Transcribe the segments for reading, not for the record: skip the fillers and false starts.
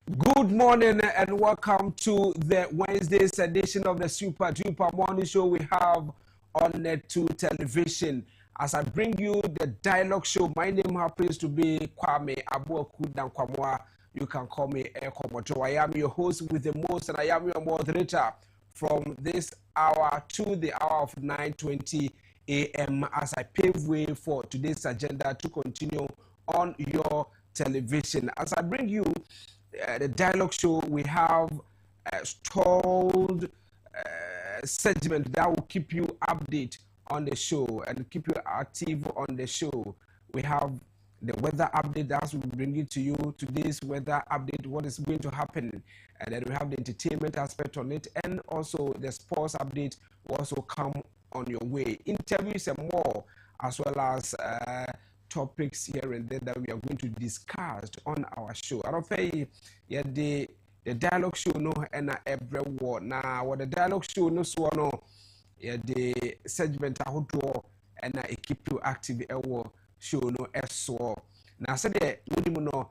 Good morning and welcome to the Wednesday's edition of the Super Duper Morning Show we have on Net2 Television. As I bring you the dialogue show, my name happens to be Kwame Abuaku. You can call me Ekomoto. I am your host with the most, and I am your moderator from this hour to the hour of 9:20 a.m. as I pave way for today's agenda to continue on your television. As I bring you the dialogue show, we have a stalled segment that will keep you update on the show and keep you active on the show. We have the weather update that will bring it to you. Today's weather update, what is going to happen, and then we have the entertainment aspect on it, and also the sports update will also come on your way. Interviews and more, as well as topics here and there that we are going to discuss on our show. I don't pay the dialogue show no and every word now. What the dialogue show no so no the segment I hold to and I keep you active show no so now said the no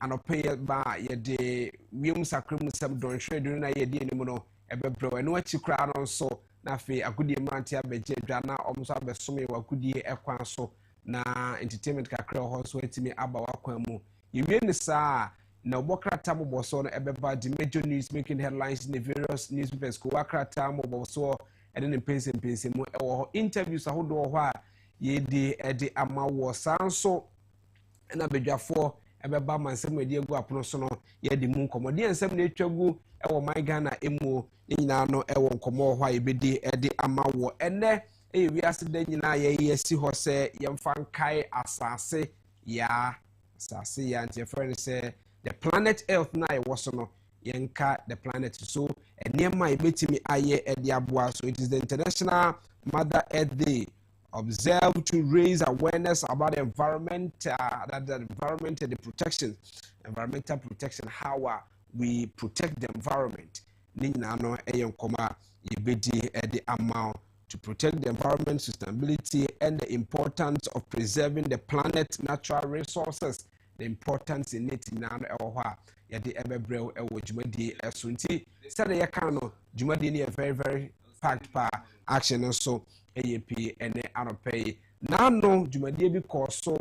and pay by the William Sacrum some don't shred during a year no ever bro and what you cry on so na fe a good man tia beje dwana almost have a sumi wa good year so na entertainment kakra ho so etimi aba wakwan mu yewie ne saa na obokrata mo so no ebeba the major news making headlines in the various newspapers ko wakrata mo so ene ne pense mu ewo interviews ahodo ho a ye de ama wo sanso na bedwafo ebeba mansem edi egu apono so no ye de mu nkomode ensem na etwagu ewo my Ghana emu nyina no ewo nkomo ho a yebedi de ama wo ene we asked the yesi hose yemfan kai asase ya and your friend say the planet Earth na was no yenka the planet so and near my betimi aye ediabua. So it is the International Mother Earth Day, observed to raise awareness about the environment, that the environment and the protection, environmental protection, how we protect the environment. Nina no eyonkoma ibedi edi amount to protect the environment, sustainability, and the importance of preserving the planet's natural resources. The importance in it in an hour. Yadi Ebebrel Jumadi Sunti. Said the Yakano, Jumadi very packed par action and so AAP and Anopay. Now no Jumadi because so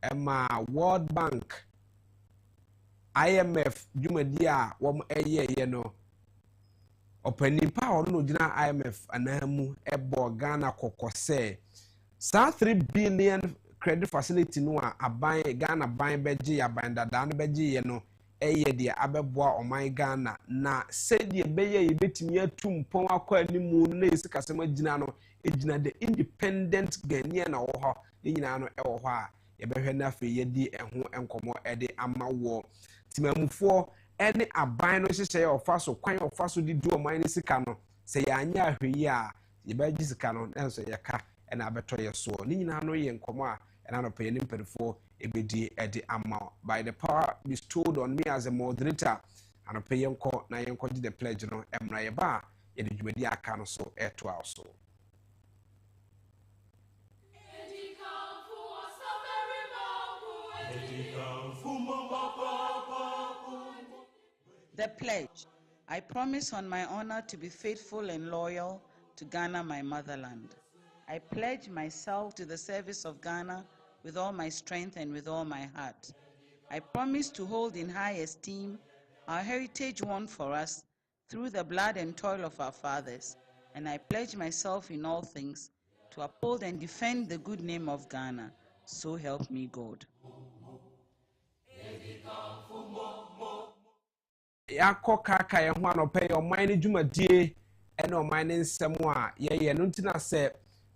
Emma World Bank IMF Jumadia one a year, you know. Opening power no jina IMF anamu ebo Ghana kokose sa 3 billion credit facility no aban Ghana ban beji aban dada no beji ye no eye de abeboa oman Ghana na said beye ye betimi atum pon akwa animu na esikasema jina no ejina the independent Ghanaian na wo ho nyina no e wo ho a ye behwe na fe ye di eho enkomo ede amawo timamufo any aban no hyehyɛ ofa so kwan ofa so di du oman sika no sɛ ya anya ahweyi a ye ba gi sika no enso ye ka na abeto ye so ni nyina no ye nkomo a na no pɛ ni mperefo ebedi ede ama by the power bestowed on me as a moderator and pɛ ye nko na ye nko di the pledge no emra ye ba ye de dwumadi aka no so eto aso. The pledge. I promise on my honor to be faithful and loyal to Ghana, my motherland. I pledge myself to the service of Ghana with all my strength and with all my heart. I promise to hold in high esteem our heritage won for us through the blood and toil of our fathers, and I pledge myself in all things to uphold and defend the good name of Ghana. So help me God. Yako kaka ye ho anope o man dwumadie ene o man nsem a ye no ntina se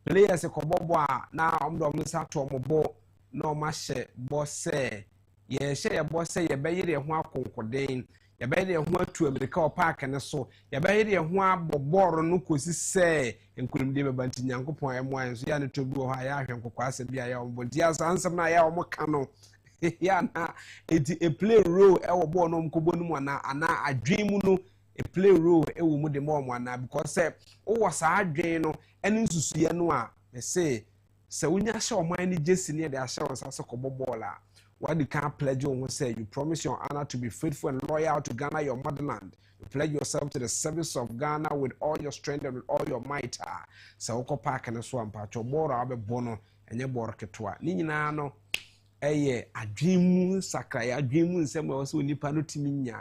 players ekobobo a na omdo msa to mobo na o ma hye bo se ye hye ye bo se ye beyire ho akonkoden ye beyire ho atu America o park ne so ye beyire ho aboboro no kosi se enkurimde bebanti nyankopon emo anso ya ne tobi ho ya ahwe nkokwa ase bia ya ombo dia sansem na ya o mo ka no ya na a play role e wo bo no mkobo no ana adwen mu no a play role e wo mu de mo ana because say wo was adwen no ene nsusuye no a me say se wonya hye o man ni jesi ne de ahye on sase ko bobol a what you can pledge on say you promise your honor to be faithful and loyal to Ghana, your motherland. You pledge yourself to the service of Ghana with all your strength and with all your might. So oko park and so ampacho boro abe bono enye boro ketwa. Ni nyina no eye adwemu sakra adwemu nsem we so nipa no timi nya.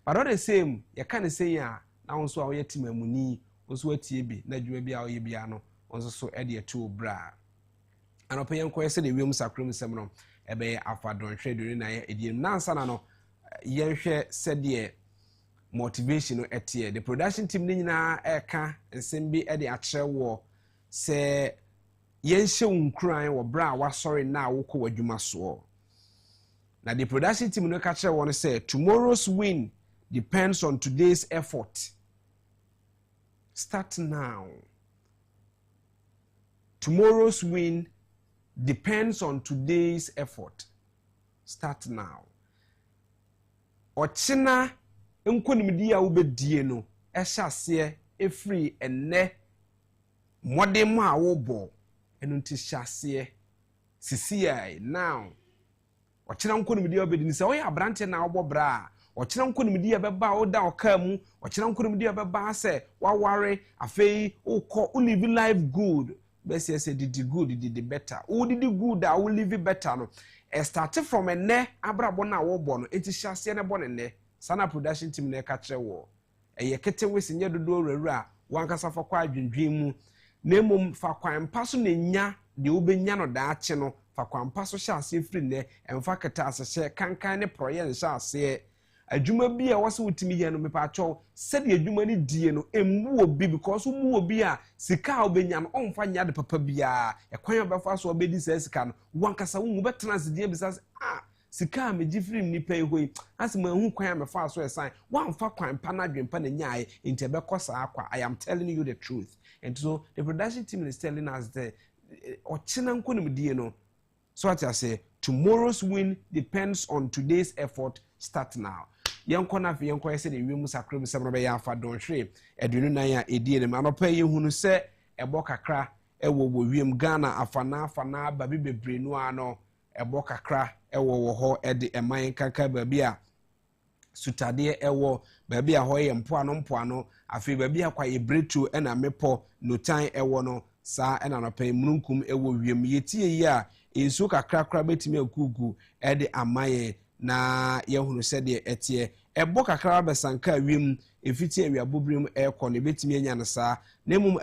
But all the same, you can say ya na won so awoye timamuni, won so atie bi na adwuma bi a oye bia no won so e de to bra. Anope yenko yese de wiem sakra nsem no ebe afadon hweduri na ye ediem nansa na no yenhwe sede motivation no etie the production team ni nyina eka nsem bi e de akere wo se yenhye unkuran wo bra wa sorry na wokọ wadwuma so. Na the production team no ka kere wo no say tomorrow's win depends on today's effort. Start now. Tomorrow's win depends on today's effort. Start now. Ochina nkonimdi a wobedie no ehase efri enne modem a wobo enu nti hyase sisi now. Ochina nkonimdi a wobedini se oya abrante na wobo bra. Ochina nkonimdi a beba oda okamu, ochina nkonimdi a beba se waware afei ukọ live life good. Best say did good, did better. Who did good that will live better no. Started from a ne abrabo na wo bo no enti hyase ne bo ne sana production team ne ka kire wo. Eye kete wesi nye dodo rewura wankasa fa kwa adwendwen mu. Na mum fa kwan paso na nya de obenya no da ache no fa kwan paso hyase free ne emfa keta asehye kankan ne proye nhyase. Adwuma bi a wase wotimi ye no mepa acho said the adwuma ni die no emu obi because mu obi a sika obenya no onfa nya de papa bia e kwan obefa so obedi sa sika no wankasa wu betena sedie bisa sika me gifrim ni pay hoi asema hu kwan mefa so esan wanfa kwan pa na dwempa na nyae enti bekosa akwa. I am telling you the truth. And so the production team is telling us that ochina nkonimdie no so what I say tomorrow's win depends on today's effort. Start now. Yanko na fi yanko yese de wiemu sakra bi sebno be ya fa don hwe edunu nan ya edie ne anopa ye hunu se ebo kakra ewo wo wiem Ghana afana ba bi bebre nu ano ebo kakra ewo ho ede eman kanka ba bi a sutade ewo ba bi a ho ye mpoano afi ba bi akwa ebretu na mepo notan ewo no sa na anopa mununkum ewo wiem yetie yi a ensu kakra betimi akugu ede amaye na yehunu sede etie ebo kakra besanka wiem efiti awiabobrim ekọ ne betimi anya ne saa na mum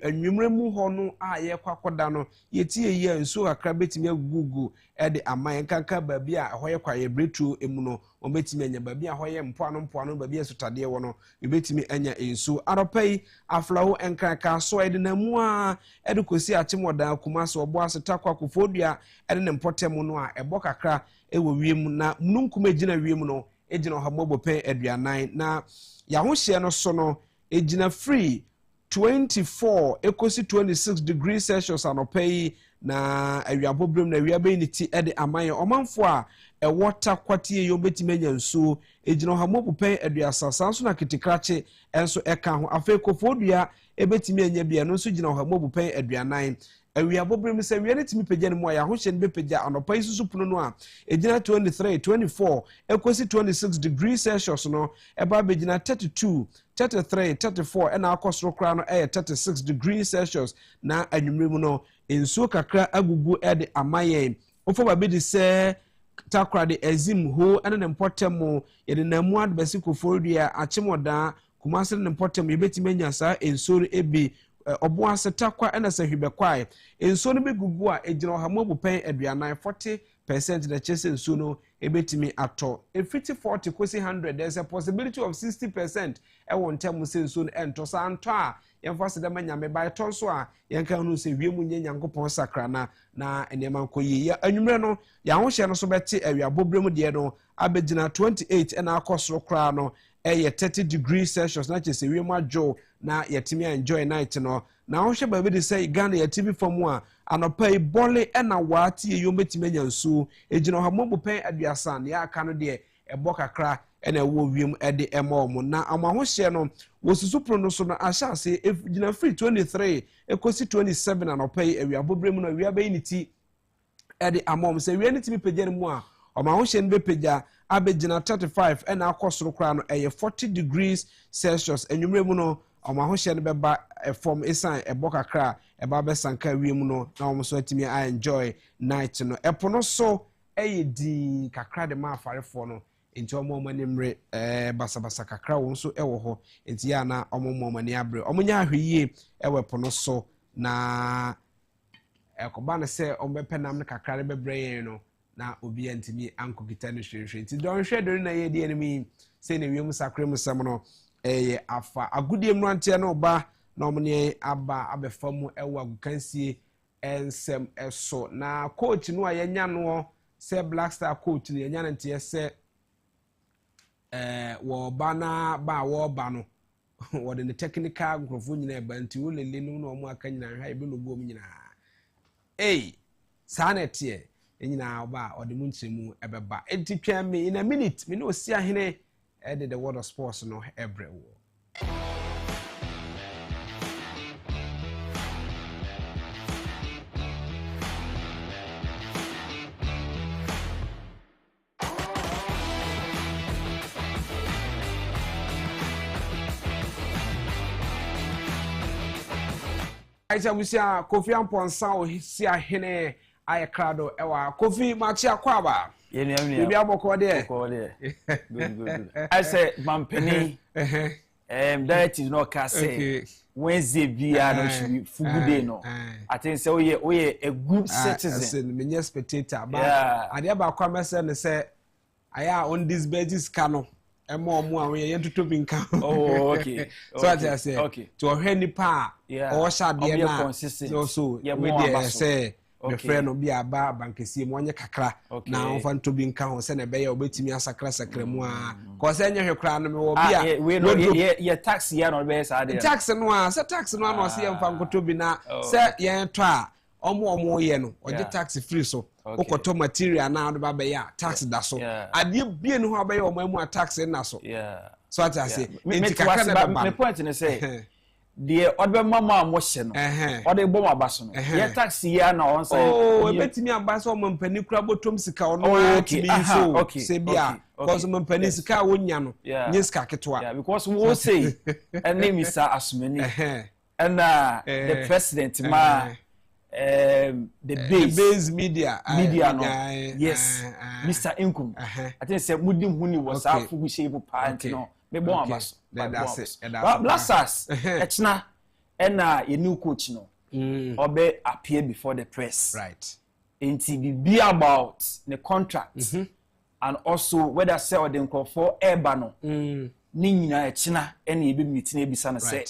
anwumremu ho no a ye kwakoda no yetie ye nso kakra betimi agugu ede aman kanka baabi a hoye kwaye bretu emu no o betimi anya baabi a hoye mpoano baabi asutade wo no betimi anya enso aropai aflawo enkanka so ede namu a ede kosi achemoda kuma so obo aseta kwa akufo-addo ede ne mpotem no a ebo kakra ewo wiem na mununkum ejina wiem no ejina hamobo pen aduanan na ya ho hye no so no ejina free 24 ekosi 26 degrees Celsius anopai na awiabobrim na awiabe ni ti ede amaye omanfo a ewota kwatie yo betime nya nso ejina hamobo pen aduasa so na kitikrache enso eka ho afa akufo-addo ebetime anya bia no so jina hamobo pen aduanan awiabobrim se wiane timi pagya ne mu ya ho hye ne bepagya anopai susupuno no a ejina 23 24 ekosi 26 degrees Celsius no eba begina 32 33 34 ena akosoro kra no 36 degrees Celsius na anwumremu no ensuo kakra agugu ede amaye ofo ba be di se takra de azim ho ena ne mpotem yede namu adbesi akufo-addo achemoda kumase ne mpotem yebetime nya sa ensuo ebi obo asetakwa ena se hwebekwae enso no begugu a ejina hamobu pen aduanan 40% na chese enso no ebetimi ato efiti 40 kosi 100 there's a possibility of 60% ewo ntem se enso no ento santo a yemfa se de manyame bai to so a yenka hu se wiemu nye nyankopon sakra na enema nkoyi ya anwumre no ya ho hye no so beti awiabobrem de no abegina 28 ena akosoro kra no 30 degrees Celsius na chese wiemu adwo na yetimi enjoy night no na ho hye ba be de say Ghana yetimi famu a anopai bole ena waati ye yometimi nya nsu ejina hamobu pen aduasa na ya aka no de ebo kakra ena wo wiem ede ema na amaho hye no wosusu pro no so no ahyase ejina free 23 ekosi 27 anopai awiabobrem no awiabe ni ti ede amom se wiani timi pagya mu a oma ho hye no be pagya abegina 35 ena akosoro kra no 40 degrees Celsius enwumre mu no oma ho hye no beba from esan eboka kra eba be sanka wiem no na omo so atimi I enjoy night no epono so di kakra de ma afarefo no enti omo manimre basabasa kakra won so ewo ho enti ya na omo mani abre omo nya ahweye ewo epono so na ekoba ne se omo penam ne kakra de bebre no na obi antimi ankokita no hwehwe enti don hwe do na ye de enemi se ne wiem sakrem sam no afa agudie mrante no ba na omo ne aba abefamu ewo agukansie ensem eso na coach no ayenya no se Black Star coach ne yenya nte se wo bana ba wo ba no wo de technical grofo nyina e ba nti wo lele no omo aka nyina hwa ebe no gom nyina sanete nyina oba o de munchemu ebeba enti twa me in a minute me no si ahene the world of sports no everywhere. Aisha busia Kofi Amponsa o si ahene ayakrado ewa Kofi machi akwaba Bibi aboko de good. I say mampeni that is not case Wednesday bia no should fugu day no I think say we a good citizen me spectator ba ade ba kwa mese ne say aya on this basis kano emo a we yentoto bi nka oh okay so I say okay to ohwe nipa o sha de na so we dey say the friend obi aba bankesi mu onye kakra na onfa nto bi nka ho se na be ya obetimi asakra sakra mu a ko se enye hwekra no me wo bia we no ye tax ya no be sa de tax no a se tax no na se yemfa nkoto bi na se yen to a omo ye no oje tax free so okoto material na do ba be ya tax da so ade bie no ho ba ye omo mu tax na so so ati ase enti kakra na ba me point ne say the other mama motion or the bomb abaso no ye taxi ya na on say oh betimi abaso mo mpani kura botom sika ono atimi so se bia cause mo mpani sika wonya no nye sika ketwa yeah because we say and name is Asumani and the president ma the base media no yes Mr. Inkum I think say mudim huni was afugu shebu pa no me bon abaso that's it blasters echna ena ye new coach no obe appear before the press right enti be about the contract and also whether say or den for eba no ni nyina echna ena ye be meeting ebisa na say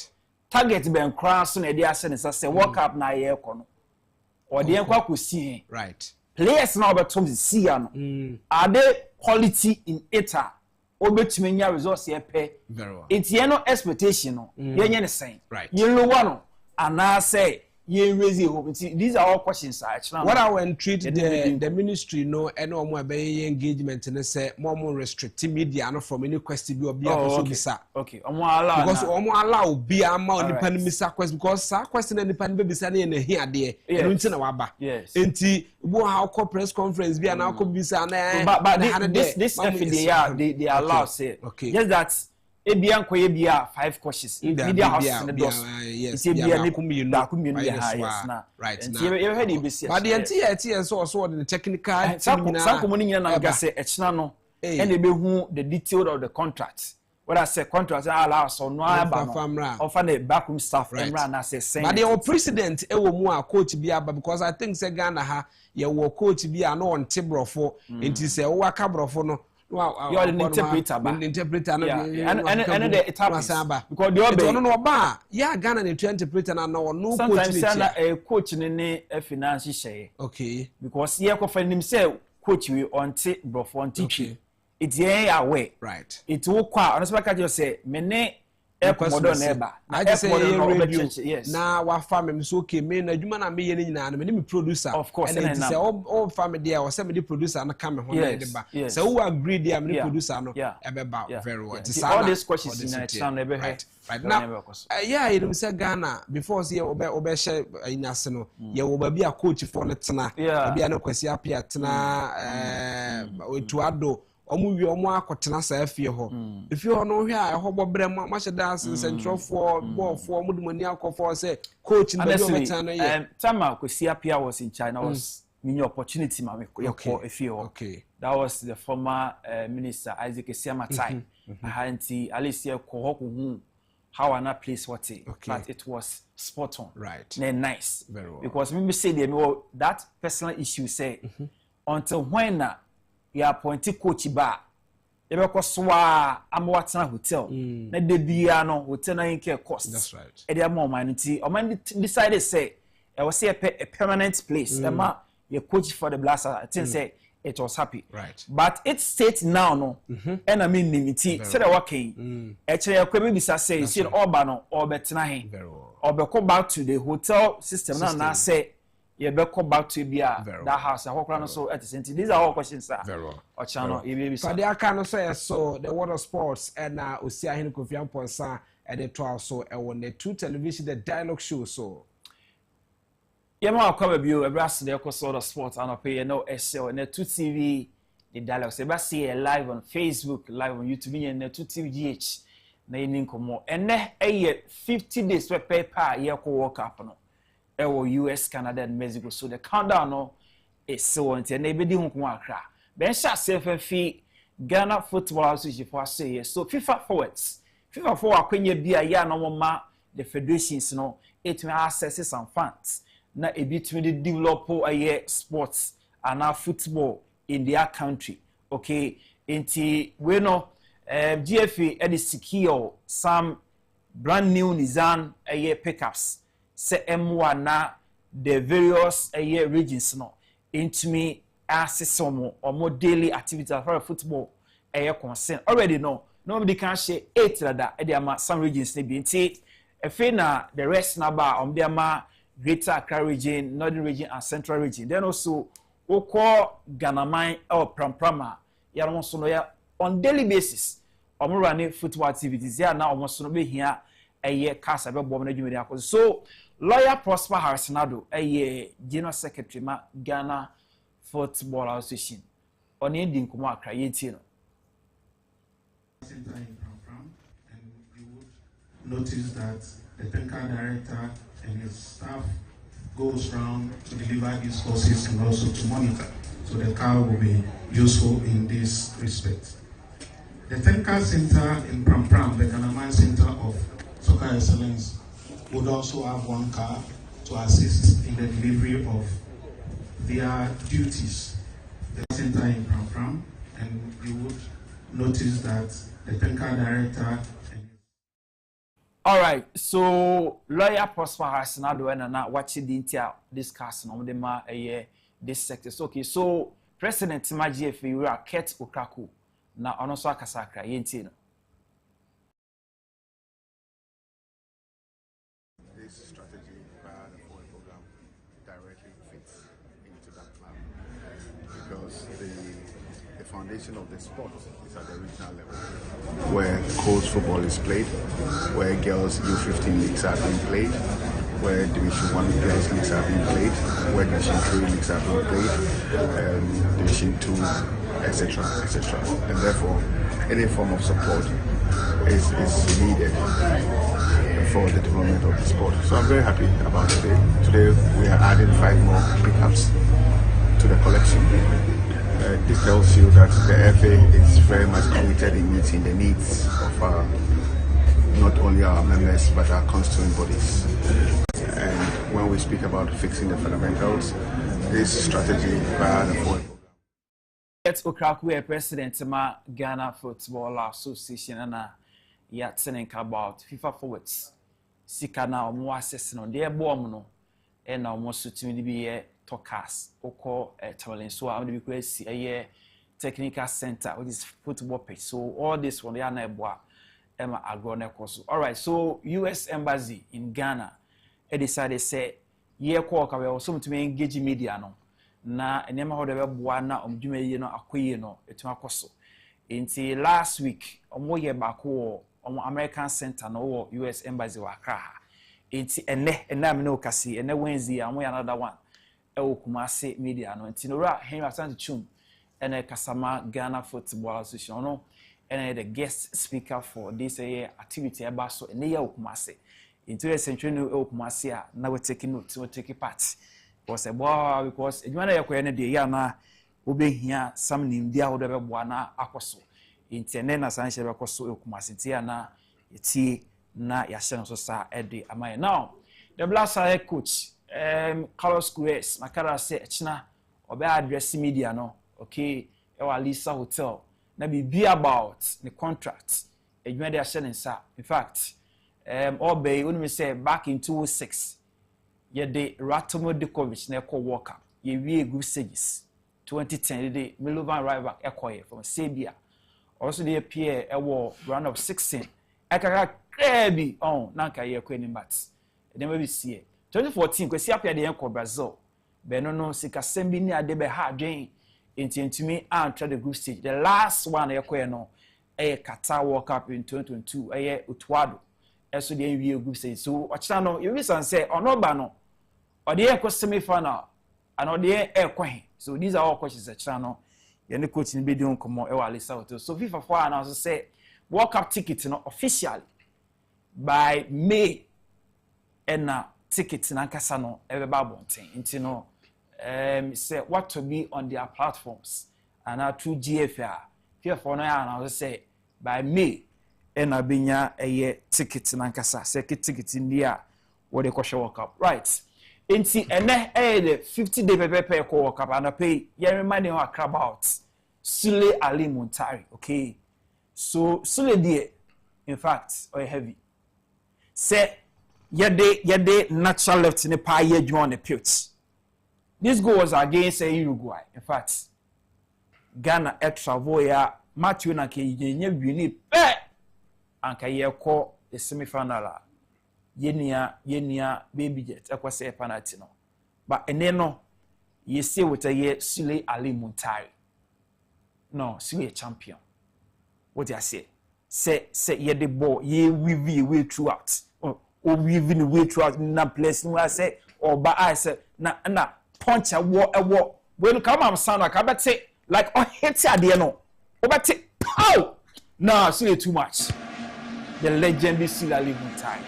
target ben cross na dey ase ne say work up na ye ekọ no or dey enko akosi right players na obetom see ya no are they quality in eta obetumi nya resource ye pe very well enti no expectation no ye nye ne sen right ye lowa no ana say ye raise hope these are all questions what I will treat the ministry no and omo abey engagement ne say more restrict media no from any question bi obi akoso bisa okay omo allow because omo allow obi ama onipa ni misa question because sa question onipa ni bisa na ye hia de eno nti na waba enti wo how press conference bi na bisa na this they allow say just that Ebian Koyebia 5 questions. Media house in the DOS. It's Ebia Nikuminu. Yes, now. Right. You heard it. But the entire so in the technical. Some community and say Echnano and they be who the detail of the contract. What I say contract allow so no offer the backroom staff and run as a saying. But the president ewo mu a coach bia because I think say Ghana ha ye wo coach bia no on tibrofo enti say wo aka brofo no you're an interpreter, and the it happens because the other no ba yeah Ghana the interpreter na no coach a coach in a finance share okay because here ko find himself coach we on bro for on teach it's here away right it will kwa on speaker just say mene Komodo neba. I just say radio. Yes. Now our family so okay. Me na juma na me yeni na me producer. Of course. And it say all family there or some producer na come home na deba. So who agree there me producer no ebeba very well. All these questions in the sound ebe right now. Yeah, you say Ghana before say obe share inase no. Ye wo ba bi a coach for na tena. Obi a no kwesi apia tena otuado omu wi omu akotena sa afie ho efie ho no hwe a ho bobre ma she dance central for ball for omu dumani akofo say coach in the metan no ye Tama kwesi apia was in China was mini opportunity ma me ko efie ho. Okay, that was the former minister Isaac Esiamatai ahanti Alicia ko ho ko how an place what it but it was spot on, right? Nice, very well. Because me say that personal issue say until when you appointed coach ba you be swa amwatena hotel na de bia no hotel na incur cost. That's right. E dey more humanity o man decided say I was say a permanent place ma your coach for the blaster I think say it was happy, right? But it states now no and I mean limiti say the working actually akwa be say see oba no or betena he or be come back to the hotel system now say you be come back to be that house I so at the these are all questions sir very well or channel but they can say so the world of sports and osia hin Kofi Amponsa and the trial so e won the 2 television the dialogue show so ma akwa bi o ebras the sort of sports and pay no SL and 2 TV the dialogue say ba see live on Facebook live on YouTube and 2 TV GH na yin komo and 50 days per paper ye ko work up no US, Canada, and Mexico. So the countdown no is so on. And maybe the home akra. Ben shall say fee Ghana Football Association for say so FIFA forwards. FIFA forward when you be a year no ma the federations no it may access some funds. Na a bit to develop a year sports and now football in their country. Okay, inti we know GFA and secure some brand new Nissan a year pickups. Say M1 na the various regions no into me access some or more daily activities for football concern already no nobody can share 8 that some regions they be take na the rest na ba them Greater Accra region, Northern region and Central region. Then also we call Ghana or Pramprama ya also no on daily basis running football activities ya now almost no be here cast about bomb so Lawyer Prosper Harrisonado, General Secretary ma Ghana Football Association. On the ending kuma akra yentino. And you would notice that the technical director and his staff goes round to deliver these courses and also to monitor. So the car will be useful in this respect. The technical center in Pram, the Ghana Center of Soccer Excellence, would also have one car to assist in the delivery of their duties. The center in Pram, and you would notice that the technical director. All right, so Lawyer Prosper Harrisonado and now watching the entire discussion on the this sector. So, okay, so President GFA we are Ket Okraku na onoso akasakra yentino. The foundation of the sport is at the regional level, where coast football is played, where girls U15 leagues are being played, where Division 1 girls leagues are being played, where Division 3 leagues are being played, Division 2, etc., etc. And therefore, any form of support is needed for the development of the sport. So I'm very happy about today. Today we are adding 5 more pickups to the collection. This tells you that the FA is very much committed in meeting the needs of not only our members but our constituent bodies. And when we speak about fixing the fundamentals, this strategy by the forward program. Let's Okraku, President ma Ghana Football Association, and saying about FIFA forwards. Sika na omo access no de ebo no e na omo so timi be talkers oko traveling so am be kwesi technical center which is football pitch. So all this one ya na ebo Emma Agronekoso. All right, so US Embassy in Ghana decided say ye call ka we also to engage media no na enema ho de be boa na omdwuma yi no akoye no etu akoso. Inti last week omo ye bako omo American Center no US Embassy wa Accra. Inti ene me no kasi ene Wednesday am another one Kumasi media no inti no ra Henry Asante Chum ene Kasama Ghana Football Association no ene the guest speaker for this activity eba so ene ya Kumasi into the century no Kumasi a na we take note we take part because because edwuma na yakọ ene de ya na obehia some nimdia wo de be boa na akoso inti ene na san shebe akoso Kumasi ti ya na eti na ya share so sa ede amaye now the blaster coach Carlos Quest makara say echina obe address media no okay e Lisa Hotel na be about the contract edwuma de share nsa in fact obey when we say back in 2006 ye de Ratomo Djokovic na call World Cup ye wie group stages 2010 de Milovan Ryback ekoye from Serbia also dey appear round of 16 ekaka krebi on nanka ye kwani but dem be see 2014 kwesi apia de enko Brazil be no sika sembi ni ade be ha dwen entintumi antra the group stage the last one ekoye no Qatar World Cup in 2022 Unauthorized eso de wie group stage so ochira no you reason say onoba no ode ekọ semi final and ode ekọ so these are all questions ochira no ye ne coach ni be di nkomo Lisa Hotel so FIFA for announce say World Cup ticket no officially by May and ticket na kasa no ebeba bonten nti no say what to be on their platforms and through GFA for no announce say by May and abinya ticket na kasa say ticket in there what they call World Cup right nti ene the 50-day pepe World Cup and pay you remind you about Sule Ali Muntari okay so Sule die in fact or heavy say yede natural left in the pa ye on the pitch. This goal was against Uruguay. In fact, Ghana travel ya Matthew na ke yenye wini pe anka ye ko the semi-final yenia baby jet akwase penalty no. But ene no ye say with a Sule Ali Muntari. No, Sule champion. What I say? Say ye the ball ye weave way throughout. Or weaving the way throughout na place no I say or ba I say na punch a war when come am sound like abete like on hit ade no obete pow nah see too much the legendary Silali Mutai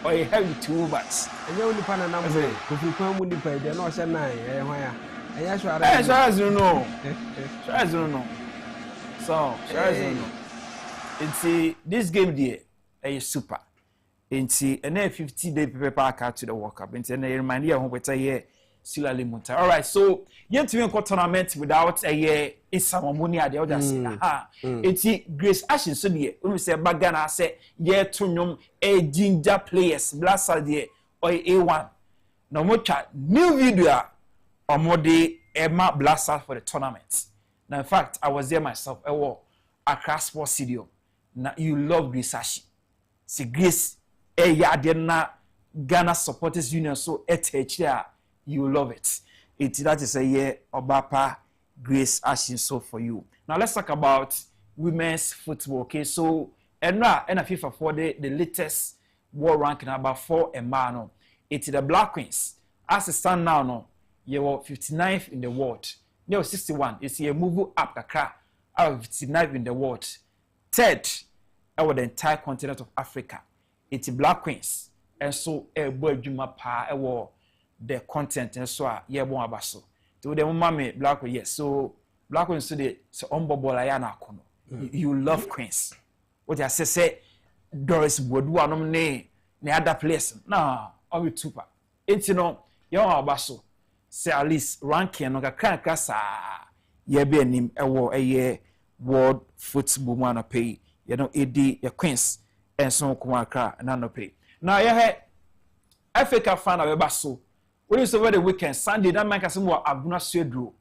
or a heavy too much and you only pan a number if you come with the pay they no say nine and yes you know so it's this game there is super Inti and 50-day paper out to the World Cup. And remind you how better here Silali Muntari. All right, so you to win tournament without a year is some money at the other side. It's Grace Ashin so the when we say Bagana say yeah to nyom a ginger players blast there or A1. No more chat new video or more day Emma Blaster for the tournament. Now in fact I was there myself. I was Accra Sports Studio. Now you love Grace Ashin. See Grace na Ghana Supporters Union so you love it. That is a year Obapa Grace Ashin so for you. Now let's talk about women's football. Okay, so FIFA for the latest world ranking about 4 no. It's the Black Queens. As it stand now, no, you were 59th in the world. You 61. It's a move up Accra out of 59th in the world. Third, over the entire continent of Africa. It's Black Queens. And so a boy Juma pa the content and so yeah bon abaso. To the mommy Black Queens, yes. So Black Queens today so kono. You love Queens. What I say Doris Bodu anom ne other place. Nah, I'll be tupa. It's no you abaso. Say at least ranking no kakra sa ye be nim a year world football man pay. You know, edi your Queens and so kumakra and no pay. Now you had Africa fan of Basso. When you over the weekend, Sunday, that man can say more Abuna Swedro.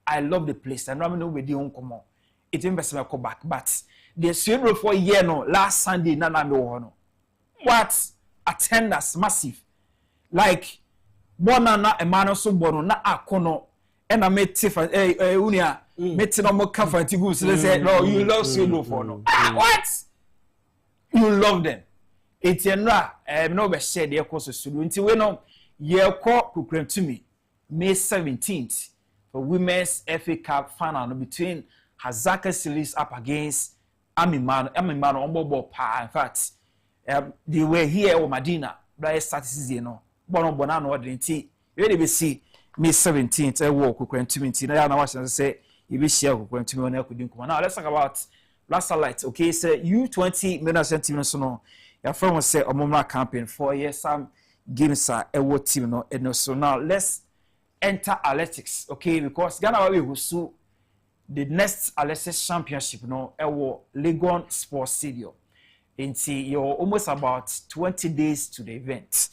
I love the place, and I'm not with you on come on. It's investment go back, but the cerebral for year no last Sunday na me wo no. What attendance massive. Like bona na emano so bono na akono ena meti fa unia meti no mo kafa ti go say no you love cerebral for no. What? You love them. Etienra no be share the course studio nti we no ye ko kukrem to me May 17th for Women's FA Cup final between Hazaka Series up against Amimano Ombobo Pa. In fact, they were here or Medina, but statistics you know. Bono Bonano didn't really be see May 17th. I walk with Quentin. Now I say you be share with Quentin on Elkudin. Now let's talk about Blaster Light. Okay, so U20 million sentiments no. Your friend will say Omoma campaign 4 years some games are a team no and so now let's enter athletics, okay, because Ghana will so the next athletics championship no ewo Legon Sports Stadium. Until you're almost about 20 days to the event.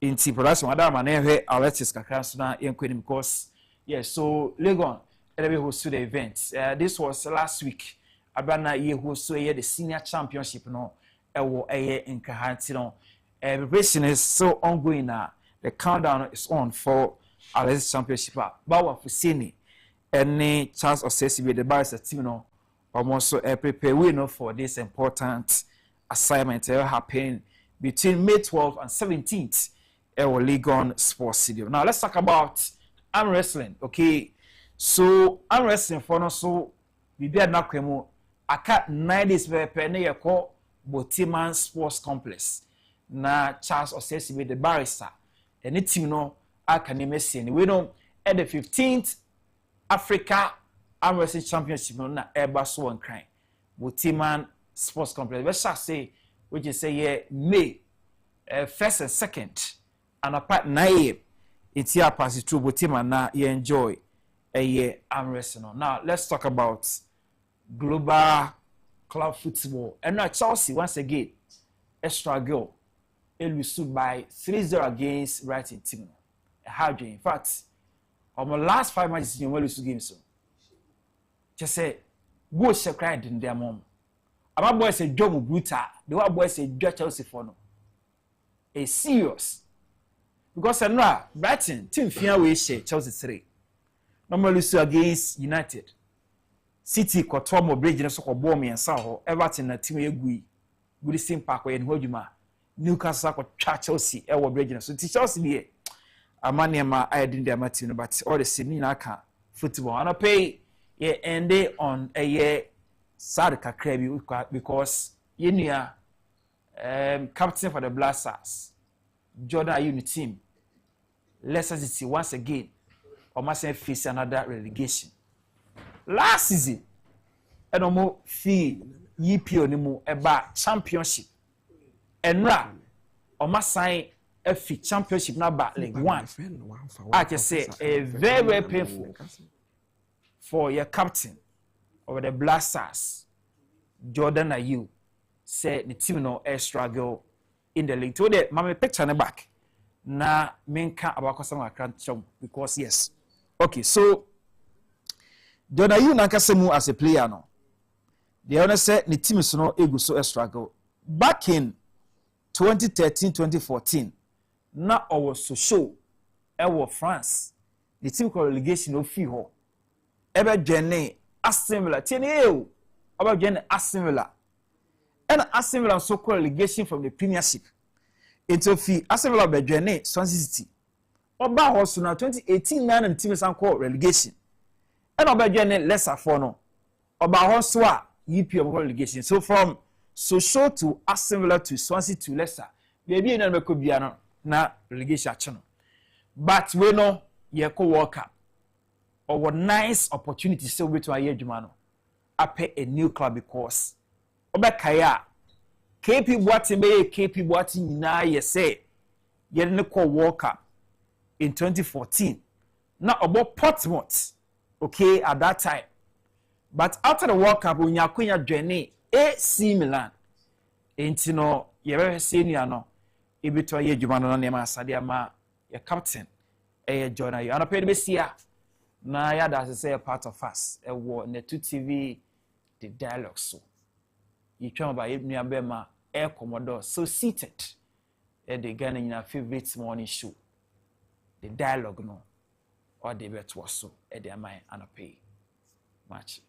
Until production madam and athletics kakra na yenkweni because yes, so Legon will host the event. This was last week. Abana ye host the senior championship no ewo in Kahanti no. Preparation is so ongoing now. The countdown is on for Athletics Championship. Bawa Fusini, any chance of CCB, the Barrister team, no, almost prepare we know for this important assignment happening between May 12th and 17th at Legon Sports Stadium. Now let's talk about arm wrestling. Okay, so arm wrestling for no so we be na kwemu aka 9 days per na ye call Botiman Sports Complex. Na Charles Osesibe the barrister and the team no Messi we know at the 15th Africa Arm Wrestling Championship no na eba so one crime Botiman Sports Complex we shall say which is say yeah May 1st and 2nd and apart 9 it's here pass it through Botiman na you enjoy a year arm wrestling. Now let's talk about global club football and now Chelsea once again a struggle. We stood by 3-0 against Brighton team. In fact, on my last 5 matches in the games, so just say, go share cried in their mom. Our boys say, Joe Bruta, the one boys say, Chelsea for no. A serious. Because I know Brighton team fear we share Chelsea 3. Normally lose against United. City, Kotomo, Bridge, and so called me and Saho, Everton, and team Egui, good same park where in Hojuma. Newcastle ko Chelsea e wo bridge so Chelsea be amane ma I didn't their match but all the same na ka football and pay ye end on a year sad kakra bi because ye nua captain for the Blasters Jordan Ayew team Leicester City once again almost face another relegation last season and omo fee EPO ni mu eba championship Enra Omasan FA Championship number League 1. I can say a very, very painful for your captain of the Blasters, Jordan Ayew, said the team no air struggle in the league. Today, mama picture the back. Na menka about customer account because yes. Okay, so Jordan Ayew nankasemu as a player no. The owner said the team is no ego so air struggle. Back in 2013-2014 na our show ewo France the team called relegation of fee ho ebe dwene Aston Villa tiene e ebe dwene Aston Villa and Aston Villa so called relegation from the Premiership into fee Aston Villa be dwene Swansea City oba ho so na 2018 na the team san call relegation and oba dwene Leicester for no oba ho so a EPO relegation so from show to Aston Villa to Swansea to Leicester. Maybe na meko bia no na relegation ache no. But we know ye ko World Cup. Or nice opportunity so we to aye adwuma no. Ape a new club because obekaya KP Boateng be KP Boateng na ye say ye ne ko World Cup in 2014. Na obo Portsmouth. Okay, at that time. But after the World Cup when yakunya dwene AC Milan enti no ye be senior no e beto ye djuma no na ma asade ama ye captain Jordan Ayew ana pe be sia na ya da say part of us e wo na 2 TV the dialogue so yitwa ba nua be ma air commodore so seated at the Ghana in our favorite morning show the dialogue no or the bet was so at the mind and pay much.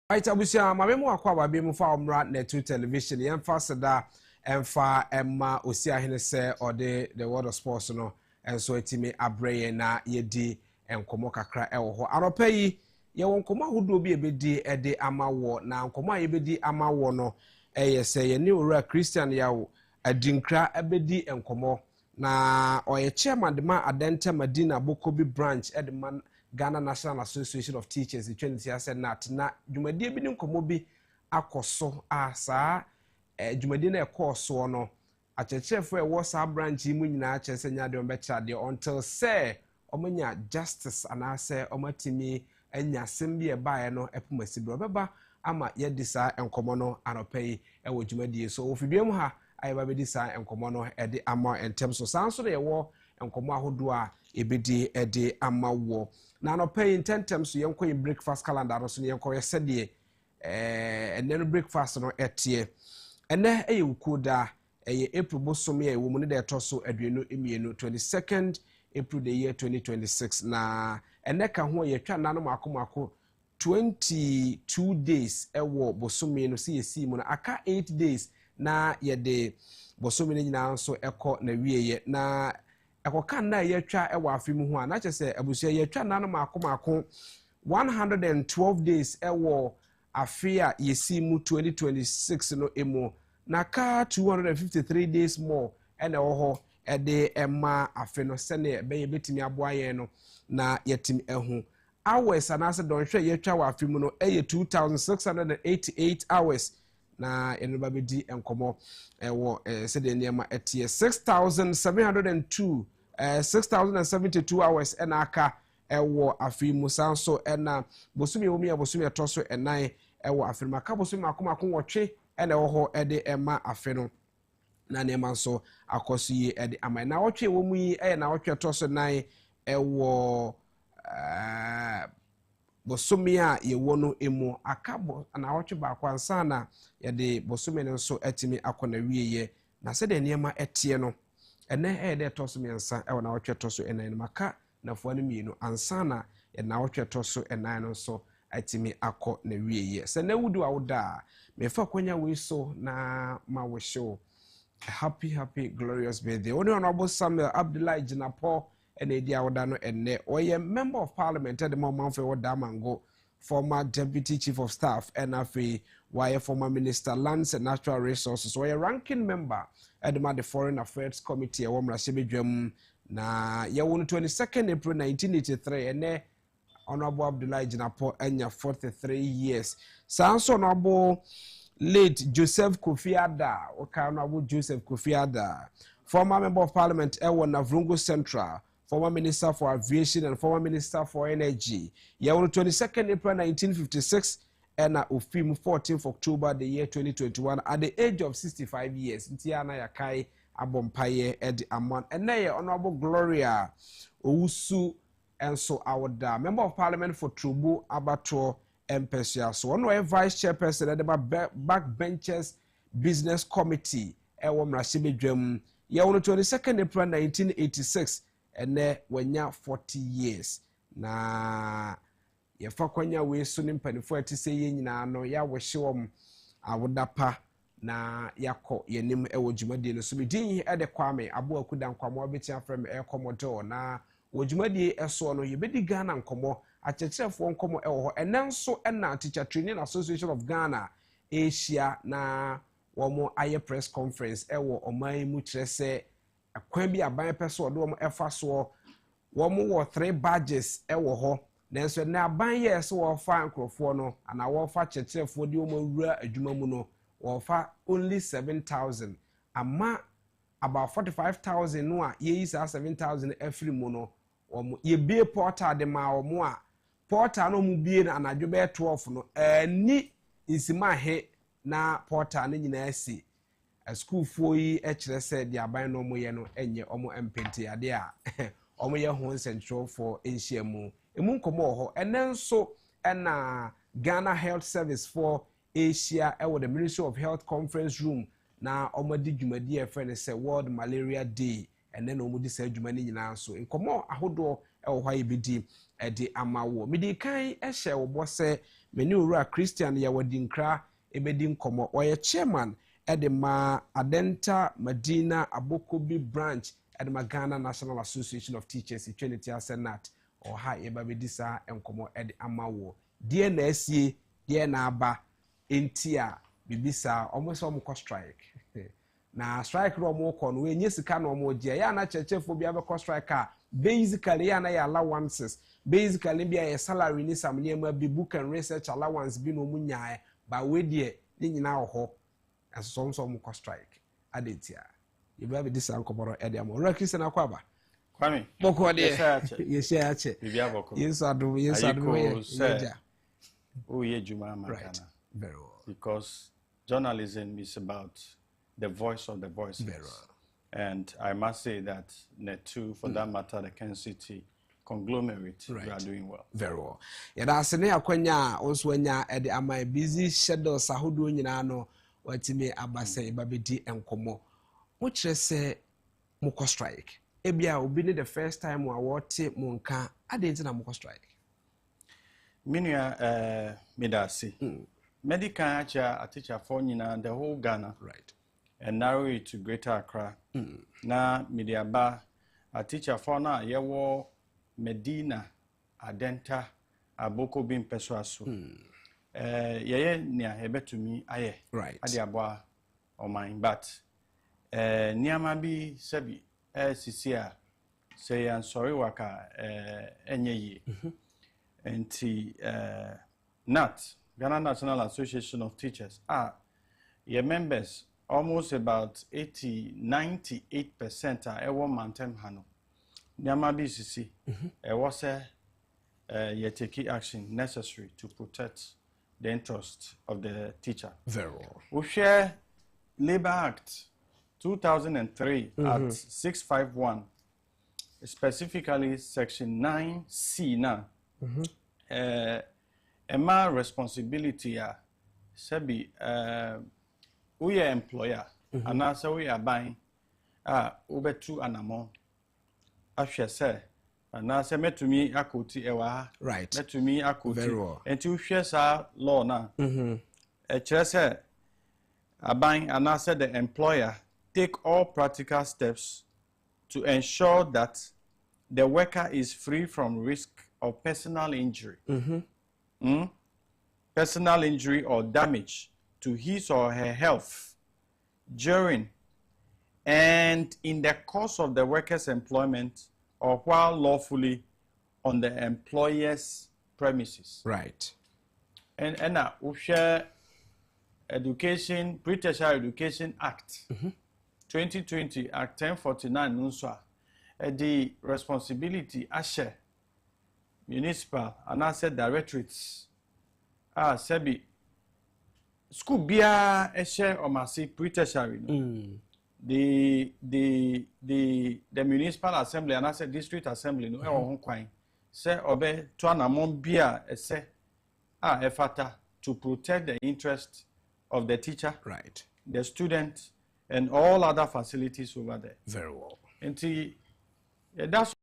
Right, abusia mamemu akwa babe mu fa omra netu television yen fa seda emfa emma osia hene se ode the world of sports no enso atimi abreye na yedi enkomo kakra ewo ho aropa yi ye won komo ahodo bi ebedi ede amawo na nkomo ayebedi amawo no se ye ne ora Christian yawo adinkra ebedi enkomo na oye chairman de ma adenta Madina Bokobi branch edman Ghana National Association of Teachers the Trinity said na dwumadi bi ne nkomo bi akoso asa dwumadi na ekoso no achechefo e sa branch mu nyina chese nya de ombecha de until say omanya justice anase omatimi anya sembi e bae no epomasi bro beba ama ye disa enkomo no anopai e wo dwumadi so ofiduam ha ayeba be disa enkomo no e de ama entem so sanso de ye wo enkomo ahodo a ebedi e de ama wo na no pay intentem so yenko breakfast calendar so yenko yesede ene no breakfast no etie ene eyukuda April bosom ye wo mu ne de toso aduenu emienu 22nd April the year 2026 na ene ka ho ye twa nanom akomako 22 days ewo bosom no se yesi mu na aka 8 days na ye de bosom no nyina so ekọ na wieye na ekoka na yetwa ewa afimu ho na chese abusia yetwa nanom akomako 112 days ewo afia yesi mu 2026 no emu na ka 253 days more ene ho ede ema afe no sene be yebetimi aboa yen no na yetim ehu hours anase don hwe yetwa wa afi mu no 2688 hours na enoba bedi enkomo ewo sede niema etie 6702 6072 hours ena aka ewo afi mu sanso ena bosumi omi abosomi etoso enan ewo afi maka bosomi akomako wotwe ena ewo ho ede ema afi no na niema so akoso yi ede amai na wotwe wo mu yi na wotwe toso nan ewo bosomi a yewo no emu akabo na wotwe ba kwansa na yede bosomi no so etimi akona wieye na se de niema etie no ene de toso miensa ewo na wotwe toso enan maka na fo no mienu ansa na na wotwe toso enan no so etimi akọ na wieye se na wudu awuda me fa kwanya we so na ma wo show happy glorious birthday oni honorable Samuel Abdullahi Jinapo ene di awuda no ene oye member of parliament at the moment for Damango, former deputy chief of staff NFA, why former minister lands and natural resources, oye ranking member at the foreign affairs committee a womra sebedwam na ye won 22nd April 1983 ene honorable Abdullahi Jinapo enya 43 years sanso honorable late Joseph Kofi-Addo, honorable Joseph Kofi-Addo, former member of parliament ewo Navrungo Central, former minister for aviation and former minister for energy. Ye on 22nd April 1956 and Ufim 14th October the year 2021 at the age of 65 years. Ntiana yakai abompaye edi amon. And na honorable Gloria Owusu and so awada member of parliament for Trubu Abato Empesia. So one vice chairperson at the backbenchers business committee ewo mrasibedwam. Ye on 22nd April 1986 ene wanya 40 years na ye fa kwanya we so ne mpanifo atise ye nyina no ya wohye awodapa na yakọ yenim ewo dwumadie no so medin ede kwame abo akuda nkwamo obeti afrem ekomodo na wodwumadie eso no ye bedi Ghana nkomo akyekyerefo nkomo ewo ho enenso ena Teacher Training Association of Ghana Asia na womo aye press conference ewo oman mu kyerese akwan bi aban pese odo womo efa so womo wo 3 badges ewo ho nanso na aban ye so wo fa nkrofo no ana wo fa kyekyerefo di womo wura adwuma mu no wo fa only 7,000 ama about 45,000 no a ye is 7,000 every mu no womo ye bie portal de ma womo a portal no mu bie na anadwo be 12 no ani insima he na portal no nyina asi a school for yi ekire said the aban no mo ye no enye omo empenti ade a omo ye ho central for enhyiamu emu nkomo ho enenso na Ghana Health Service for Asia ewo the Ministry of Health Conference Room na omo di dwumadi e friend say World Malaria Day and then omo di say dwumani nyina so nkomo ahodo ewo hwa yebedi ede amawo medi kan ehye wo bo se meni owura Christian ye wodi nkra ebedi nkomo oye chairman Edema Adenta Medina Abokobi branch Edema Ghana National Association of Teachers Trinity Senate or ha ebabedisa enkomo ed amawo die na asie die na aba entia bibisa almost omo strike na strike ro mo ko no enye sika na omo je ya na chechefo bia be strike a basically ya na ya allowances basically bia ya salary ni samne ma bi book and research allowance bi no mu nyaa ba we die ni nyina ho so mo strike adetia you be this ankoboro ediamo rakisi na kwaba kwami boko de yesi ache bibia boko yesu adu yeja oh ye juma makana right very well because journalism is about the voice of the voices very well. And I must say that Netu for that matter the Kencity conglomerate right. You are doing well. Very well. Yada asene akwanya also anya ede amai busy schedules ahodo nyina no watime abase babedi enkomo. Mo kire se mo strike. Ebia obi ne the first time wa wote mo nka adenti na mo strike. Minua medasi. Medical a teacher for nyina the whole Ghana. Right. And narrow it to Greater Accra. Na media ba a teacher for na yewo Medina Adenta Aboko bin Peswaso. Yeye nia hebetumi aye. Right. Adi abwa or mine, but Niama be Sebi, Cecilia, say, I'm sorry, Waka, Enye, and NAT, Ghana National Association of Teachers, your members, almost about 98% are a mountain hano. Niama be Cici, was you take action necessary to protect the interest of the teacher. Very well. We share Labor Act 2003 at 651, specifically Section 9C now. Emma responsibility sebi we are employer and also we are buying over 2 anamo. After say and now say met to me akoti ewa right met to me akoti very well. And you share law now. Say abang and now say the employer take all practical steps to ensure that the worker is free from risk of personal injury. Personal injury or damage to his or her health during and in the course of the worker's employment or while lawfully on the employer's premises. Right. And now we share Education, Pre-Tertiary Education Act 2020, Act 1049, Nunswa, the responsibility share municipal and asset directorates sebi school bia share or masi pre-tertiary the municipal assembly and asset district assembly no e won kwan say obe to anamon bia ese efata to protect the interest of the teacher, right, the student and all other facilities over there. Very well. And that's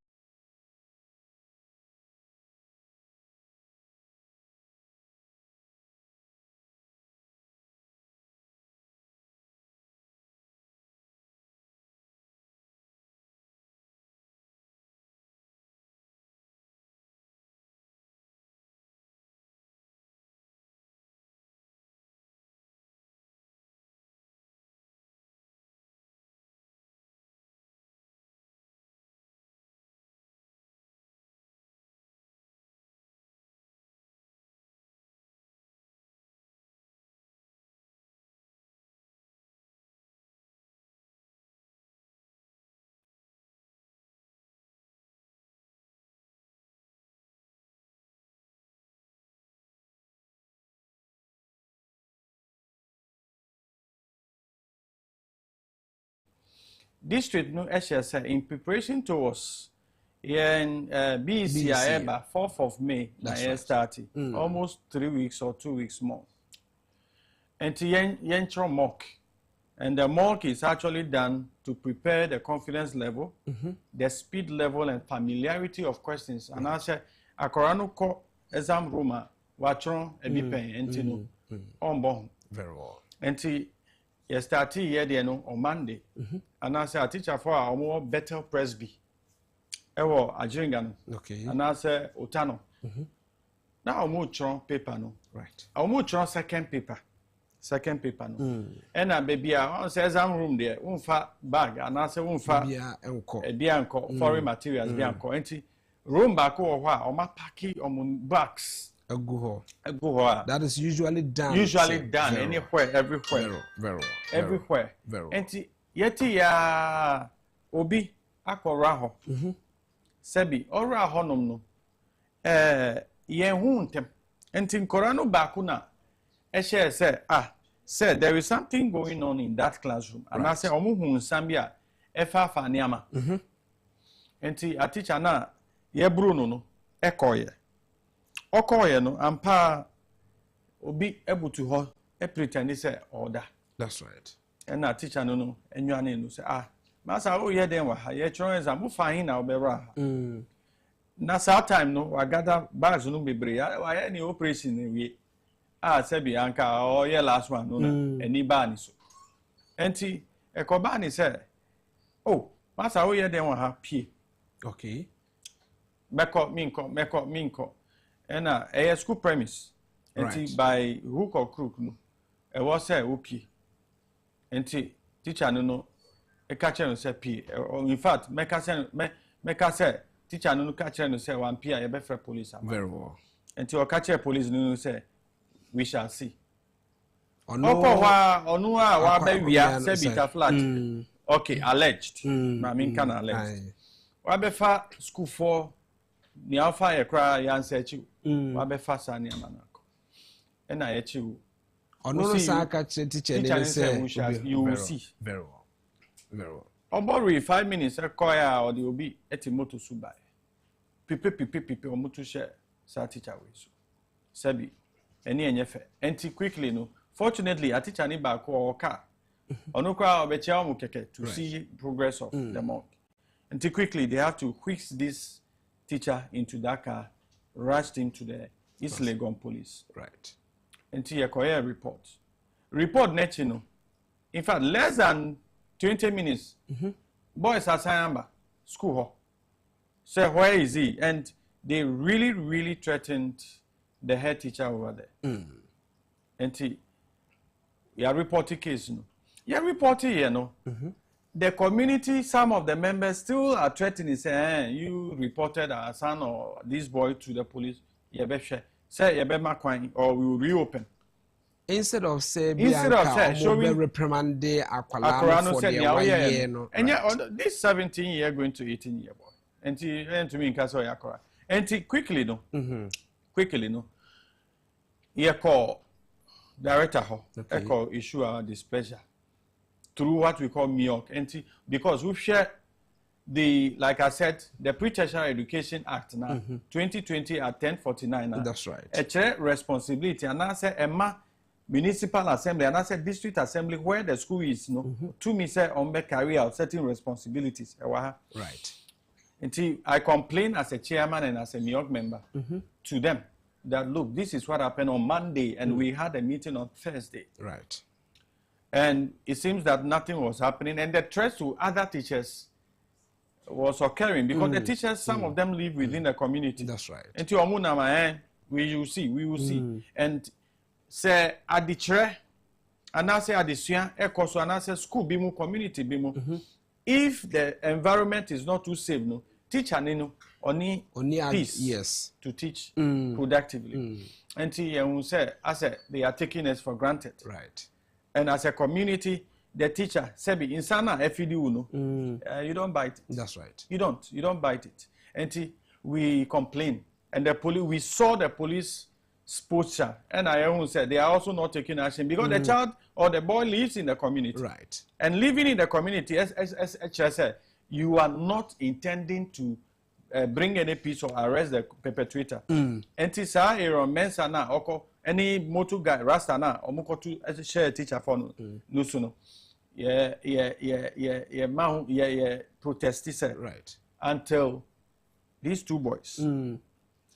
district no HSA in preparation towards BCI 4th of May na starting almost 3 weeks or 2 weeks more. And to mock. And the mock is actually done to prepare the confidence level, the speed level and familiarity of questions. And I say akorano ko exam room watron ebipen entino on bon. Very well. And you start here on Monday, and I say a teacher for a more better presby. Ewo Agyapong. Okay. And I say Otano. Now I'm trying paper no. Right. I'm trying second paper no. And a baby I say exam room there. Unfa bag and I say unfa. Bianco foreign materials bianco. Enti room back or ma packing on bags. That is usually done. Anywhere, everywhere. Everywhere. And yeti ya obi akoraho. Sebi ora honom no. Yen hu ntem. Enti nkorano bakuna share say there is something going on in that classroom. And I say omu hu nsambia efa fa niama. Enti a teacher na ye bruno no ekoye. Okoye no ampa obi ebutu ho e pretend say order. That's right. And a teacher no enwane no say masa o ye den wa ha ye chron exam bu fa hin na obera. Na sa time no wa gather bags no bebre wa ye ni operation ni wi. Sebi anka o ye last one no na eni ba ni so. Enti ekoba ni say masa o ye den wa ha pie. Okay. Meko minko. And a school premise, right. By hook or crook, no, a was a whoopie. enti teacher no e ka kire no say p in fact make say teacher no ka kire no say one p e be free police am very well enti o ka kire police no say we shall see onu a wa be wia say bita flat okay alleged I mean can alleged wa be fa school for ni alpha ye kra ya nsechi wa be fa sa ni amanako e na ye chi no sa ka teacher ni say you will see very well very well obori 5 minutes e call ya or the obi eti moto subai pipe o moto share sa teacher we so sabi eni enyefe enti quickly no fortunately a teacher ni ba ko o car ono kwa obechia o keke to see progress of the monk enti quickly they have to whisk this teacher into that car, rushed into the East Legon police. Right. Until you call a report. Report net, you know. In fact, less than 20 minutes, boys are saying, school hall. Say, where is he? And they really threatened the head teacher over there. Until you reported case, you know. You reported, you know. The community, some of the members still are threatening, saying, you reported our son or this boy to the police. Say, or we will reopen. Instead of showing reprimand Aqualano for their 1 year. No, and yet, this 17-year going to 18-year boy. And to me, in Castle Yakora. And quickly, no. He call director, call issue our displeasure. Through what we call MIOC, because we've shared the, like I said, the Pre-Tertiary Education Act now, 2020 at 1049 now. That's right. A responsibility, and I say Emma Municipal Assembly, and I said District Assembly, where the school is, to me say on carry out certain responsibilities. Right. Until I complain as a chairman and as a MIOC member to them that look, this is what happened on Monday, and we had a meeting on Thursday. Right. And it seems that nothing was happening, and the threats to other teachers was occurring because the teachers, some of them live within the community. That's right. And to Omuna, we will see. And say at the chair, and I say at the sien, so and I say school bimu, community bimu. If the environment is not too safe, no teacher nino only peace yes to teach productively. And say, I said they are taking us for granted. Right. And as a community, the teacher, Sebi, insana FEDU, you don't bite it. That's right. You don't bite it. And we complain. And the police, we saw the police posture. And I said they are also not taking action because the child or the boy lives in the community. Right. And living in the community, as I said, you are not intending to bring any peace or arrest the perpetrator. And it's a mensa na oko. Any motor guy, Rasta na, or as a share teacher for no sooner. Protest, right. Until these two boys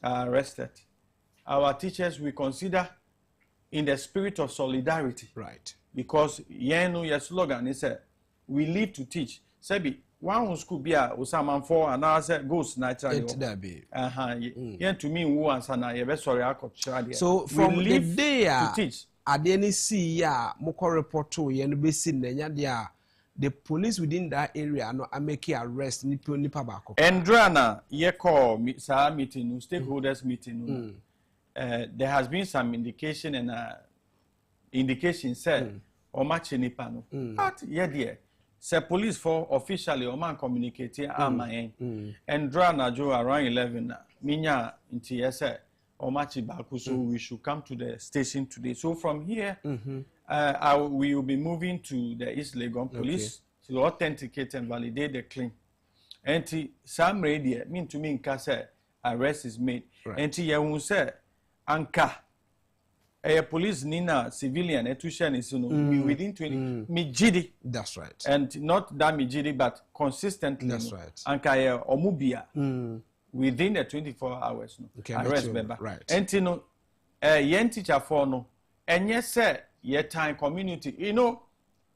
are arrested. Our teachers, we consider in the spirit of solidarity. Right. Because your slogan is we live to teach. Sebi, one school be a Usaman for and I said ghost naturally. To me, who answer now, you're sorry, I could share. So from the day to teach, I didn't see Moko report to the police within that area no make arrest nipa bako. Endrana, ye call sa meeting, stakeholders meeting. There has been some indication and indication said or match nipa no. But yeah, dear. Say police for officially or man communicate and draw na jo around 11 minya inti yese or match baku so we should come to the station today. So from here we will be moving to the East Legon police to authenticate and validate the claim. And some radio mean to me in arrest is made. And you say anka a police nina civilian etushan is within 20 mijidi. That's right. And not that mijidi but consistently. That's right. Anka omubia within the 24 hours arrest member. Right. And yen teacher for no and yes sir ye time community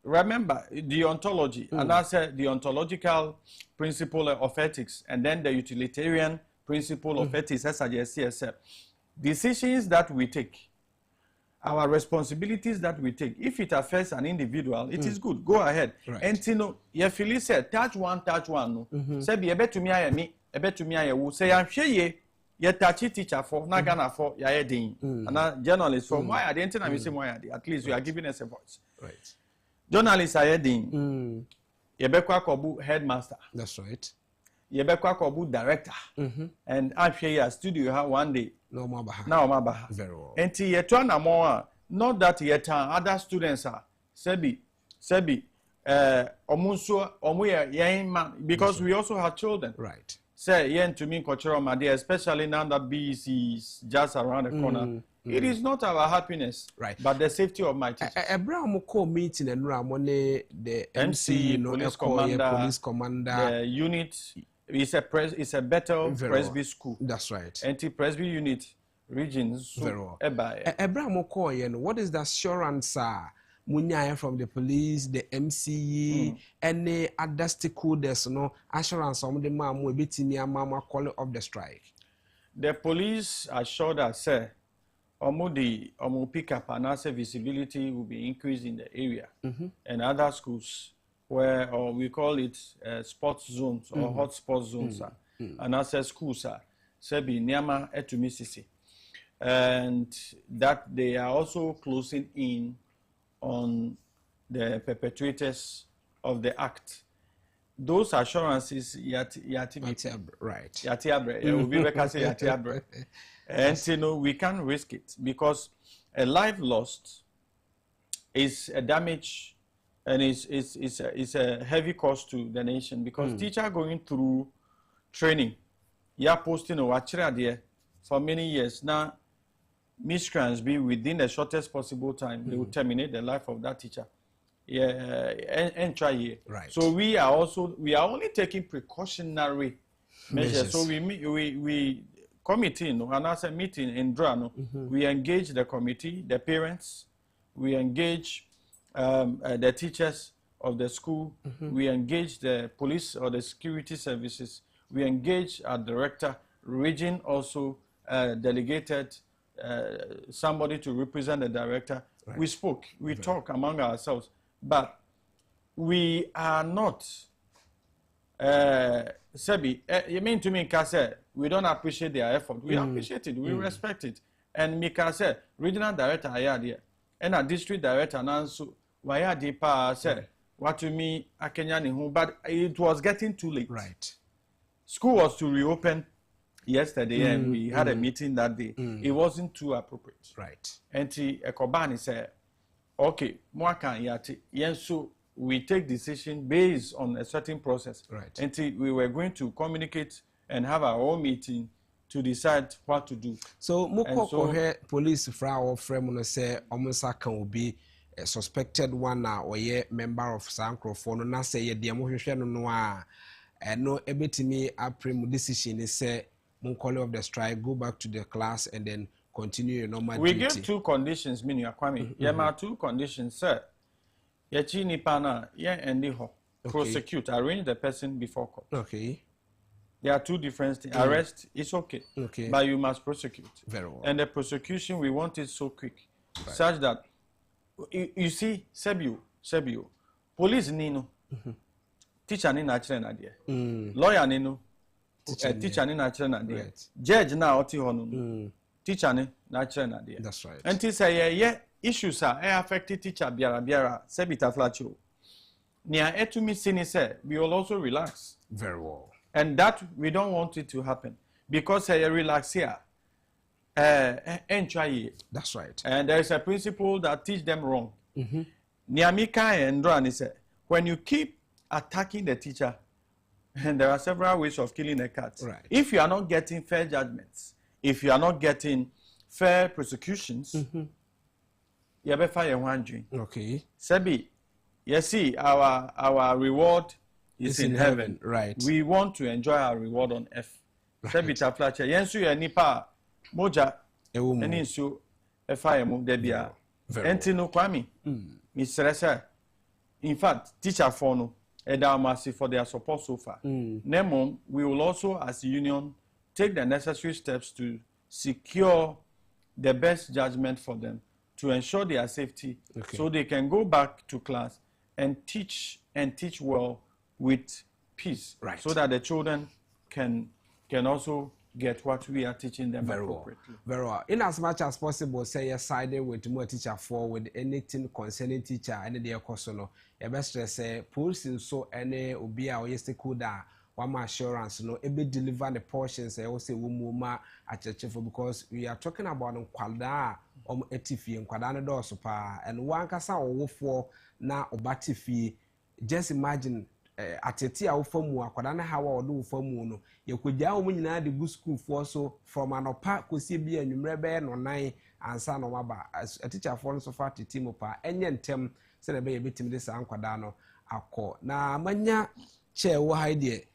remember the ontology and I said the ontological principle of ethics and then the utilitarian principle of ethics as I just said decisions that we take our responsibilities that we take, if it affects an individual, it is good. Go ahead. Right. And you know, if you said touch one, no. Say be a bet to me, a bet to me, I will say, I'm sure ye touch teacher for, not gonna for ya heading, and a journalist from why I didn't know why at least we are giving us a voice. Right. Journalists are heading. Yebekwa Kobu headmaster. That's right. Yebekwa Kobu director. And I'm sure your studio have one day. No more baha. Now, Mabaha. Very well. And yet, more, not that yet other students are. Sebi, Omunso, Omuya, Yang man, because we also have children. Right. Say, Yen to me, cultural, my dear, especially now that BEC is just around the corner. It is not our happiness, right, but the safety of my teachers. Abraham call meeting and Ramone, the MC, police commander, the unit. It's a better Presby school. That's right. Anti-Presby unit regions. Very well. Abraham Okoye, what is the assurance Munya from the police, the MCE, any other stakeholders, no assurance on the mom will be near mama calling of the strike? The police assured us, sir, omu pick up and answer visibility will be increased in the area and other schools where we call it sports zones or hot sports zones and access schools sebi niama etumisisi, and that they are also closing in on the perpetrators of the act. Those assurances right. And you know, we can't risk it because a life lost is a damage and it's a heavy cost to the nation because teacher going through training, posting or there for many years now, miscreants be within the shortest possible time, they will terminate the life of that teacher. And try here. Right. So we are only taking precautionary measures. So we committee, and as a meeting in Drano, we engage the committee, the parents, we engage the teachers of the school, we engage the police or the security services, we engage our director, region also delegated somebody to represent the director. Right. We spoke, we talk among ourselves, but we are not. Sebi, you mean to me, Kase, we don't appreciate their effort. We appreciate it, we respect it. And Mika said, regional director, and a district director, Nansu, why depa said, what to me, Akenyani, but it was getting too late. Right. School was to reopen yesterday, and we had a meeting that day. It wasn't too appropriate. Right. And Ekobani said, okay, Mwakan Yati, Yensu, we take decision based on a certain process. Right. And we were going to communicate and have our own meeting to decide what to do. So, Moko police frau frame say Omusa can be a suspected one or a member of Sankro for no say ye demotion no and no ebitimi aprem decision is say Munkole of the strike, go back to the class and then continue your normal duty. We gave two conditions, meaning Kwame. Yema two conditions, sir. Yachi nipana, and prosecute, arrange the person before court. Okay. There are two different things. Arrest is okay, but you must prosecute. Very well. And the prosecution, we want it so quick, such that, you see, Sebio, police nino, teacher ni nachre na dia, lawyer nino, teacher ni nachre na dia, judge na oti honu, teacher ni nachre na dia. That's right. And this say issues are affected teacher biara sebita flacho. Nia etumi sini say we will also relax. Very well. And that we don't want it to happen because relax here. That's right. And there is a principle that teach them wrong. Niamika and Drani said, when you keep attacking the teacher, and there are several ways of killing a cat. Right. If you are not getting fair judgments, if you are not getting fair prosecutions, you better fire one dream. Okay. Sebi, you see, our reward is in heaven. Right. We want to enjoy our reward on earth. Sebi taflache. Yensu ye nipa moja eni nsu efa mu debia. Enti no kwami. Misresa. In fact, teacher for no edamasi for their support so far. Nemo, we will also as a union take the necessary steps to secure the best judgment for them to ensure their safety, so they can go back to class and teach well with peace, so that the children can also get what we are teaching them appropriately. Very well. In as much as possible, say you sided with more teacher for with anything concerning teacher and the course. You best say pulsing so any obia or yestikuda one assurance no ebe deliver the portions I also wumuma at church because we are talking about kwalda etifi nkwada no do so pa and one kasa wo for na obatifi. Just imagine atete a wo famu akwada na hawa odo wo famu no yekogya wo nyina de go school for so from anopa kosi bi anwumre be no nan ansa no maba a teacher for so far tete mo pa enye ntem se na be yebetim de sa ankwada no akọ na manya che wo haide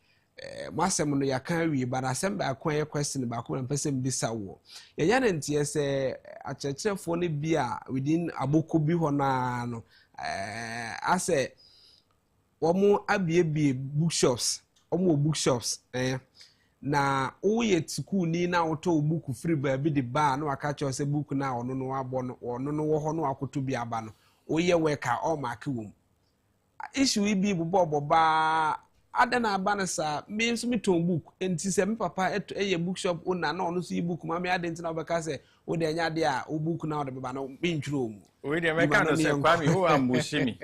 masem no yakan wi but asem ba akwan question ba ko mpese mbisa wo yenya ne ntie se achechefo ne bi a within aboko bi ho na no ase omo abie bookshops na oye tiku ni na auto book free ba bi de ba na aka cho se book na ono no abo no ono no wo ho no akoto bi aba no oye weka o mark wom issue bi bobo ba adana aba na sa me nso me ton book enti se me papa eye bookshop ona na ono so e book ma me ade nti na obeka se o de nya de a o book na o de ba no me ntwiro mu we de me kan say kwami who ambushi me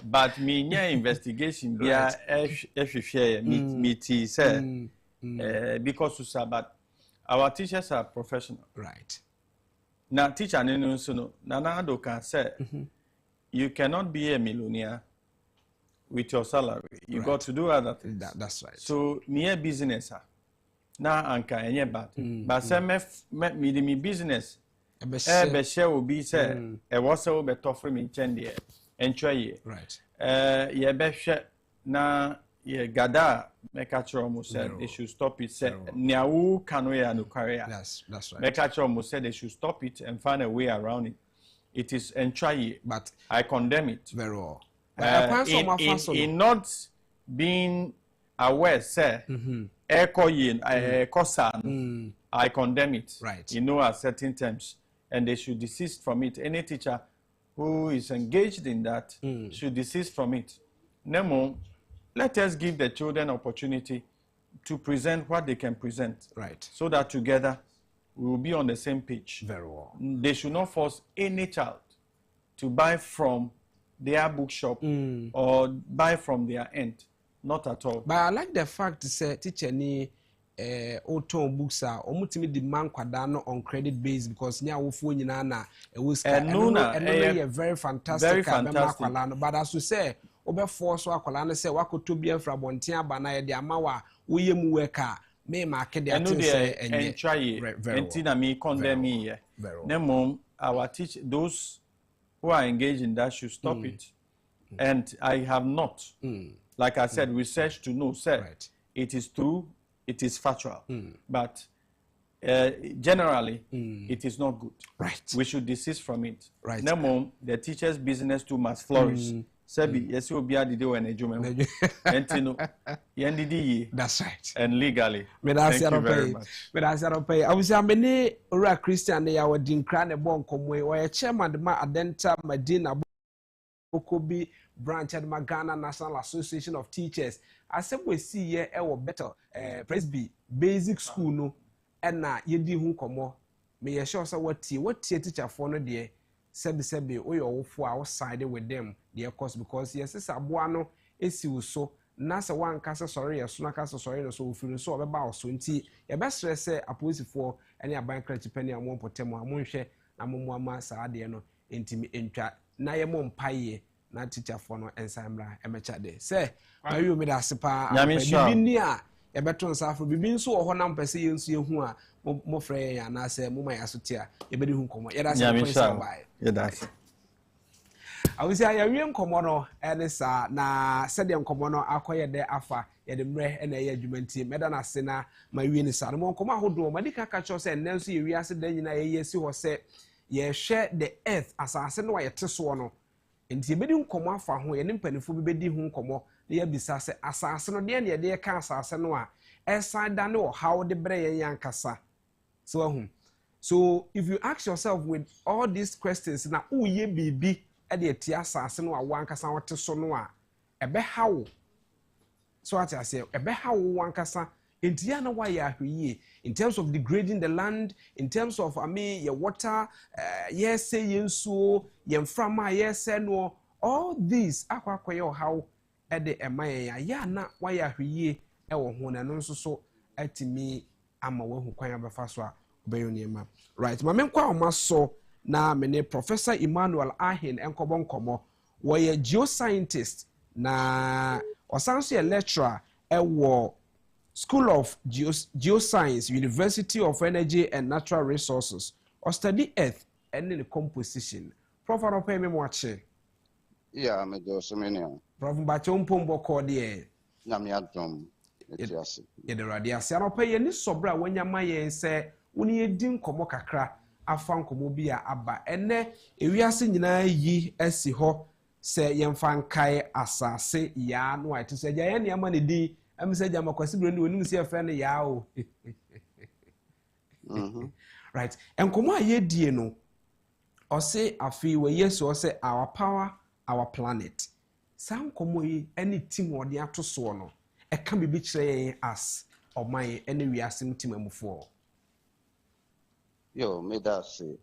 but me nya investigation bia ehwehwe me ti say because to say but our teachers are professional, right? Now teacher no Nana Addo can say you cannot be a millionaire with your salary. You got to do other things. That's right. So me business na anka enye bad. But say me business be share will be say e was so be tough for me chende enjoy. Right. Ye be share na ye gada make almost said they should stop it. Say niawu kanoya no career. That's right. Make almost said they should stop it and find a way around it. It is enjoy, but I condemn it. Very well. In not being aware, sir, I condemn it. Right. You know, at certain times, and they should desist from it. Any teacher who is engaged in that should desist from it. Nemo, let us give the children opportunity to present what they can present. Right. So that together we will be on the same page. Very well. They should not force any child to buy from their bookshop or buy from their end. Not at all. But I like the fact to say teacher ni auto books are omutimi demand kwadano on credit base because nya wofo nyina na e was very fantastic. But as you say obe force akwala no say wakoto bia fra bonten aba na ye de amawa wo yem worker me market their things enye na me condemn me. Nemo our teach those who are engaged in that should stop it. And I have not, like I said, research to know, it is true, it is factual, but generally, it is not good. Right. We should desist from it. Right. Nemo, the teacher's business too must flourish. Sebi, yes, you be adi do and that's right. And legally. Thank you very much. I was a many ora Christian they are din crane bon komwe or chairman the ma adenta Medina Bokobi branch at Ghana National Association of Teachers. I said we see here our better Presby basic school no and na yedi hu komo me ye sure say what teacher for no there sebi o your for outside with them their course because yes saboa no esi so na se wan kasa sorry yes na kasa sorry no so ofiri so obeba so nti ye be stress aposifo ene aban kranchi pani amon potemo amonhwe na momoama saade no ntimi entwa na ye mo mpaye na teacher for no ensamra emecha de se mayu me da sepa bibi ni a ye beto nsafo bibi nso wo ho na mpese ye nso yehu a mo frɛ ya na se mo ma ya so tia ye be di hu komo ye da se point by ye da se I was saying, "Young Comono, and sa na said young Comono, acquire the afa, yet the mre and a judgment, Madonna Sena, my win is son. Moncoma who do Medica catchers and Nancy, we asked then in a yes, you said, ye share the earth as I send why a tessono. In Tibedium Coma for who an impenny for bedi whom como, the abyssas assassin of the end, dear cancer, Sanoa, as I don't know how the bray young cassa. So whom. So if you ask yourself with all these questions, na uye bibi e de tia asase no awankasa wote so no a ebe hawo. So what I say, ebe hawo wankasa entia na wa ya hwiye in terms of degrading the land, in terms of your water, yes say yensuo, yemframa yes say no, all these akwakoye how e de emaye ya na wa ya hwiye e wo ho na no nso so atimi ama wahu kwan abefa so a obeyoniema. Right, ma menkwa omaso na mene Professor Emmanuel Ahin enkobo nkomo wo ye geoscientist na osanso ye lecturer ewo School of Geoscience, University of Energy and Natural Resources, or study Earth and the composition. Prof. Anope me mwache. Yeah, I'm a Geoscientist. Prof. Bachon Pombo Cordier. Namiadrum. Yede radiasi. Anope ye ni sobra wenya maye se uni ye din komo kakra afan komo biya aba. Ene ewiase nyina yi esi ho se yemfankai asase ya no ati se ya ne ama ne di am say jama kwasi bro ni woni se friend ya o. Right. En komo aye die no o say afi we yes o say our power our planet. Sam komo yi anything wo de ato so no e ka bibi kire as o man ene wiase mtim amufo. Yo, me that say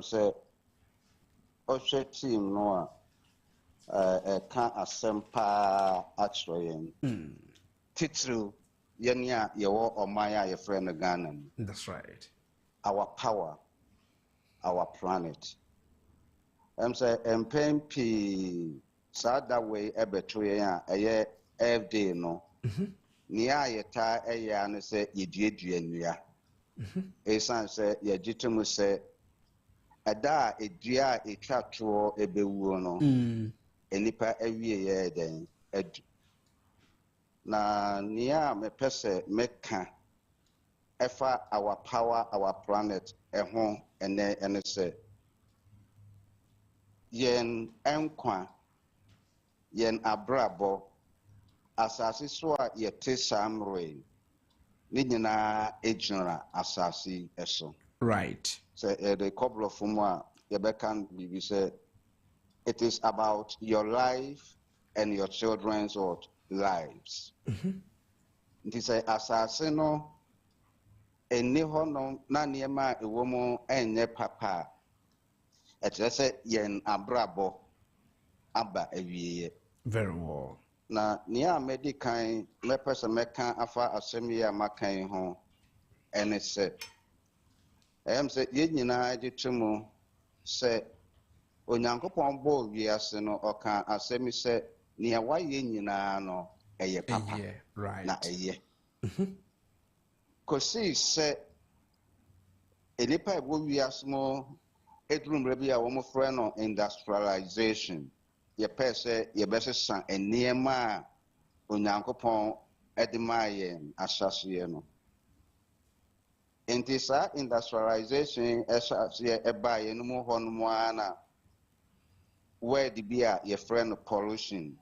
say o team no can asempa actually titru yenya yewo omaya ye friend Ghana. That's right. Our power our planet. Say MPP that way ebeto ya eye FD no. Nia yeta eya ne say yedua nua. Esan say yegitimu say ada edua etwato ebewuo no. Enipa ewie ye den edu. Na nia me pese meka efa our power our planet ehon ene say yen enkwa yen abrabo asase so a yete samre ni nyina ejura asase eso. Right. So the couple of more Yebekan we say it is about your life and your children's lives. It is a asase no eni hono na niema ewomo enye papa. Etese yen abrabo aba ewiye. Very well. Na nia medikan me person mekan afa asemi ya makan ho ene se say ye nyina agyetumu se onyankopon bo wiase no oka asemi se nia waye nyina no eye papa. Right. Na eye. Kosi se enipa ebo wiase mo edrum rebi a wo mo frɛ no industrialization. Ye pese ye besesa eniema onyankopon edemaye asase no. Inti sa industrialization esase ebaye no mo hono mo ana where the bia ye friend pollution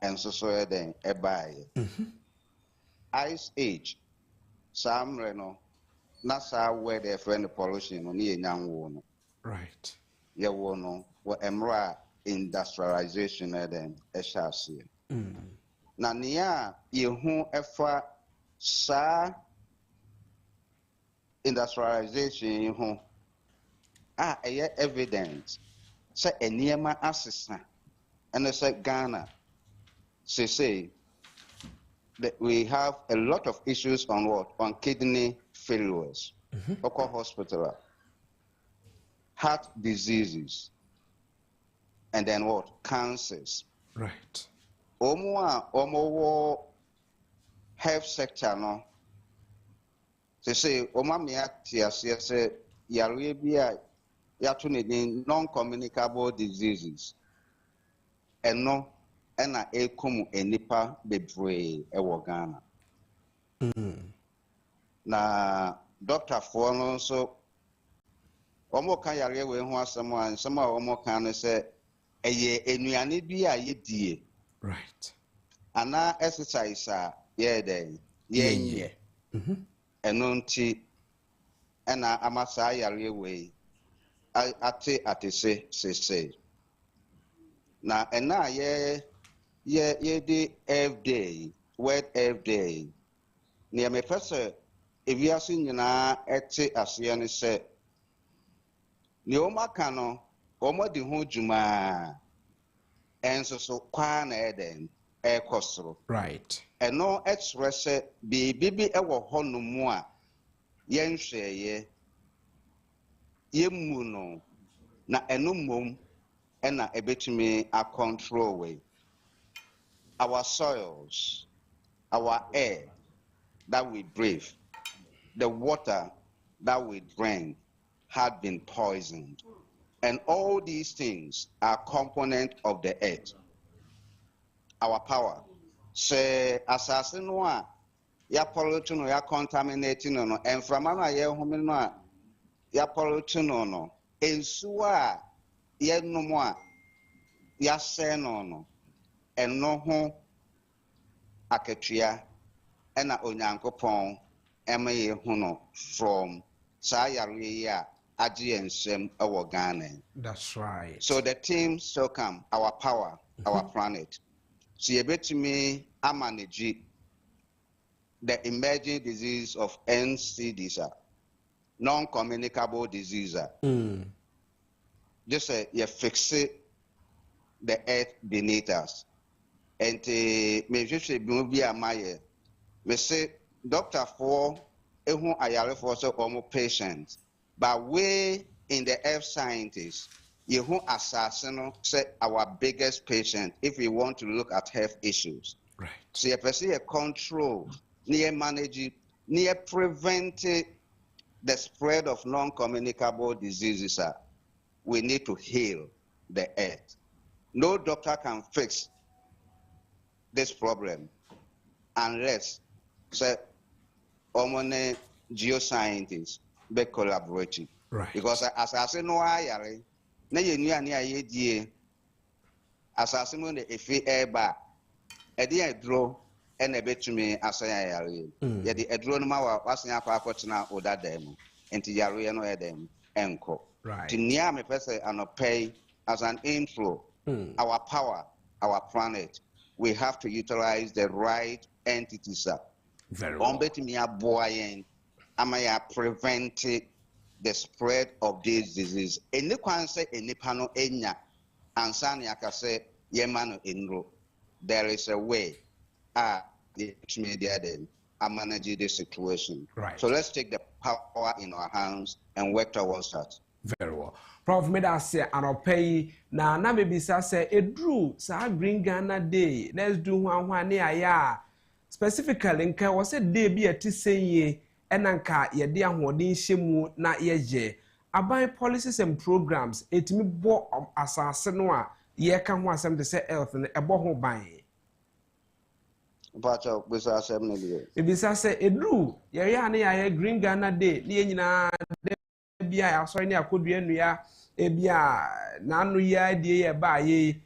and so eden ebaye. Ice age sam reno na sa where the friend pollution no ni enyanwo no. Right. Ye wo no wo emra industrialization eden esase. Na nia ye hu efa sa industrialization ho evidence say eniema asesa and say Ghana say that we have a lot of issues on kidney failures, hospital, heart diseases, and then cancers. Right. Omo health sector no. They say, Omamia Tia say, Yarabia Yatuni non-communicable diseases. And no, and a kum a nipa bebre ewo Ghana. Na Dr. Fuano so Omo kan yare we ho asemo an some omo kan say eye enuane bi a ye die. Right. Ana exercise a ye den ye. Enonti ɛna ama saa yareɛ wei ate se na ɛna yɛde Earth Day, World Earth Day, nea mepɛ sɛ ewiase nyinaa ɛte aseɛ ne sɛ nea wɔn aka no wɔn de ho dwumaa ɛnso so kwaa na ɛdɛn ɛrekɔ soro. Right. Ɛno ɛkyerɛ sɛ biribi bi ɛwɔ hɔnom a yɛnhwɛeɛ yɛmmu no na ɛno mmom ɛna ɛbɛtumi control way. Our soils, our air that we breathe, the water that we drink had been poisoned. And all these things are components of the earth. Our power. Say, assassin no ya pollute no ya contaminate no and from ana ya home no ya pollute no ensu a ye no mo a ya se no and no ho akatua ena onyankopon emaye hu no from saa yare yi a agye ensem ewo Ghana. That's right. So the team still come, our power, our planet. So you bet me I manage the emerging disease of NCDs, non-communicable disease. Just say you fix it, the earth beneath us. And me just say be a maye. Me say doctor for ehun ayare for so almost patients, but we in the earth scientists. Yehu assassin say our biggest patient if we want to look at health issues. Right. So you pursue a control, near manage, near prevent the spread of non-communicable diseases. We need to heal the earth. No doctor can fix this problem unless say omone geoscientists be collaborative. Right. Because as I say no ayare. Na yenuane a yedie asase mu na efi eba ede edro e na betumi asan yare yede edro no ma wasan akwa oda dem enti yare no edem enko right tinia me pese anopay as an intro our power, our planet, we have to utilize the right entities. Very well. Betumi aboa yen ama ya prevent the spread of this disease. Any kwan say any pano enya ansani akase yemano enro. There is a way the media then manage this situation. Right. So let's take the power in our hands and work towards that. Very well. Prof Meda say anopay na bebisa say edru sa Green Ghana Day. Let's do one ne aya. Specifically nka was a day be ati say enanka yede ahoden hyemu na yeje aban policies and programs etimi bo asase no a ye ka ho asem de say health ne ebo ho ban Bacha bisa asem ne bi ebisa say edru ye ya ne ya Green Ghana Day ne nyina bia ya sorry ne akodua nua ebia na anu ya die ye ba ye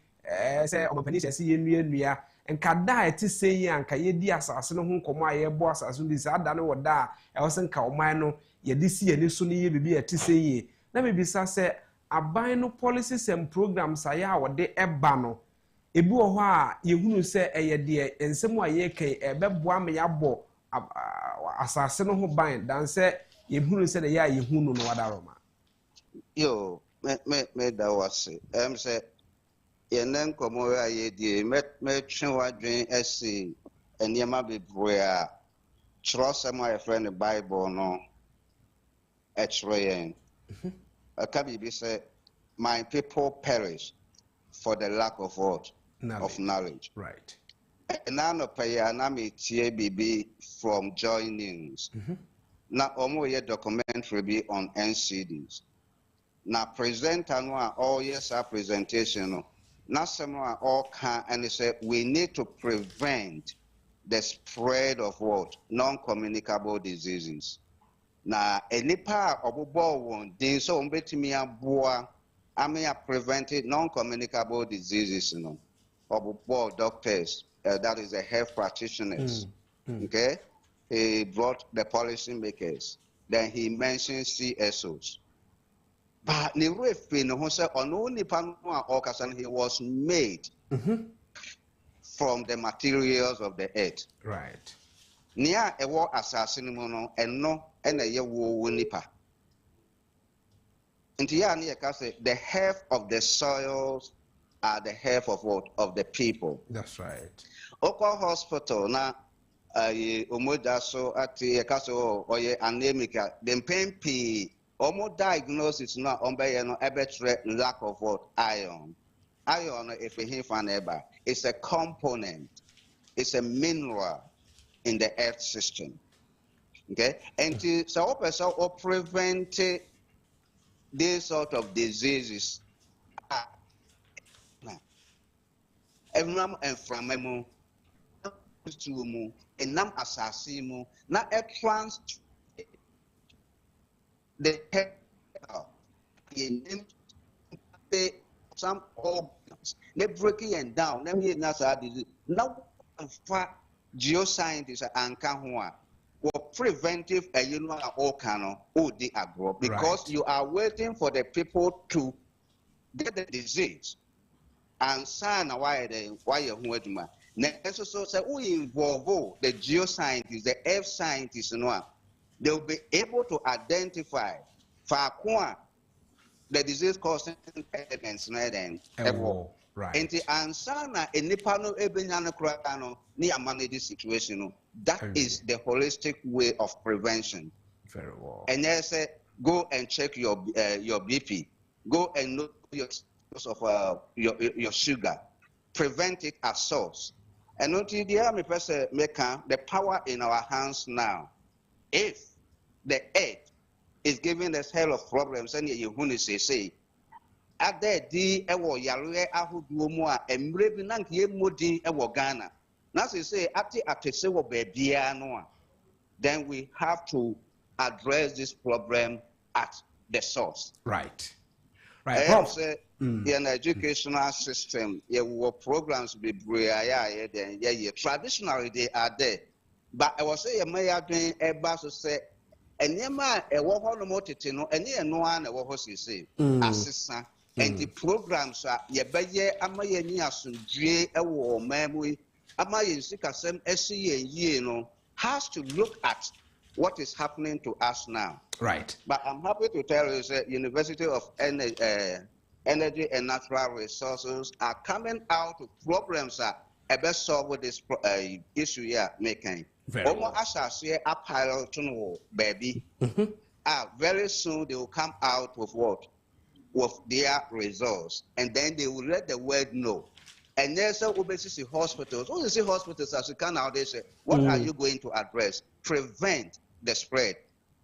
say omapani se ye nua nka da eti sei anka ye di asase no ho nkomo a ye bo asase no sa da no woda e wo se nka oman no ye di si ye ni so ne ye bibi eti sei na me bisa se aban no policies and programs aya wode eba no ebi wo ho a ye hunu se eye de ensem a ye kan ebeboa me ya bo asase no ho ban dan se ye hunu se de ya ye hunu no wada roma yo me da wase say yenen komo ya yedie me twenwa dwen ese eniema bebre a trosem a friend the Bible no etroyen akabi bi say my people perish for the lack of what of knowledge. Right. Na no paya na me tie bibi from Joy News. Na omo ye documentary be on NCDs. Na presenter no a all yes our presentation no na someone all can and they say we need to prevent the spread of what non-communicable diseases. Na enipa obobo won din so ombetimi aboa ame prevented non-communicable diseases no obobo doctors that is the health practitioners. Okay, he brought the policy makers then he mentions CSOs. But he was made from the materials of the earth. Right. Nia ewo assassin mono eno ena ye wo nipa. Nti ya ni say the health of the soils are the health of what? Of the people. That's right. Oko hospital na omoda so ati yekaso oye anemic dem pempi omo diagnosis na ombe no ebetre lack of what? Iron. Iron if he fan eba, it's a component, it's a mineral in the earth system. Okay, and so person or prevent this sort of diseases. Everyone and from mu enam asasi mu na trans the some organs they breaking and down let me disease now geoscientists and can't preventive because you are waiting for the people to get the disease and sign why you so we involve the geoscientists, the earth scientists, they will be able to identify the disease causing elements right. And the answer na enipano ebenyano krano ni manage this situation. That is the holistic way of prevention. Very well. And they say go and check your BP, go and know your of your sugar, prevent it at source. And until the power in our hands now. If the earth is giving us hell of problems, and you say, at that day, ewo yare ahuduomu a emre bi nank ye modi ewo Ghana. Now say atese wo bebia no, then we have to address this problem at the source. Right. Right. Say in the educational system, your programs be traditionally they are there. But I was saying, may I doing a bass to say, and yama a walk on the motitino, and ye no one a walk say, assistant, and the programs are ye baye, amaya sun dre a war memory, amaya sikasem SCA, has to look at what is happening to us now. Right. But I'm happy to tell you that University of Energy and Natural Resources are coming out with problems that ever solve this issue here making. Almost as I say, a pilot to baby. Very soon they will come out with what? With their results. And then they will let the world know. And there's obesity hospitals. All the hospitals as you can now, they say, what are you going to address? Prevent the spread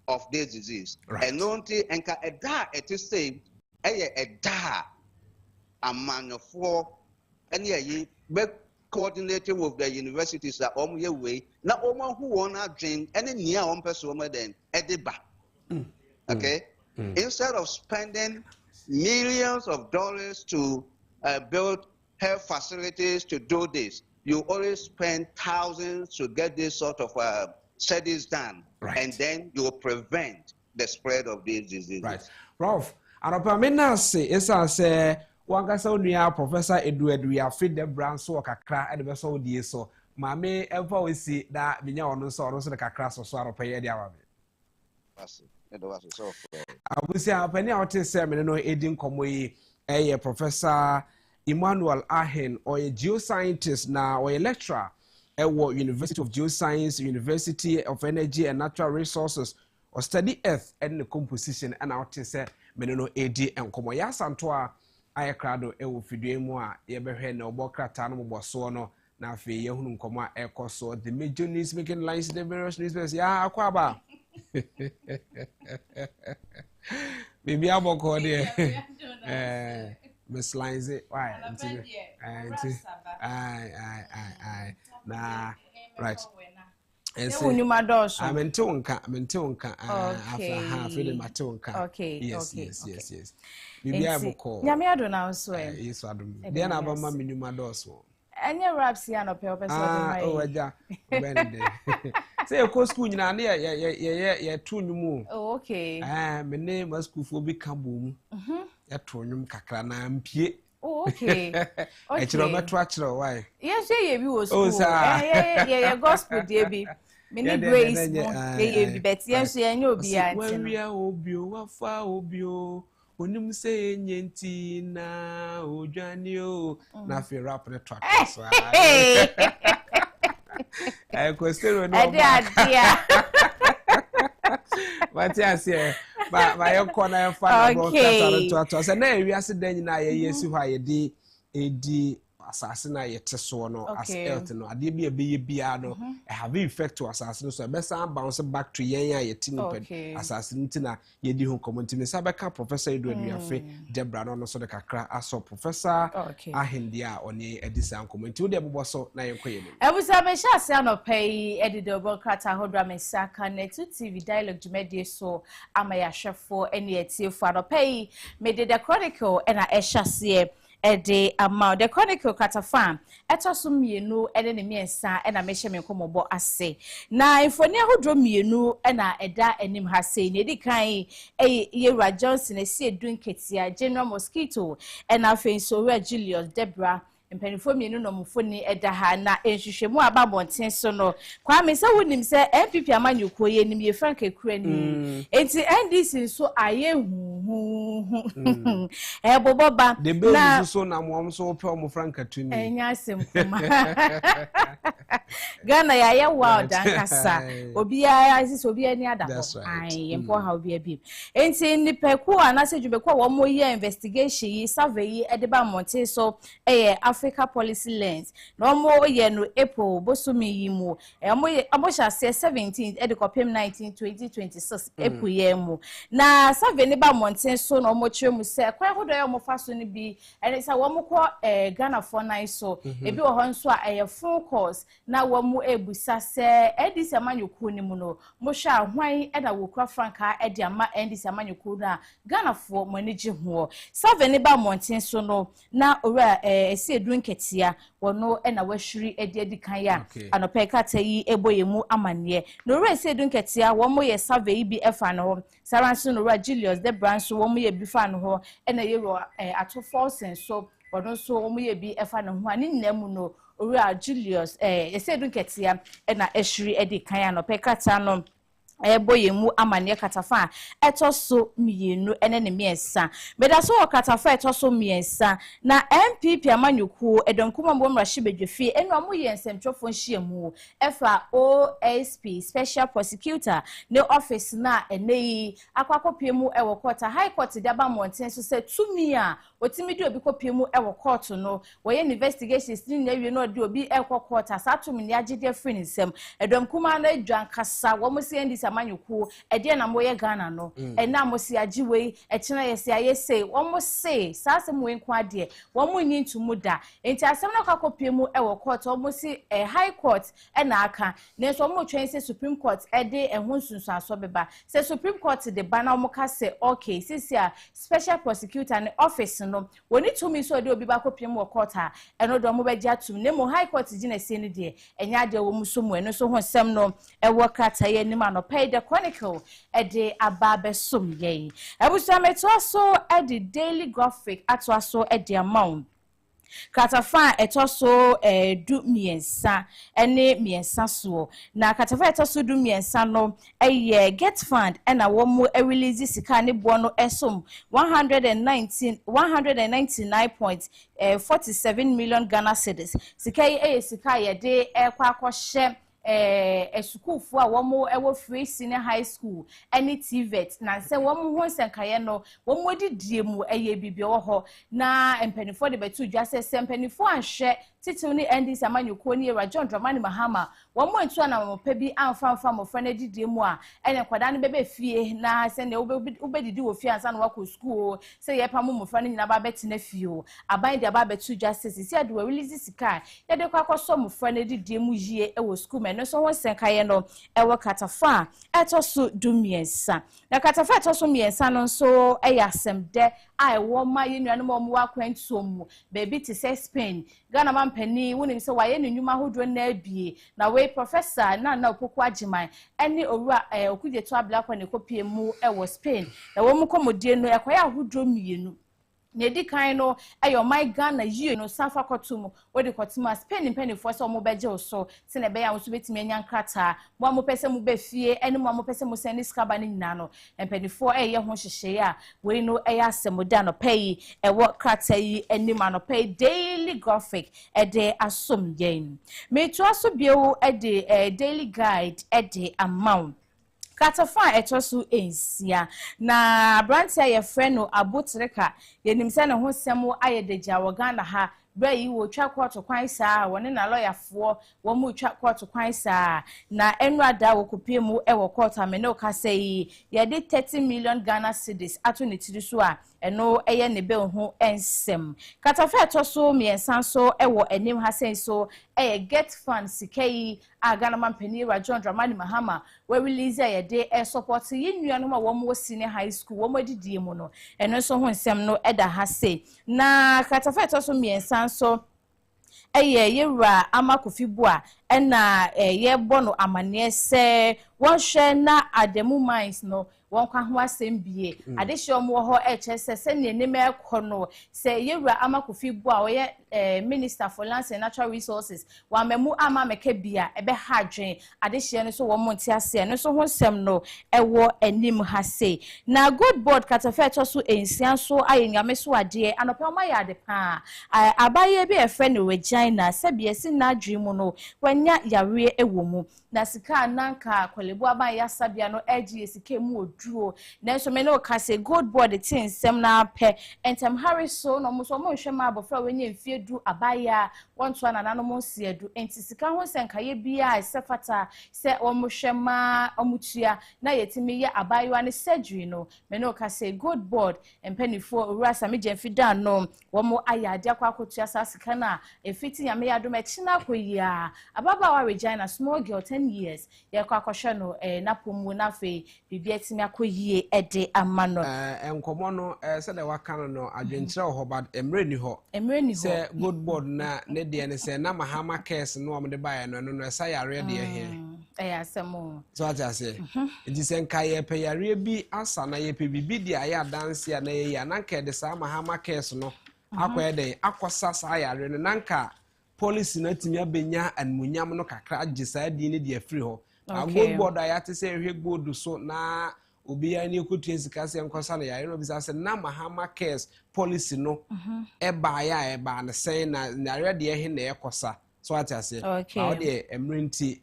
of this disease. Right. And nonti enka eda etise eda amanofo ene yi be coordinated with the universities that ye way na omo who wanna dream any near one person then ediba. Okay? Instead of spending millions of dollars to build health facilities to do this, you always spend thousands to get this sort of studies done, right. And then you will prevent the spread of these diseases. Right. Rolf, anopamina say esa say wangasa onua Professor Edward we feed the brand so kakra e de be so die so mame ever we see that binya ono so the kakra so aropaye dia wa me. So abusi apani a wote say me no edin komo yi Professor Emmanuel Ahen or a geoscientist na or a lecturer at University of Geoscience, University of Energy and Natural Resources, or study earth and the composition and out to say meneno AD and Komoya Santoa Ayakrado ewo fiduemua yebehe na obokra tano bosono na fe yehunu nkoma ekoso the major news making lines the various newspapers ya akwaba bibi aboko de Miss Lines it why nah right and so I'm in tonka half in my tonka. Okay, yes. Bibi aboko nyame ado na so yes adum dia na ba ma minuma doso enye raps ya no pe person oh aja bende Say you go school nyina na ye to nwum. Oh, okay. Me ne ma school fo bi ka bom. Ya to nwum kakra na mpie. Oh, okay. E chiro meto a chiro why? Yes, yeah, we was school. Yeah, gospel there be. Many grace mo. Yeah, be bet. Yes, yeah, no be at. When we are obio, wafa obio. Onim say enye na odwane o na fe rap the track so I question no what you say ba your corner fan broadcast to say na wi ase dan nyina ye yesi hwa ye di edi asase na ye teso no as health no ade bi ye bia no have effect to asase no so be san bounce back to yen ya ye tin asase ntina ye di ho community me sabeka professor Edu Aduafe Debra no so de kakra aso professor ahendia oni edisa community wo de boboso na ye koye ni ebusa me sha se anopay edido bolkata hodra me saka netu TV dialogue jumedie so amaya hwefo ene etiefo anopay me de the chronicle ena esha se ede amount the chronicle katafam etoso mienu ene ne miensa ena mehye me komobo ase na ifoni ahodro mienu ena eda enim ha sei ne di kan Yewura Johnson esi edun ketia General Mosquito ena afenso Julius Debra mpenifo mienu no mufoni eda ha na enhwehwemu aba bonten so no kwa me se wonim se MPP amanyuko ye nim ye frank ekura ni enti NDC so aye boboba de be so na mo so pe o mo frank atuni enya asempuma Ghana ya ye wa dankasa obi ya isi obi ani adabo ai empo ha obi abi enti nipeku anase dwubeku wo mo ye investigation yi survey yi edeba monte so Africa policy lens no mo ye no April bosumi yi mu amosha 17 edikopem 19 2026 April ye mu na survey ne ba monte so no mo kyeremu se kwa hodo ye mo fa so ne bi ene sa wo mo ko Ghana for nine so ebi wo ho nso a full course na wo mo ebusa se edisi amanyuku ni mu no mo hwa hwan ena wo kura franka edi ama edisi amanyuku na Ghana for mo ani gye ho survey ne ba monte so no na ora esi edun ketia wono ena wahwiri edi kan ya anope kata yi eboyemu amane no ora esi edun ketia wo mo ye survey bi efa no saranso no ora Julius Debra so wo mo ye bi fa no ho ena yero ato force so wono so wo mo ye bi efa no ho ani nnamu no ora Julius esi edun ketia ena ehwiri edi kan ya anope kata no boyemu amane katafa etoso mienu ene ne miensa bedaso katafa etoso miensa na MPP amanyuku edonkuma mbomrashi bedwefi enu amoye nsentwofo nhyiamu efa OSP special prosecutor ne office na eneyi akwakopiemu ewo court high court de aba monten so se tumi a otimi de obi kopiemu ewo court no woye investigations ni na wie no de obi ekọ court asatumi ne agide free nsem edonkuma na adwankasa wo mo se amanyuku ede na moye Ghana no ena mosi agiwe ekina yesi ayese womo se sasem we nko ade womo nyintumu da enti asem na kwakopiemu ewo court womo si high court ena aka ne so womo twen se Supreme Court ede ehun sunsu aso beba se Supreme Court de bana womo ka se okay sisi a special prosecutor ne office no woni tumi so de obi ba kopiemu wo court a eno do mo be gia tum ne mo high court gina se ne de enya de womo so mo eno so ho sem no ewo krata ye ni ma no pay the chronicle ede ababe sum ye ebusa meto so ede daily graphic ato so ede amount katafa etoso du miensa ene miensa so na katafa etoso du miensa no get fund ena wo mo release sika ne bo no esom 199.47 million Ghana cedis sika yi sika ye de ekwa akwohye esukufo a womo ewo free senior high school any TVET na se womo ho senkaye no womo didie mu bibi ho na empanifo de betu dwa se empanifo anhwe titiu ni NDC amanyuko ni Yewura John Dramani Mahama womo ntu na mo pa bi amfa mo fra na didie mu a ene kwada ne bebe fie na se ne ubedidi wo fie ansa na wako school se ye pa mo fra nyina ba beti na fie o aban de ba betu dwa se si ade we release sika ye de kwakoso mo fra na didie mu yie ewo school no so won senkaye no ewo katafa etoso dumiensa na katafa etoso miensa no so eyasemde ai wo ma yenuanu mo akwantuom baby ti say Spain Ghana man penny wonim se waye ne nnwuma hodro na abie na we professor na opoku agiman ene owura okudieto ablakwa ne kopie mu e Spain na wo mu komodie no ekoya hodro mienu ne di kan no ayo my Ghana yie no safa kotum we de kotum Spain penifo so mo beje oso se ne be ya so betimi anya nkrata mo mo pese mo be fie ene mo pese mo send skaba ne nyina no penifo ye ho hyehye a we no ya asemoda no pay e wo krata yi enima no pay daily graphic e de asom yen me to aso biewo e de daily guide e de amount Katafa etosu ensia na brantia ye friend no Abutreka yenimse ne ho semo ayedeja wo Ghana ha Bray wo twa court kwan saa woni na lawyer fo wo mu twa court kwan saa na enrada wo kopie mu e wo court amene o ka sei ye de 30 million Ghana cedis ato ne tiri so a eno eye ne be ho ensem Katafa etoso miensan so e wo enim ha sei so get fund sikai a Ghana man pani John Dramani Mahama we release ye de support yi nuanu ma wo mo senior high school wo mo didie mu no eno so ho nsem no e da ha sei na Katafa etoso miensan so yewura amakofibu a na ye bono amane se won hwe na Ademu Mines no won kwa ho asembie adehye omo ho chese se ne ne mekono se yewura amakofibu a oye Minister for Lands and Natural Resources wa memu ama meka bia ebe hadwen adehye no so wo monti ase no so ho nsem no ewo anim ha sei na good board Katafa etoso ensian so ayenyame so ade anopa ma ya ade pa abaye bi efe ne Regina se bia si na adwemu no wanya yare ewo mu na sika nanka kwalebu aba ya sabia no agi sika mu oduro na so me no ka se good board tin nsem na pe entem Harris so no mo so mo hwe ma abofra wanya mfie du abaya wonto na nano mo siedu enti sika ho senkaye bia sefata se omohwema omutua na yetimi ye abayo ne surgery no me no ka say good board empanifo urasa me jemfida no wo mo ayade akwakotua sasika na efiti ya me yadom echina koyia ababa wa Regina small girl 10 years ye kwakohwe no na pomu na fe bibia etimi akoyie ede amano enkomo no se de waka no adwenkyere ho bad emre ni ho se good board na ne de ne se na mahama case no omde bae no esa yare de he asemo so aja se edi se nka ye pe yare bi asa na ye pe bibi de aya dance ya na ye ya nanka de sa mahama case no akwa de akosa sa yare no nanka police na timi abenya anmunyam no kakra agisa di ne de afri ho good board ayate se hwe gold so na obi ya ni ekutu sika se nkosa na yare no bisa se na mahama case policy no eba ya eba na sen na yare de he na ekosa so atase how de emrenti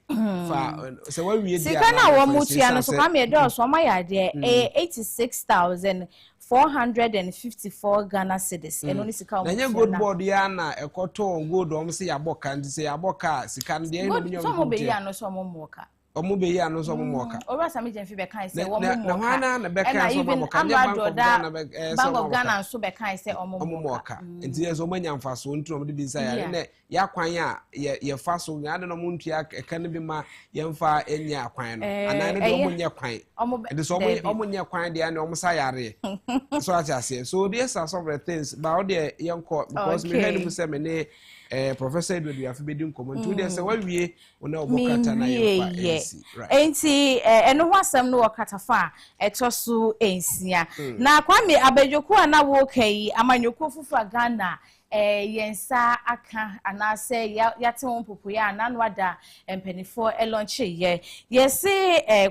fa se wa wie dia sika na wo mutua no so kwa me do so ma ya de 86,454 Ghana cedis eno ni sika wo na good board ya na ekoto gold o mse yaboka ndi se yaboka sika ndi eno nyo so mo be ya no so mo moka omo be ya no so mo moka ora sami jemfi be kan se wo mo moka na hwana na be kan so mo moka Bank of Ghana so be kan se omo moka enti yeso manya mfaso ntu no de bi sa ya ne ya kwan a ye fa so nya de no mo ntu ya kan bi ma ye mfa enya kwan no anan de omo nya kwan enti so omo nya kwan de na omo sa yare so atase so these are some of the things but the yanko because me head mu se me ne Professor Edward we have been comment to say wa wie ona obokata na yefa right enti eno ho asem no Katafa etoso ensia na kwame abedwoku ana wo kai amanyoko fufu Ghana yensa aka anase yate won popoya anano ada empenifo launch yes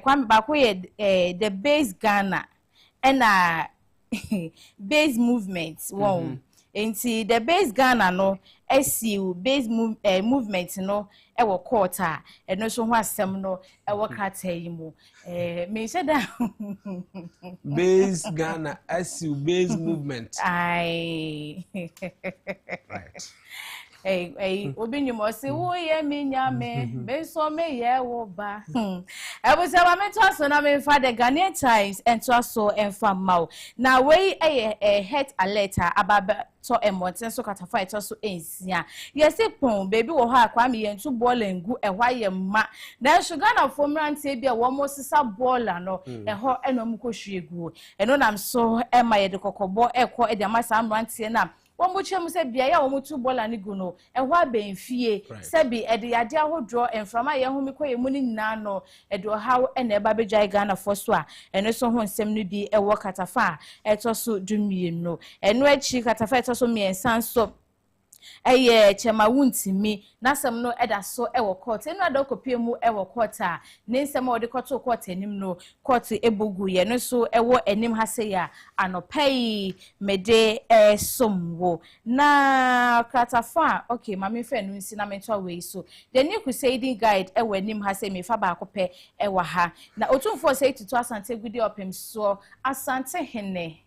kwame bako the base Ghana and base movement won enti the base Ghana no SU base movement no e wo court a eno so ho asem no e wo krata yi mu me say that base Ghana SU base movement ai right obi nyumo se wo ye me nyame be so me ye wo ba e bo se wa me to so na me fa the Ghanaian Times and to so emfa maw na we health alert ababa so emoten so Katafa to so ensia yes pon baby wo ha akwa me ye ntu ball ngu e hwa ye ma na sugar na fomrantie bia wo mo sisa baller no e ho enom ko hwiegu eno nam so e ma ye de kokobo e ko e de amasa amrantie na won bo chem se bia ya wo mutu bola ni gu no e ho abenfie se bi e de yade ahodro enframa ye ho mikoye mu ni nyina no e do haw e na e ba bejai Ghana for so a eno so ho nsem no bi e wo katafa e to so dumie no eno achi katafa e to so miensan so eye chema wuntimi nasem no eda so ewo court enu adokopie mu ewo court a ne nsem odi koto court enim no court ebogu ye no so ewo enim hase ya anopai mede somwo na kratafa okay mama fe no nsi na mento we so the new crusading guide ewo enim hase me fa ba akopɛ ewa ha na otumfo say tutu asante gudi opem so asante hene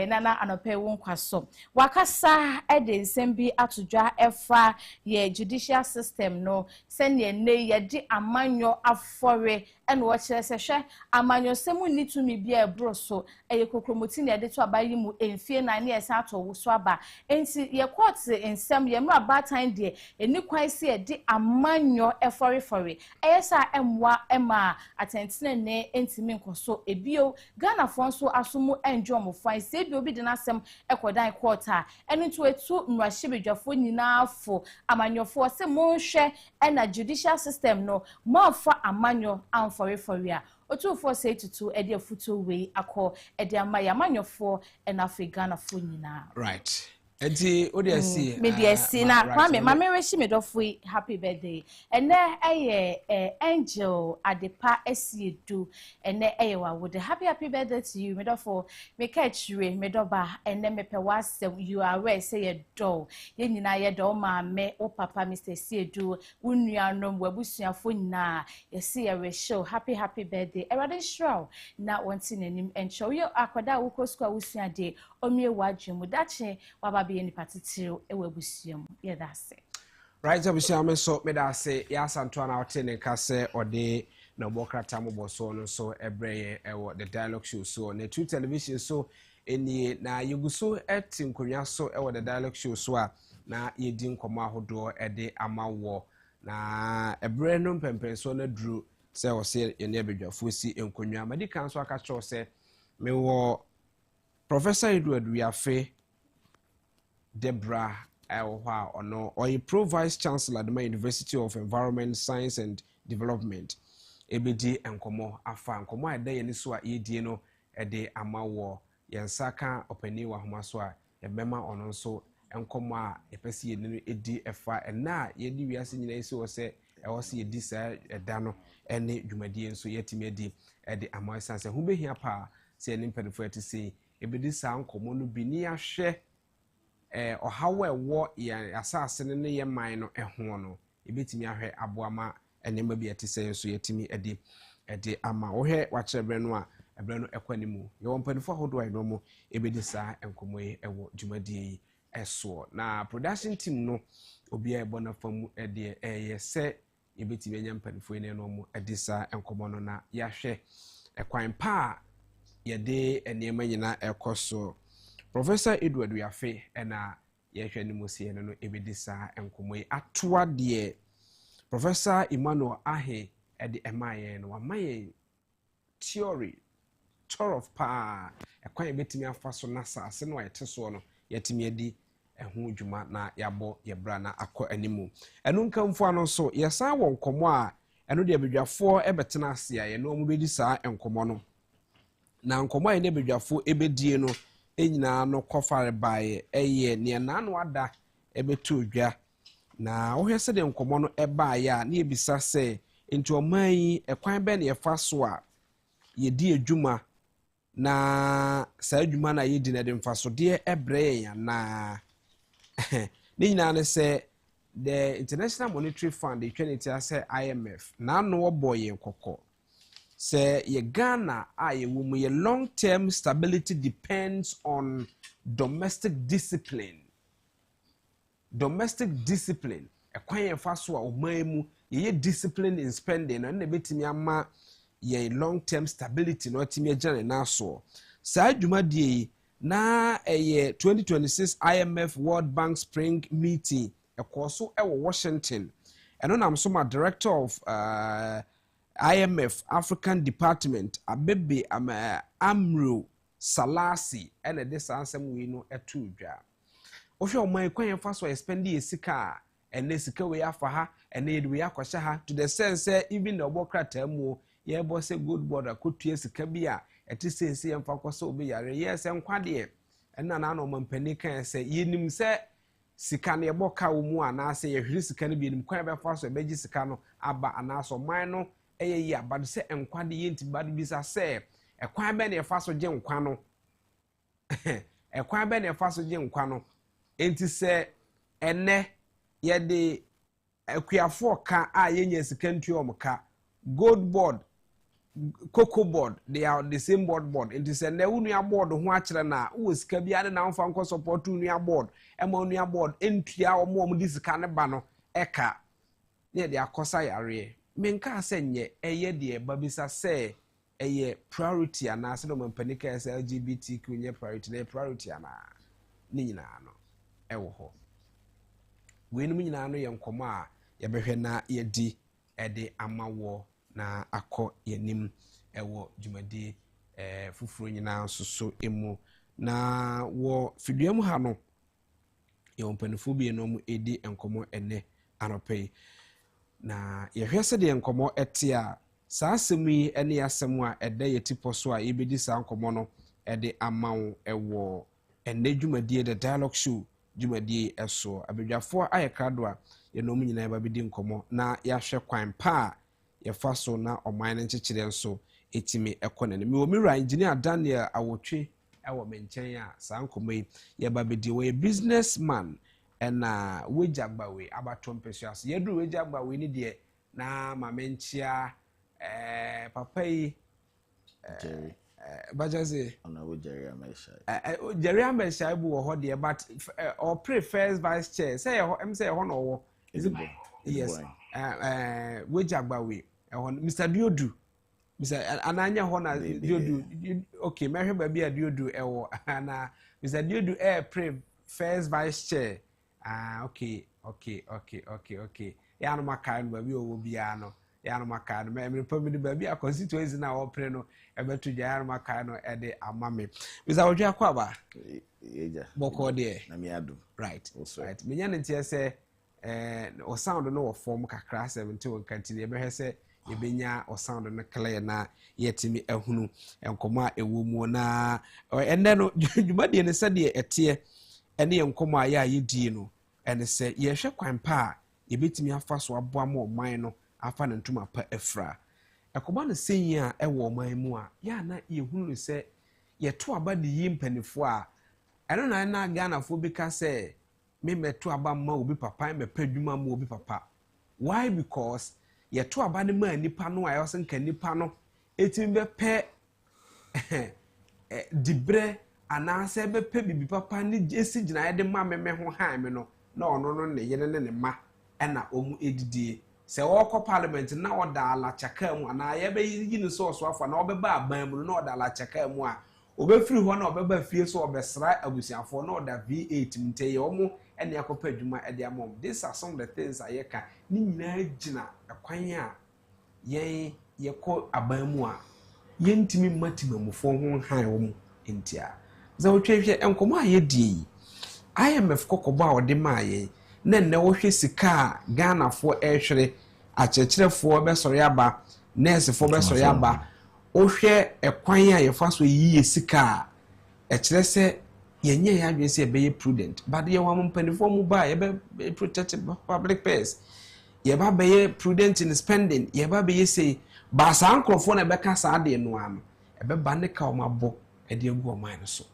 nana anope won kwaso wakasa de nsem bi atodwa efa ye judicial system no sene ne ye di amanyo afore ene wo kire se hwe amanyo semu ni tumi bia ebro so eye kokromoti ne de to abayi mu enfie na ne esa ato wo so aba enti ye court nsem ye mra batan de eni kwan se ye di amanyo efore eyesa emwa ema atentene ne entimi nkoso ebio Ghana fonso asomu enjo mofan se bi obi de nasem ekodan court a eno to etu nwahye nyina afo amanyofo se monhwe ena judicial system no moafa amanyo amfore a otufo say tutu e de futu we akọ e de amanyofo ena Ghana fo nyina right enti odi asi media asi na kwame mama reshi medofui happy birthday ene angel adepa esiedu ene wa would happy birthday to you medofo me catchre medoba ene mepe wasem you are where say ye do ye nyina ye do ma me o papa Mr. Siedu unuanom wabusuafo nyina ye see ye show happy birthday erade shrow na wonti nanim encho yo akwada wukosko awusuade omie wadwemu dache waba ni patitiro ewe busiam ye dase right abusiam so me dase ya santo na otene kase ode na bokrata moboso no so ebreye ewo the dialogue show so na two television so eni na yeguso etinkonwa so ewo the dialogue show so a na yedi nkomo ahodo ede amawo na ebre no pempen so na duru se o se ye ne bedwafo si enkonwa medikan so aka cho se me wo Professor Edward Yafe Debra Elwa ono or pro vice chancellor at the University of Environment, Science and Development. EBD enkomo afa enkomo ade ye ni so a yedie no ede amawo yensaka opani wa homa so a ebema ono so enkomo a epesi ye ni edi efa na yedi wiase nyina esi wo se ewo se yedi sa eda no ene dwumadie nso yetime edi ede amawo sanse hu behia pa se eni mpedefo ati se ebedi sa enkomo no bi ni ahwe ohawe wo ya asase ne ye man no eho no ebetimi ahwe aboama enema bi atise nso yetimi ede ama wo hwe wakyerebe no a ebre no ekwanimu ye wompanifo hodo ai no mo ebedi sa enkomoye ewo dwumadie yi eso na production team no obi ebo na famu ede yese ebetimi anya mpanifo ne no mo ede sa enkomo no na yahwe ekwan pa yede enema nyina ekoso Professor Edward Yafe ena yehwe ni musie no ebedisa enkomoyi atoa de Professor Emmanuel Ahe ede emaye no wamaye theory tour of pa ekwan ebetimi afaso na sase no ayeteso no yetimi edi ehu dwuma na yabo yebra na akọ animu enu nkamfo ano so yesa wo nkomo a enu de bedwafo ebetena ase a ye no mu bedi saa enkomo no na nkomo a ye ne bedwafo ebedie no enyina no kofare bae eye ne na no ada ebetu odwa na wo hwese de nkomo no ebae a na ebisa se enti oman ekwan be na yefa so a yedi adwuma na sa adwuma na yedi na de mfaso de ebre ya na ne nyina ne se the International Monetary Fund etwenity ase IMF na no oboye kokko se ye Ghana ye wumu ye long term stability depends on domestic discipline ekwan ye fa so a omamu ye discipline in spending na na betimi ama ye long term stability no timi agane na so sa adwumadie na 2026 IMF World Bank Spring Meeting ekoso ewo Washington eno nam so ma director of IMF African Department Abebe Amro Salasi ene de sansem we no etudwa Ohwe o man kwan fa so spend e sika and ne sika we afa ha and ne we akosha ha to the sense even the obokrata mu ye bo say good board akotua sika bi a eti sense ye mfa koso obi yare yes enkwade enna na no mampani kan say yenim say sika ne eboka wo mu ana say ye hwiri sika ne bi enim kwan be fa so beji sika no aba ana so man no eye yi abade say enkwade ye ntibade bi sa say ekwan be ne fa so je nkwa no ekwan be ne fa so je nkwa no enti say ene ye de akuafo ka a yenya sika ntua omka gold board cocoa board they are the same board it is a newunia board ho akere na wo sika bia na mfa nko support unia board ema unia board entua omo di sika ne ba no eka ne de akosa yare menka asenye eye de babisa se eye priority ana se no mampanika se LGBTQ nye priority ana ni nyina no ewo ho we no nyina no ye nkomo a ye behwe na ye di ede amawo na akọ yenim ewo dwumadi fufuro nyina soso emu na wo fiduam ha no ye ompanifo bi no mu edi enkomo ene anope na ye hwese de enkomo ete a saa asemu yi ene asem a ede yetipo so a yebedi saa enkomo no ede amawo ewo ene dwumadi the dialogue show dwumadi eso abedwafo ayekado a ye no mu nyina ba bedi enkomo na ya hwe kwan pa ye faso na oman nchechire nso etimi ekonene mi omira engineer Daniel awotwe ewo menchen a sankomai ye babedi we businessman na wejagbawe abatom pesuas ye dru wejagbawe ni de na mamenchia papa yi Jerry bajaze ona wo Jerry amesha Jerry amesha bu wo ho de but or pre first vice chair say em say ho no wo is it yes wejagbawe Mr. Diodu Mr. Ananya Hona Diodu okay me ba bia Diodu ewo na Mr. Diodu pre first vice chair okay ya no maka no ba bi owo bia no ya no maka no me pamidi ba bia constituency na wo pre no e betu ja ya no maka no e de amame Mr. Odwa akwa ba yeja boko de na mi adu right menya ntie se o sound no wo form kakra 70 kanti ne be hwese yebenya o sound no clear na yetimi ahunu enkomo a ewo mu na enne no dwumade ne sede ete ene enkomo a ya yedi no ene se ye hwe kwan pa yebetimi afa so aboa ma oman no afa ne ntuma pa afra ekoba no senyi a ewo oman mu a ya na yehunu se yeto aba de yi mpanifo a eno na Ghana fo bi ka se me meto aba ma obi papa me padwuma ma obi papa why because yeto aba ne ma nipa no ayo se nka nipa no etim be pe dibre anase be pe bibi papa ni esi gina ye de ma me ho han me no na ono no ne yene ne ma na omu edidie se wo ko parliament na oda ala chaka mu ana ye be yi ni so afa na obeba aban mu na oda ala chaka mu a obefiri ho na obeba fie so obesra abusiafo na oda V8 mteye omo ene akopa adwuma ede amom. These are some of the things ayeka ni nyina gina akwan a ye ko aban mu a ye ntimi matimamufo ho han wo mu entia za otwehwe enkomo a ye die IMF kokoba ode maaye na nne wo hwe sika Ghana fo ehwere achechirefo be sori aba nurse fo be sori aba o hwe ekwan a ye fa so yiye sika ekire se yenye ya adwe se be prudent but ye wa mpanifo mu ba ye be protect public purse ye ba be prudent in spending ye ba be say ba sa ankrofo na be ka sa ade no ano e be ba ne ka o mabo e de egu o man so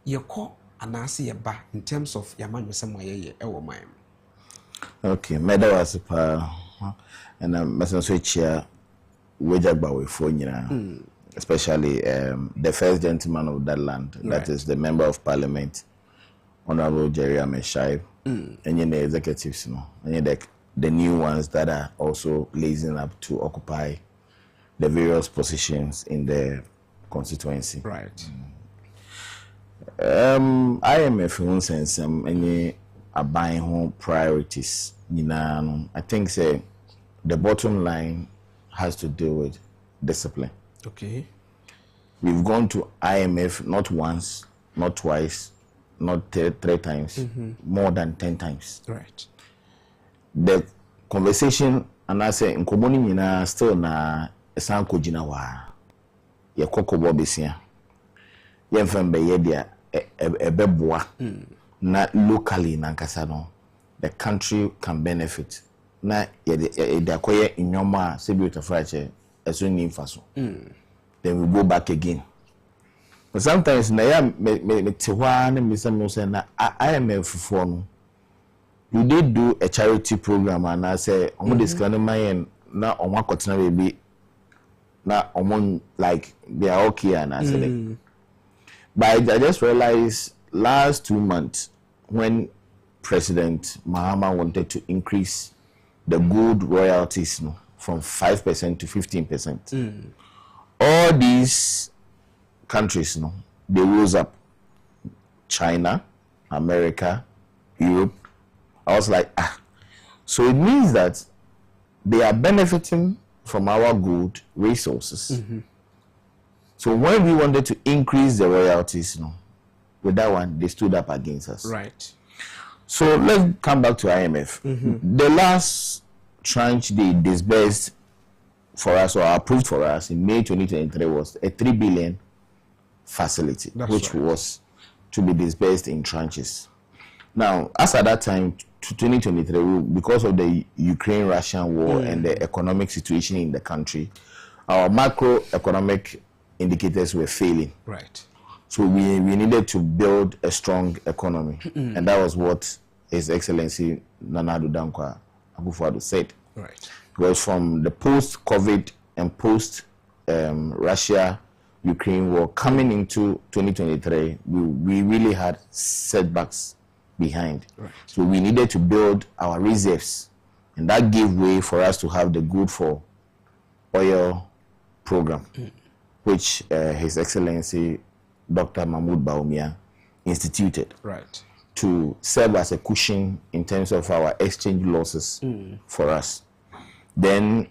ye ko anase ye ba in terms of yamanyo samoye ewo man. Okay, meda was pa and mesan so chia wejagbawe for nyina especially the first gentleman of that land, right. That is the member of parliament Honorable Jerry Ameshai and the executives and the new ones that are also blazing up to occupy the various positions in the constituency, right. IMF won sense any buying home priorities. I think say the bottom line has to do with discipline. Okay. We've gone to IMF not once, not twice, not 3 times, more than 10 times. Right. The conversation, and I say, in community, still na Sanko Jinawa, ye Coco Bobisia, ye Fembe Yedia, a beboa, not locally in Ankasano. The country can benefit. Na ye acquire in your ma, Sibu to Frache, as soon as faso. Then we go back again. But sometimes na me tiwa ne me say na I am a phone. You did do a charity program and I say omo discount my na omo akotena baby na omo like they are okay and I said. But I just realized last 2 months when President Mahama wanted to increase the gold royalties from 5% to 15%. All these countries, they rose up. China, America, Europe. I was like, So it means that they are benefiting from our gold resources. So when we wanted to increase the royalties, with that one, they stood up against us. Right. So let's come back to IMF. The last tranche they disbursed for us or approved for us in May 2023 was a 3 billion facility, which was to be disbursed in tranches. Now, as at that time, to 2023, because of the Ukraine-Russian war and the economic situation in the country, our macroeconomic indicators were failing. Right. So we needed to build a strong economy. And that was what His Excellency Nana Addo Dankwa akufo-addo said. Right. Because from the post-COVID and post-Russia-Ukraine war coming into 2023, we really had setbacks behind. Right. So we needed to build our reserves. And that gave way for us to have the Good for Oil program, which His Excellency Dr. Mahmoud Bawumia instituted. Right. To serve as a cushion in terms of our exchange losses for us. Then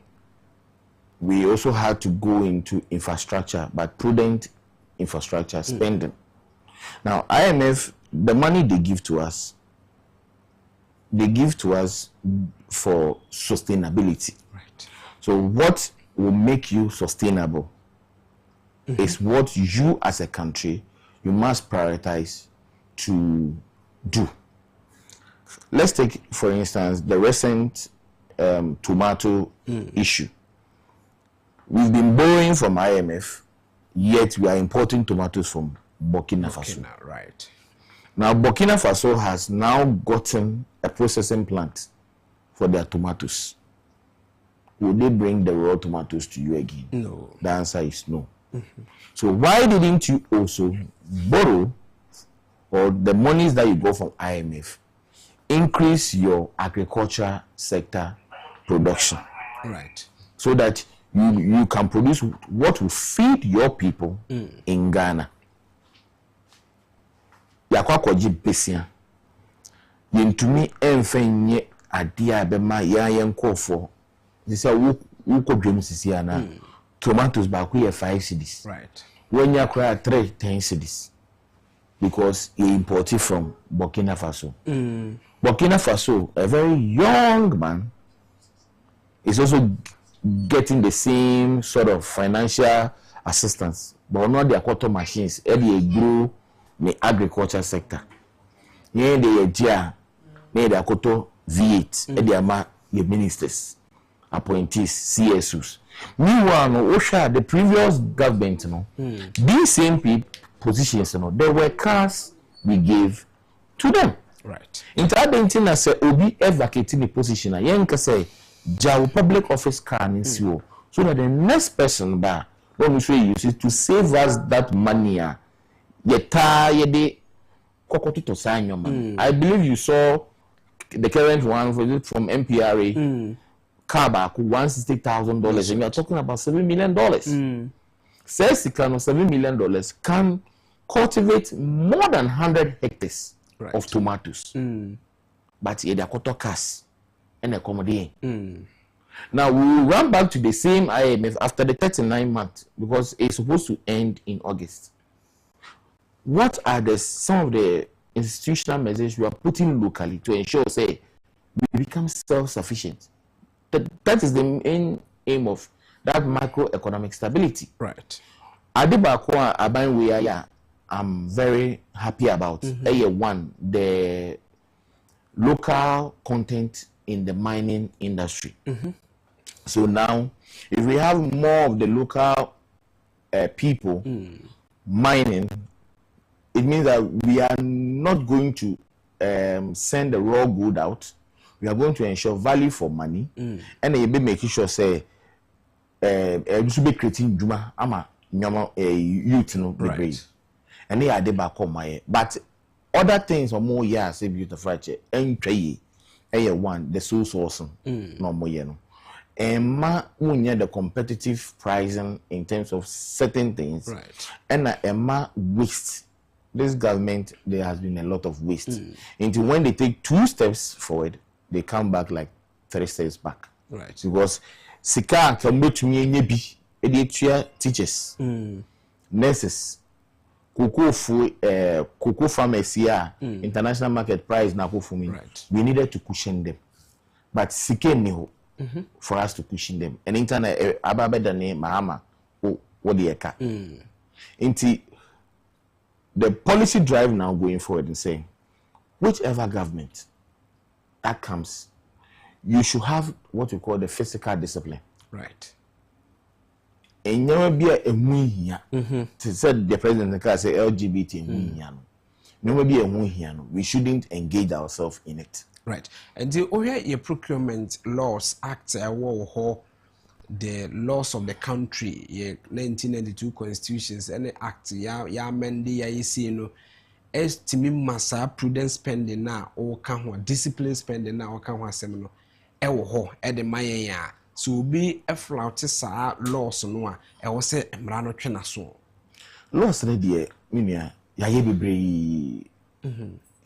we also had to go into infrastructure, but prudent infrastructure spending. Now, IMF, the money they give to us for sustainability. Right. So what will make you sustainable is what you as a country, you must prioritize to do. Let's take, for instance, the recent tomato issue. We've been borrowing from IMF, yet we are importing tomatoes from Burkina Faso. Right. Now, Burkina Faso has now gotten a processing plant for their tomatoes. Will they bring the raw tomatoes to you again? No. The answer is no. So why didn't you also borrow, or the monies that you got from IMF, increase your agriculture sector production? Right. So that you can produce what will feed your people in Ghana. Yakwakoji besia. Yentumi enfenye adia bema ya yenkofo. Disa wuko dwem sisi ana. Tomatoes ba ku 5 cedis. Right. When you acquire 10 cedis. Because he imported from Burkina Faso. Burkina Faso, a very young man, is also getting the same sort of financial assistance, but not the quarter machines. They grow the agriculture sector. Yeah, they are the quarter V8. They are the ministers, appointees, CSUs. Meanwhile, the previous government, these same positions, there were cars we gave to them. Right. Into identity as a obi vacating the position, I can say, Jaw public office car so that the next person bar, when we say use it to save us that money. I believe you saw the current one from MPRA. Car back $160,000, and we are talking about $7 million. Says $7 million can cultivate more than 100 hectares of tomatoes. But they are quarter cars and accommodate. Now we will run back to the same IMF after the 39 months because it's supposed to end in August. What are some of the institutional measures we are putting locally to ensure, say, we become self-sufficient. That is the main aim of that macroeconomic stability. Right. Adibakwa Abanwe, I'm very happy about. One, the local content in the mining industry. So now, if we have more of the local people mining, it means that we are not going to send the raw good out. We are going to ensure value for money, and we be making sure say we should be creating juma ama youth no right. And they are the back on my but other things are more say beautiful and tray one the source awesome no more no and the competitive pricing in terms of certain things right. And Emma waste. This government, there has been a lot of waste. Until when they take 2 steps forward, they come back like 3 steps back. Right. Because Sika can be to me nebi teachers, nurses, cocoa farmers here, international market price na for me. Right. We needed to cushion them. But Sika niho for us to cushion them. And internet ababe dane mahama what the eka. Inti the policy drive now going forward and saying, whichever government that comes, you should have what we call the physical discipline. Right. And never be a muhiya. To say the president can say LGBT muhiya. Never be a muhiya. We shouldn't engage ourselves in it. Right. And the your procurement laws act the laws of the country, 1992 constitutions, any act, ya mendi ya isi no, estimi masa prudent spending na o kanwa discipline spending na o kanwa semino, ewo ho, de maye ya, so be a flout sa laws no a, se emrano twena so. Laws ne de, minia, ya ye bebre.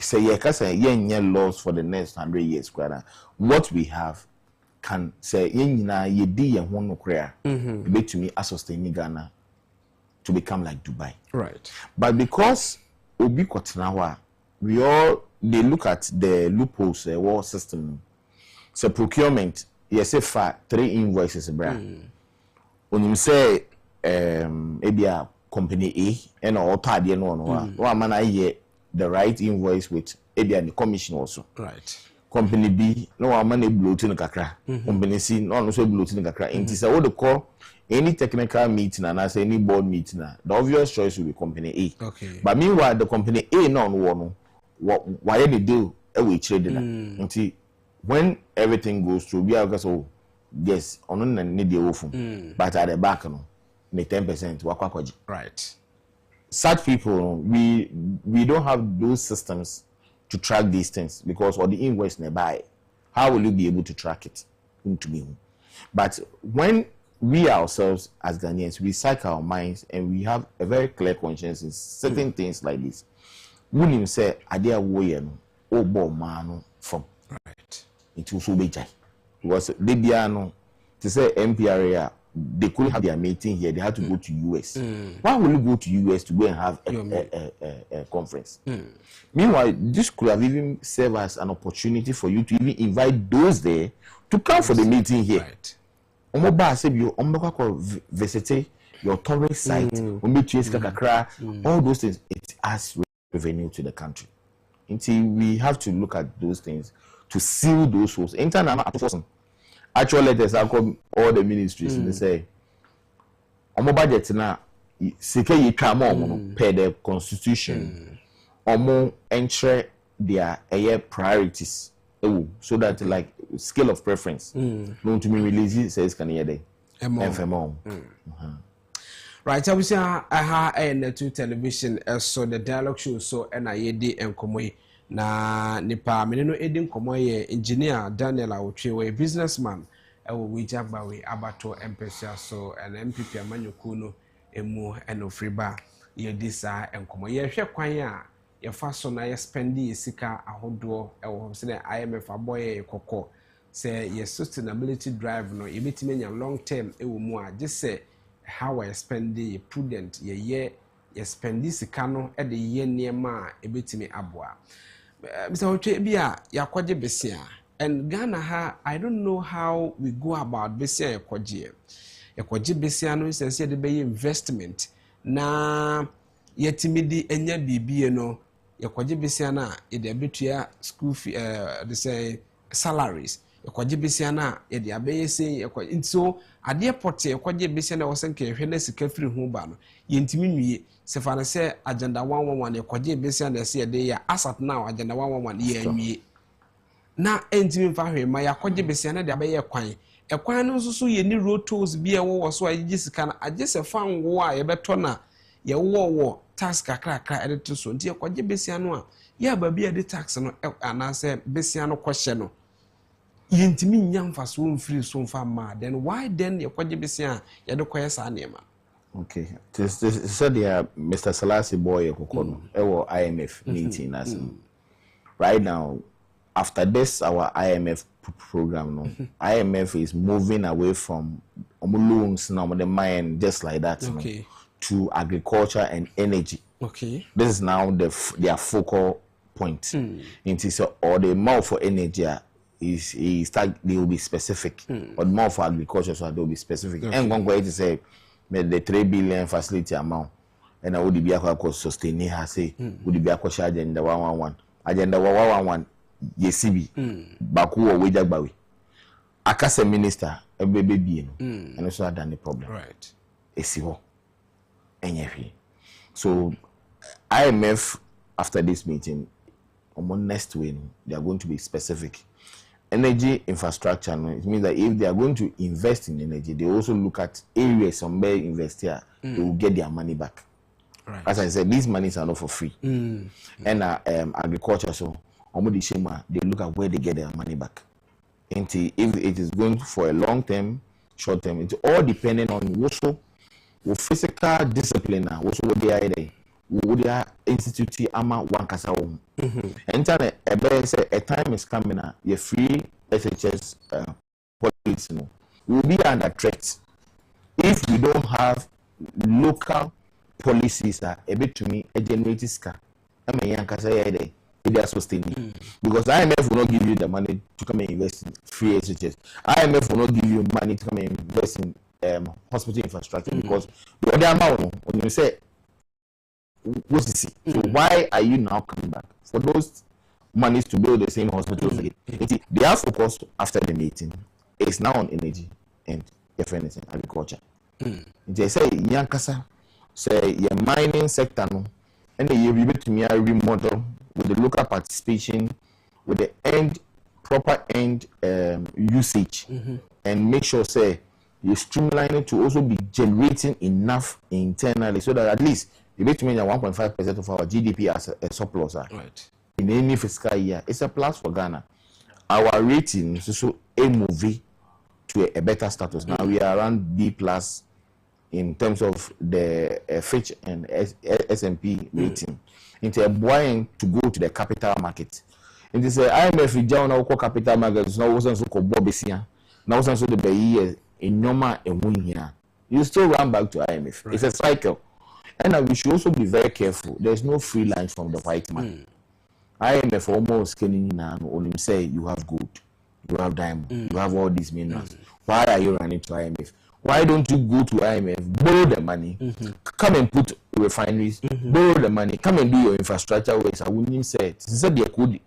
Say ye kasa ye laws for the next 100 years, kwara. What we have can say yenina ye di ye ho no krea to me sustain Ghana to become like Dubai. Right. But because obi kwatena ho they look at the loopholes war system. So procurement yes fa 3 invoices bra. Onim say ebia company A and auto ade no no man I the right invoice with ebia the commission also. Right. Company B, no one bloating kakra. Company C, no so bloating kakra. It is what they call any technical meeting and as any board meeting. The obvious choice will be company A. Okay. But meanwhile, the company A no why they do we trade until when everything goes through, we are so yes, on need the often. But at the back no, the 10% wakwakoji. Right. Such people, we don't have those systems to track these things because or the invoice nearby, how will you be able to track it into me? But when we ourselves as Ghanaians, we psych our minds and we have a very clear conscience in certain things like this. William say, "Adia woyen o bo mano from right." It also be jai because they be no to say MPRA. They couldn't have their meeting here. They had to go to US. Why will you go to US to go and have a conference? Meanwhile, this could have even served as an opportunity for you to even invite those there to come for the meeting here. Right. Omoba said you visit your tourist site, all those things. It adds revenue to the country. Until we have to look at those things to seal those holes. Actual letters are called all the ministries and they say omo budget na sike yi twa mo per the constitution omo ensure their priorities so that like scale of preference no to me release says can hear dey FMO. Right, I was and to television so the dialogue show so and I yedi enkomo na nipa meneno edin komo ye engineer Daniel Awotwe, a businessman we Agyapong abato empesa so an MPP amanyoku no emu eno friba ye disa enkomo ye hwe kwan a ye fa so na ye spendi sika ahodo ewo se na IMF aboye kokko se ye sustainability drive no ye betime nya long term ewo mu a je se how I spend the prudent ye ye spend this kano e de ye niema e betimi aboa Mr. Oche bia yakwaje besia and Ghana ha I don't know how we go about besia yakwaje besia no sense de be investment na yetimidi enya bibie no yakwaje besia na ye de abetua school fee they say salaries yakwaje besia na ye de abeye say yakwaje so ade pote yakwaje besia na wosenke hwe na sika firi ho ba no yentimi nwie sefane se agenda 111 yakwaje besia na se ye de ya asat now agenda 111 ye nwie na entimi mfa hwe ma yakwaje besia na de abeye kwan ekwan no nso so ye ni road tolls bia wo so agye sika na agye se fan wo a ye beto na ye wo tax kakra edit so nti yakwaje besia no a ya ba bia de tax no anase besia no kwhye no yentimi nyamfa so mfiri so mfa ma then why then yakwaje besia ye de koye sa nema. Okay, this said there Mr. Salasi boy kokono ewo IMF meeting as right now after this our IMF program no IMF is moving away from loans now the mine just like that okay. To agriculture and energy. Okay, this is now their focal point. It is or the more for energy is they will be specific or more for agriculture so they will be specific. And one way to say the 3 billion facility amount and I would be a sustain her say would be a question agenda 111 agenda 111 yesibi baku or wejagbawi akase minister a baby and also had done the problem right esiho enyefi. So IMF after this meeting on next week they are going to be specific. Energy infrastructure, it means that if they are going to invest in energy, they also look at areas somewhere invest here, they will get their money back. Right. As I said, these monies are not for free. And agriculture, so they look at where they get their money back. And if it is going for a long term, short term, it's all depending on also physical discipline, also what they are there. Would ya institute ama wankasa wo and a time is coming your free SHS policy no will be under threat if we don't have local policies that a bit to me a generate ska I mean yankasa there they are sustaining because IMF will not give you the money to come and invest in free SHS. IMF will not give you money to come and invest in hospital infrastructure because the other amount when you say what's the see? So why are you now coming back for those monies to build the same hospitals again? Their focus after the meeting is now on energy and if anything agriculture. They say Yankasa say your mining sector no and you be to me a remodel with the local participation with the proper end usage and make sure say you streamline it to also be generating enough internally so that at least you bet me 1.5% of our GDP as a surplus. Right. In any fiscal year, it's a plus for Ghana. Our rating is also a movie to a better status. Now we are around B plus in terms of the Fitch and S&P rating. Into a buying to go to the capital market. It is a IMF down our capital market. Now wasn't so called Bobisia. Now wasn't so the year in normal and win here. You still run back to IMF. Right. It's a cycle. And we should also be very careful. There's no free lunch from the white man. IMF almost can only say you have gold, you have diamond, you have all these minerals. Why are you running to IMF? Why don't you go to IMF, borrow the money, come and put refineries, borrow the money, come and do your infrastructure ways? I wouldn't say it. Said they could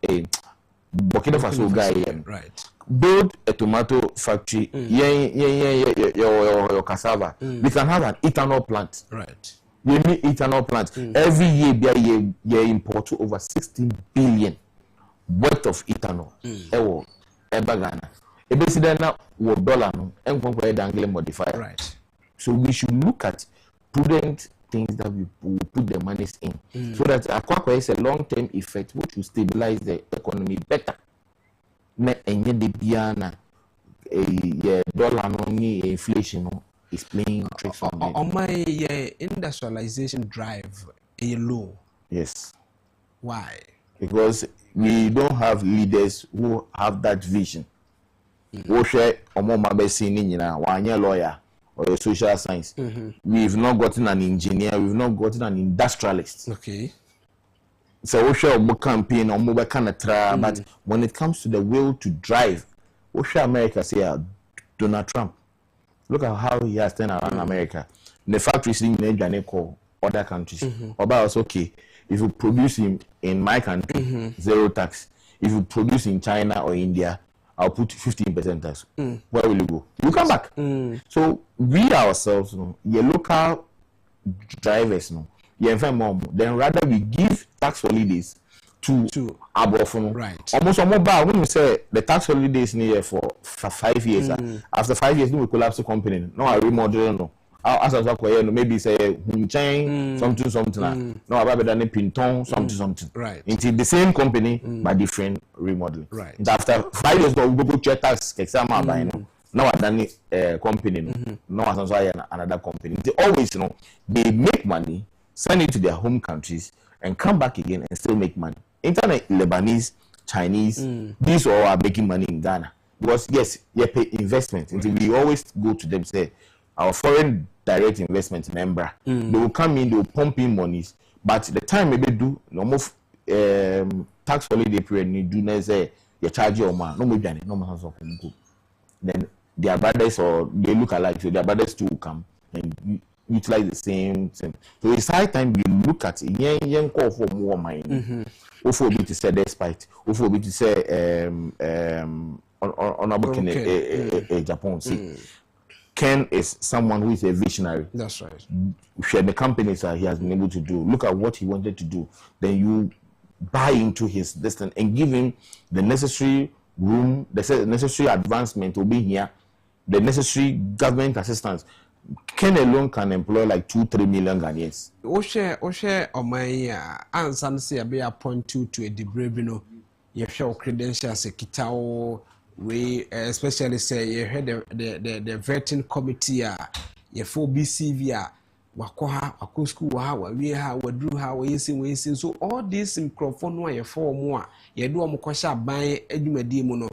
Burkina Faso guy, right? Build a tomato factory, your cassava. We can have an ethanol plant, right? We need ethanol plants. Every year, they import over 16 billion worth of ethanol. Ghana. Now, dollar and modifier. Right. So we should look at prudent things that we will put the monies in, so that Akwakwa is a long-term effect which will stabilize the economy better. Dollar no inflation is playing tricks on me. On my industrialization drive, a low. Yes. Why? Because we don't have leaders who have that vision. Who share Omo Mabesi Nina, one year lawyer, or a social science. We've not gotten an engineer, we've not gotten an industrialist. Okay. So we share a campaign or mobile kind of try, but when it comes to the will to drive, we share America say Donald Trump. Look at how he has turned around America. The factories in other countries. About okay, if you produce in my country, zero tax. If you produce in China or India, I'll put 15% tax. Where will you go? You come back. So we ourselves, your local drivers, then rather we give tax holidays to Agyapong. Right. Almost about when you say the tax holidays near for 5 years. After 5 years, we collapse the company. No, I remodel no. As I was maybe say something. No, I better than Pinton something. Right. Into the same company but different remodeling. Right. And after 5 years, we go to tax exam by now I done company. No, I another company. They always they make money, send it to their home countries, and come back again and still make money. Internet, Lebanese, Chinese, these all are making money in Ghana because yes, you pay investment. Until we always go to them say our foreign direct investment member, they will come in, they will pump in monies, but the time maybe do almost tax holiday period need do not say you charge your man no maybe no man go. Then their brothers or they look alike, so their brothers too come and utilize the same thing. So it's high time we look at young call for more money. Also be to say despite, also be to say honorable Agyapong see. Ken is someone who is a visionary. That's right. Share the companies that he has been able to do. Look at what he wanted to do. Then you buy into his destiny and give him the necessary room, the necessary advancement to be here, the necessary government assistance. Ken alone can employ like 2-3 million Ghanaians. Oshe Omaya answer say be appoint to a debrabino. You show credentials a kitao. We especially say you heard the vetting committee you for BCV wakoha akosku wa we ha wadru ha we sin so all this microphone no you for more you do omkosha ban adwumadi mu no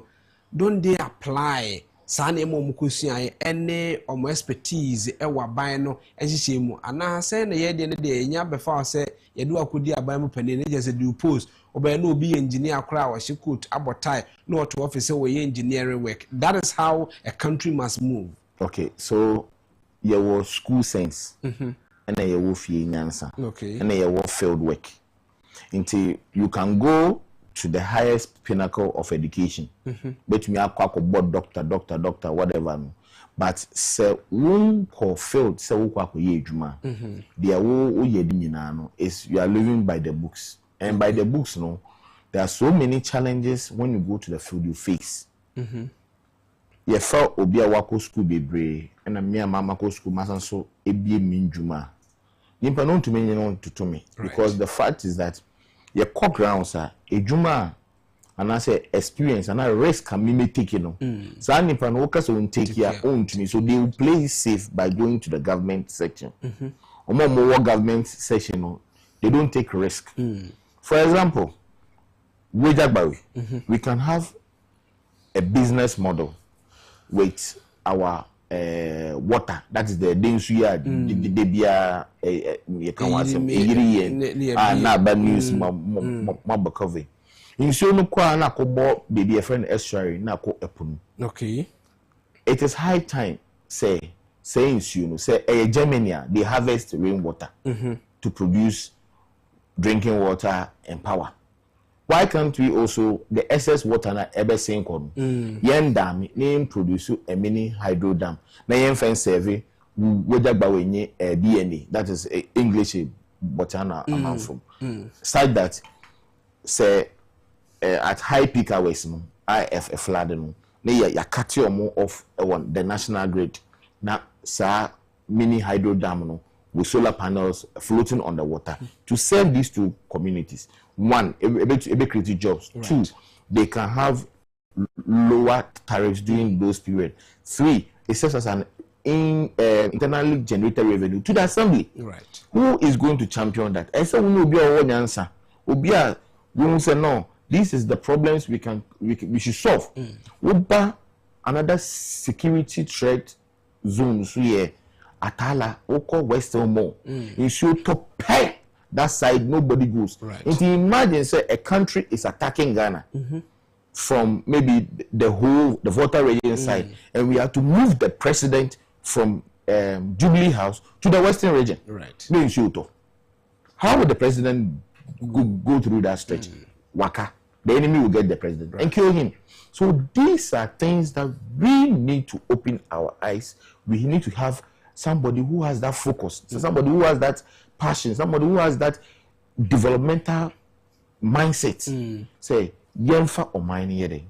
don't they apply sane mo mkosua ene omo expertise e wa ban no ehihye mu ana say na ye de ne de nya befa say you do akodi aban mu pane ne just do post obey no be engineer akra wa shikut abotai no to office we engineering work. That is how a country must move. Okay, so your school sense and then your fee nyansa. Okay. And then your field work. Until you can go to the highest pinnacle of education. But me akwa board doctor whatever. But se won ko field se wo kwa ye adwuma. Dia wo ye di nyina no is you are living by the books. And by the books, no, there are so many challenges when you go to the field you face. You felt obia wako school bebre, and a mere mama ko school masan so ebie minjuma. Nimpa non to me to me because the fact is that your core grounds are a juma and I say experience and I risk can me take So I nimpa no workers will take your own to me, so they will play safe by going to the government section. Or more government section, they don't take risk. For example, we can have a business model with our water. That is the densuya, the debia, you can watch some bad news, Mabakove. In so no qua na kobo baby a friend estuary na ko epun. Okay. It is high time, saying say Germany, they harvest rainwater to produce drinking water and power. Why can't we also the excess water na ebe sink on? Yen dam name produce a mini hydro dam. Na yen fen serve weather bawenye BNA. That is English botana amount from. Such that say at high peak hours no IF flood no na ya cut your more off the national grid. Na sa mini hydro dam no with solar panels floating on the water to serve these two communities. One, able create jobs. Right. Two, they can have lower tariffs during those periods. Three, it serves as an internally generated revenue to the assembly. Right. Who is going to champion that? I said, we will be our own answer. We will say no. This is the problems we should solve. Another security threat zone so yeah Atala oko Western Mall in show to pay that side nobody goes. Right. And imagine say a country is attacking Ghana from maybe the Volta region side, and we have to move the president from Jubilee House to the Western region. Right. How would the president go through that stretch? Waka. The enemy will get the president and kill him. So these are things that we need to open our eyes. We need to have somebody who has that focus, somebody who has that passion, somebody who has that developmental mindset. Say, yemfa or mine here.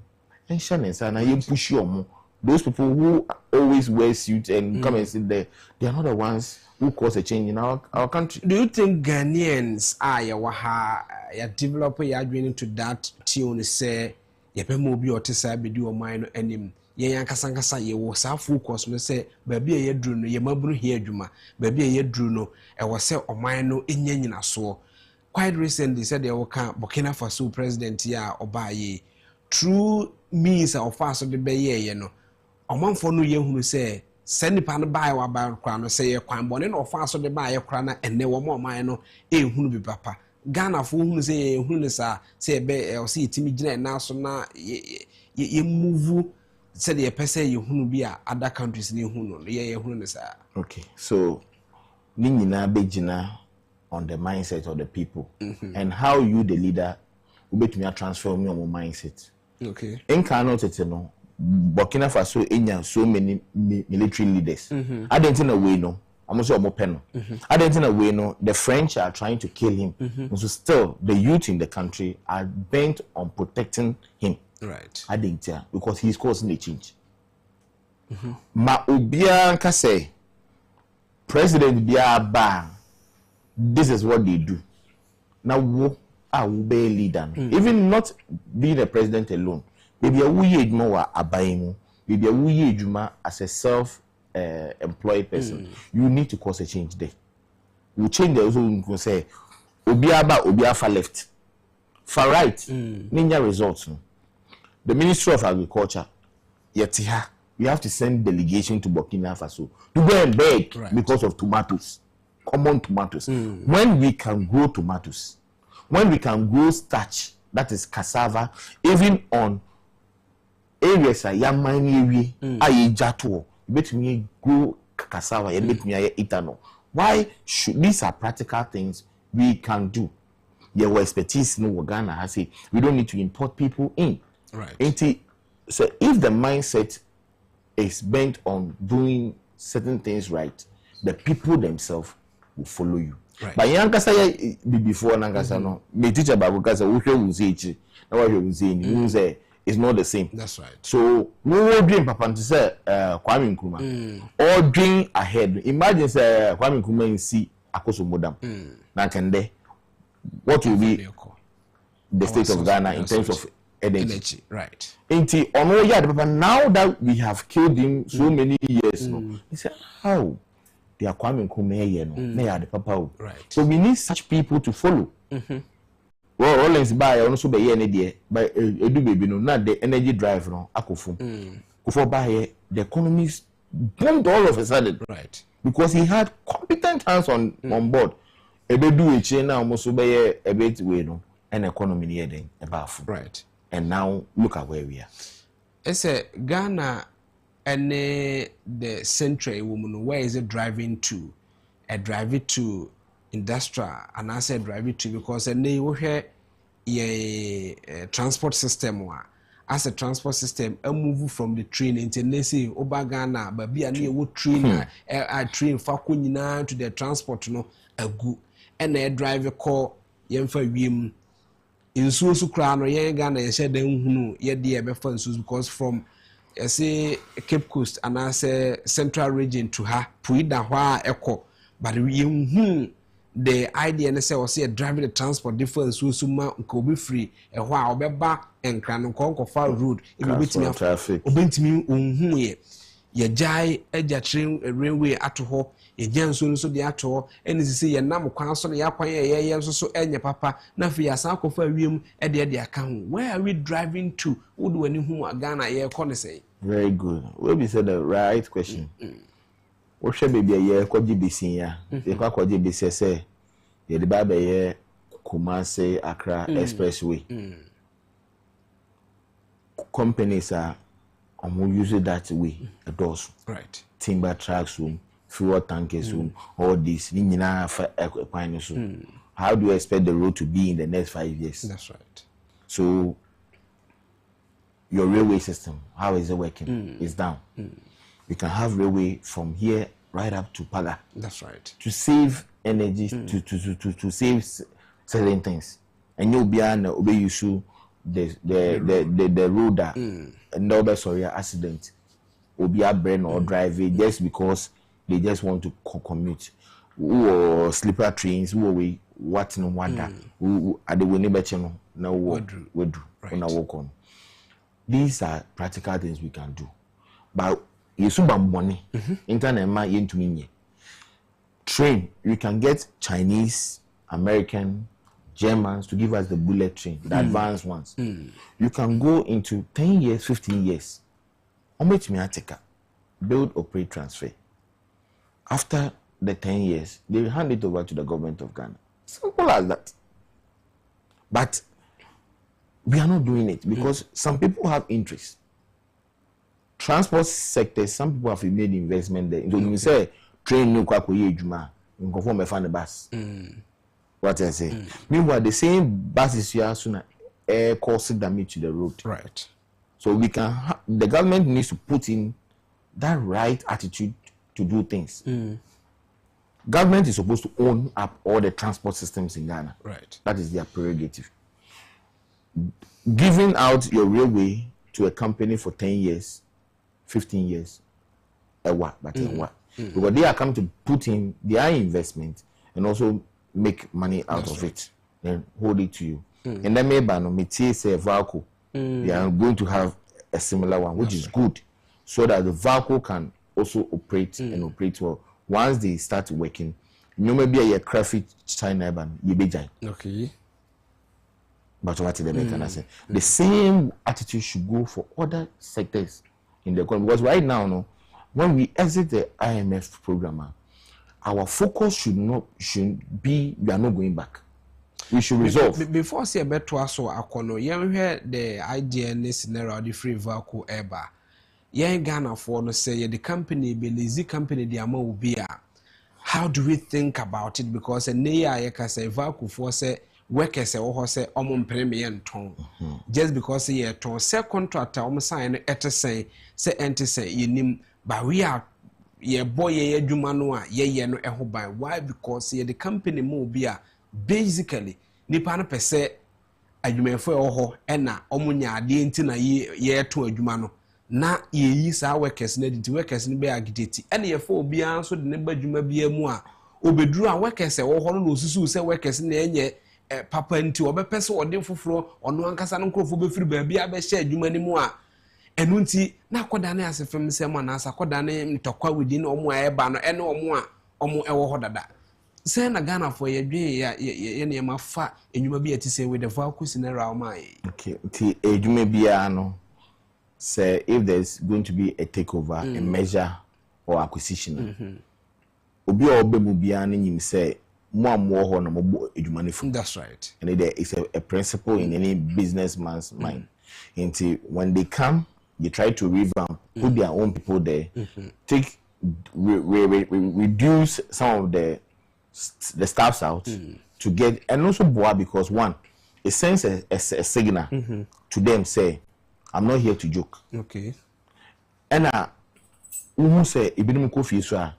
And Shannon, and I push you. Those people who always wear suits and come and sit there, they are not the ones who cause a change in our country. Do you think Ghanaians are developing into that tune say ye be mo bi otisa be di o man no anim ye yankasa ye wo sa focus no say baabi ye duru no ye maburu hi adwuma baabi ye duru no e wo say o man no enya nyina so. Quite recently said they will come Burkina Faso president ya obaye through means of fast the be ye no omanfo no ye hunu say send nipa no buy wa buy kra no say ye kwan bone no fast the buy kra na enne wo mo man no e hunu bi papa Ghana for hunu say hunu sa say be o say timi gina na so na ye move say the person ye hunu bi a other countries ni hunu no ye hunu sa. Okay, so ni nyina be gina on the mindset of the people and how you the leader will be to transform your mindset. Okay. In cannot no Burkina Faso enya so many military leaders. I don't think a way no. I'm also more pen. I don't think a way no. The French are trying to kill him. So still the youth in the country are bent on protecting him. Right. I didn't tell because he's causing a change. Ma obia nka say President bia ba. This is what they do. Now wo be leader. Even not being a president alone. Maybe a wuye eduma wa abayimu. Maybe a wuye eduma as a self-employed person. You need to cause a change there. You change the also you can say obiaba far left, far right. Ninja results. The Ministry of Agriculture, yetiha, we have to send delegation to Burkina Faso to go and beg because of tomatoes, common tomatoes. When we can grow tomatoes, when we can grow starch, that is cassava, even on areas like Yamani, Agyapong, bet me grow cassava, and bet me ethanol. Why should these are practical things we can do? Your expertise no Ghana has it. We don't need to import people in. Right. So if the mindset is bent on doing certain things right, the people themselves will follow you. Right. But Yankasa before Nankasa no, me teacher Babukasa we say now what you say it's not the same. That's right. So we will dream Papa to say Kwame Nkrumah or dream ahead. Imagine say Kwame Nkrumah in see akufo-addo. Nankende, what will be the state of Ghana in terms of energy? Right. Now that we have killed him so many years, he said, how? They are Kwame Nkrumah, they are the papa. Right. So we need such people to follow. Well, Rollins by also by any day, by Edu baby, no, not the energy drive, no, akufo. Before by the economies boomed all of a sudden. Right. Because he had competent hands on board. Ebedu eche na almost by a bit way, no, and economy near them above. Right. And now look at where we are. It's a Ghana and the central woman, where is it driving to? A drive it to industrial, and I said drive it to because they will hear a transport system. As a transport system, a move from the train into Nesi, Oba Ghana, but be a near train, a train Fakunina to the transport, no, a good, and a driver call Yemfa Wim. In Susu Crown or Ghana, and said, then yet the Ebefonsus because from say Cape Coast and I say central region to her, Puida Hua Echo, but we the idea and say, or say driving the transport difference, Susuma could be free, a while back and Cran Conco Far Road, it will be traffic. Obent me, ye jai, a train, railway at home. A Jansun so the actor, and is see a number council, Yapaya, so and your papa, Nafi Asako for room at the account. Where are we driving to? Would when whom a Ghana air say? Very good. Well, we said the right question. What shall be a year called GBC? Yeah, they call GBC say, the Baba year Kumasi Accra Expressway. Companies are use it that way. Those Right. timber trucks, fuel tankers, all this. How do you expect the road to be in the next 5 years? That's right. So your railway system, how is it working? It's down. You can have railway from here right up to Pala. That's right. To save energy, to save certain things. And you'll be obey you the road that no sorry accident will be a brain or driving just because they just want to commute. Or sleeper trains, who we what no wonder who are the winning channel now would walk on. These are practical things we can do. But you subam money internet ma into me. Train, you can get Chinese, American, Germans to give us the bullet train, the advanced ones. You can go into 10 years, 15 years. How much may I take up? Build, operate, transfer. After the 10 years, they will hand it over to the government of Ghana. Simple as that. But we are not doing it because some people have interest. Transport sector, some people have made investment there. So you say, train no kwakoye ejuma, nkonfo me fan the bus. What I say. Meanwhile, the same buses here as soon air causing damage to the road. Right. So we can the government needs to put in that right attitude to do things. Government is supposed to own up all the transport systems in Ghana. Right. That is their prerogative. Giving out your railway to a company for 10 years, 15 years, because they are coming to put in their investment and also make money out of it and hold it to you. And then maybe say Valco, they are going to have a similar one, which is good, so that the Valco can also operate and operate well. Once they start working, you may be a craft China ban, you be giant. Okay. But what the say? The same attitude should go for other sectors in the economy. Because right now, no, when we exit the IMF program, our focus should be we are not going back. We should resolve. Before say better so akono, you hear the idea in this scenario the free vehicle eba. Yeah, Ghana for no say the company be lazy company the amount will be. How do we think about it? Because a near I can say vehicle for say workers say premium ton. Just because ye ton say contractor sign say enter say you but we are ye boy ye jumano ye no eho by. Why? Because ye the company mo be basically nipa no pese adwumefo eho ena omunya ade nti na ye to adwuma no na ye yi sa workers na di workers ni be agideti ena ye fa obi an so de ne badwuma bia mu a obeduru a workers eho no no osusu se workers na enye papa nti obepese ode foforo ono ankasa no nkrofo be firi ba bia be hye adwuma ni mu a enu nti na akoda na asefem se mu na akoda na ntokwa widi na omo a eba no ene omo a omo ewo ho dada say na Ghana for ye dwe ye ne ma fa enwuma bi ati say with the Valco scenario mai. Okay, ti enwuma bia no say if there's going to be a takeover, a measure or acquisition. Obi obemu bia na nyim say mo amwo ho na mo enwuma ne fu. That's right. And there is a principle in any businessman's mind. Until when they come, you try to revamp, put their own people there, take reduce some of the staffs out to get, and also boa because one, it sends a signal to them say, I'm not here to joke. Okay. And who say ibinum kofi so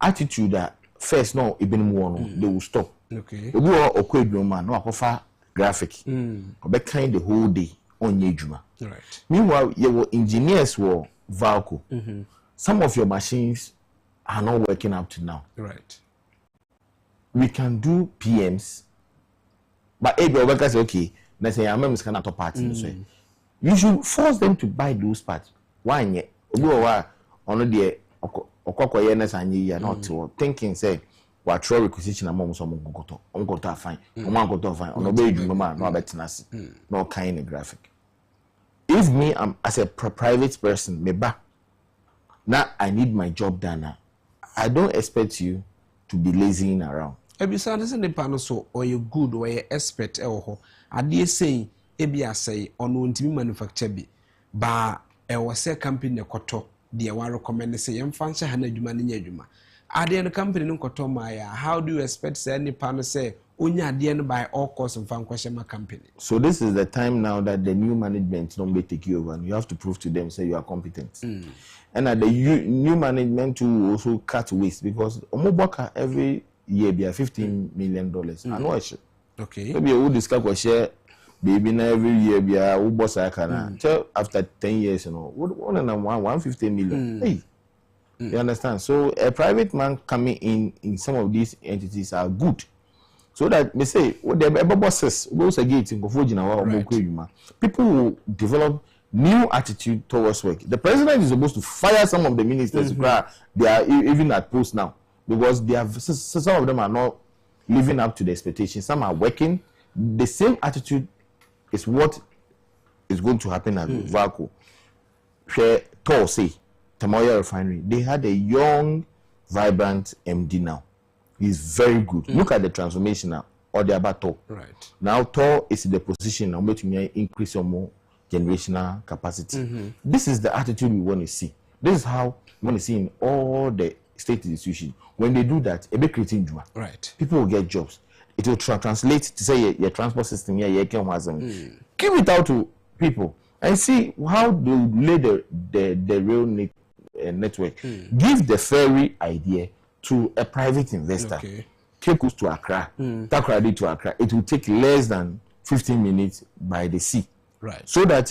attitude that first no ibinum one they will stop. Okay. Obi o okwadwum man no akofa graphic. Obe kind the whole day on yejuma. Right. Meanwhile, your engineers were Valco. Some of your machines are not working up to now. Right. We can do PMs, but if your workers say, okay, let's say I'm a top party, so you should force them to buy those parts. Why? On the okokoyenes and ye are not thinking, say, what troll requisition among some uncle fine, fine, on obey you, no better, no kind of graphic. If me, I'm as a private person, me back. Now I need my job done. I don't expect you to be lazing around. Ebisa ne se ne pa no so or you good or you expert e wo ho. Ade say ebi asay ono ntimi manufacture bi. Ba e wo se company ekoto de wa recommend say yem fanche ha na adwuma ne nya adwuma. Ade no company no koto ma ya. How do you expect say ne pa no say onya ade no by all cost of fankwashema company? So this is the time now that the new management don't take you over and you have to prove to them say you are competent. And the new management will also cut waste because Omoboka every year be $15 million. I know it. Okay. Maybe you discuss what share baby na every year be a boss after 10 years, you know, 150 million. Hey. You understand? So a private man coming in some of these entities are good. So that they say what the bosses goes against people will develop new attitude towards work. The president is supposed to fire some of the ministers. They are even at post now because they have some of them are not living up to the expectations. Some are working. The same attitude is what is going to happen at Vaco. Say Tamoya Refinery. They had a young, vibrant MD now. He's very good. Look at the transformation now. Or the Abato. Right. Now Tor is in the position now to increase your more generational capacity. This is the attitude we want to see. This is how we want to see in all the state institutions. When they do that, a bit creating job. Right. People will get jobs. It will translate to say your transport system here, give it out to people and see how they lay the real network. Give the ferry idea to a private investor. Okay. Take us to Accra. Takoradi to Accra. It will take less than 15 minutes by the sea. Right. So that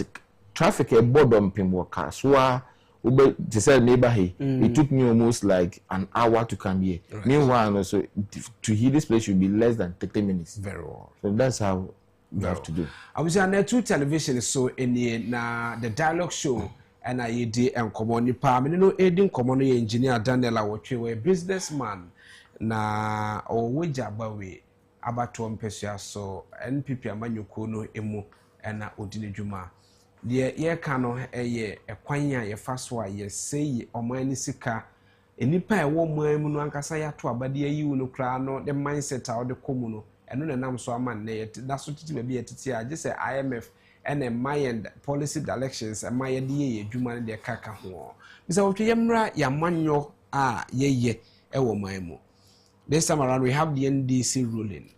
traffic a board on Pimwaka. So to say neighborhood, it took me almost like an hour to come here. Right. Meanwhile, also to hear this place should be less than 30 minutes. Very well. So that's how you have to do. I was on the 2 television so in the dialogue show and I did and common nipa. I know Aiden common engineer Daniel Awotwe a businessman na Agyapong abato mpesua so NPP amanyoko no emu na odine dwuma. De ye ka no eye ekwan a ye fa so a ye sei oman ni sika enipa e wo man mu no ankasa ya to abade ayi wo no kra no the mindset a de komu no eno na nam so aman na ye da so titi ba bi etiti a je say IMF and a mind policy directions and my ye dwuma de kaka ho bisa wotwe yemra ya manyo a ye e wo man mu. This time around we have the NDC ruling,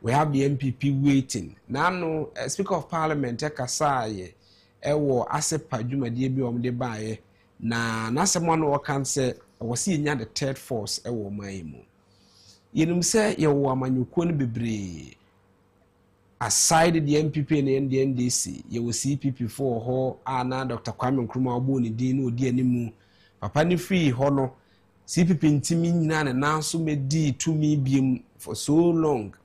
we have the MPP waiting now. No Speaker of Parliament ekasa ye ewo asepa dwumade bi omde baaye na nasemo no kan say wasi nya the third force ewo man mu. Yenum say ye wo amanyoko no bebre aside the MPP and the NDC ye wo CPP for ho ana Dr. Kwame Nkrumah obo ni din no odi animu papa ni free ho no CPP ntimi nyina na nanso medi to me biem for so long.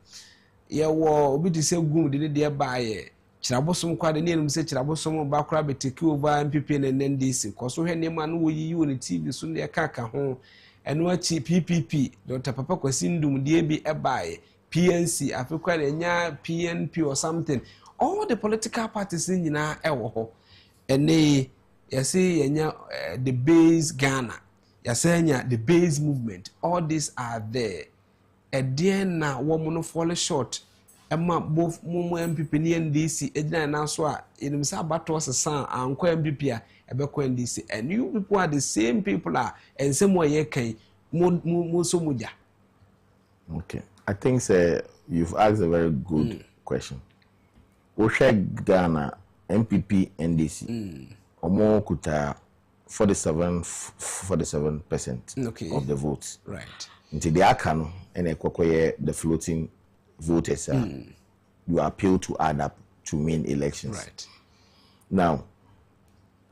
Ye wo obi ti se gum de baaye Chirabosom kwa de nenum se Chirabosom ba kra beteki over MPP and NDC koso hwe nema no wo yi on TV so ne kaka ho eno achi PPP Dr. Papa Kwasindum de bi baaye PNC Africa nya PNP or something. All the political parties nyina ewo ho ene yesi nya the base Ghana yasenya the base movement. All these are there. Again na woman fall short. Emma both mumu MPP ni NDC ejina na so a enim sa bato sesan anko MPP a ebeko NDC, and you people are the same people are and same way ye kan mo so muja. Okay, I think you've asked a very good question. Osha Ghana MPP NDC omo kuta 47% okay. of the votes. Right. Until the Akano and the floating voters, you appeal to add up to main elections. Right. Now,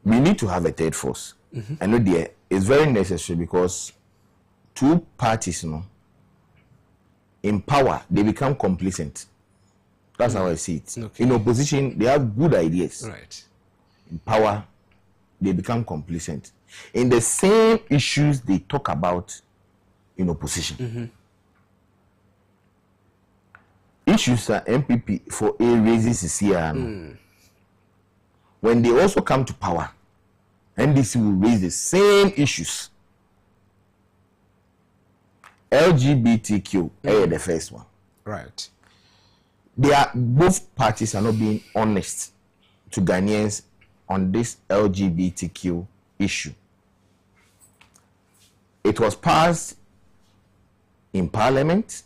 we need to have a third force. I know it's very necessary because two parties, in power, they become complacent. That's how I see it. Okay. In opposition, they have good ideas. Right. In power, they become complacent. In the same issues they talk about in opposition. Issues are MPP for a raises here. When they also come to power, NDC will raise the same issues. LGBTQ the first one. Right. Both parties are not being honest to Ghanaians on this LGBTQ issue. It was passed in Parliament.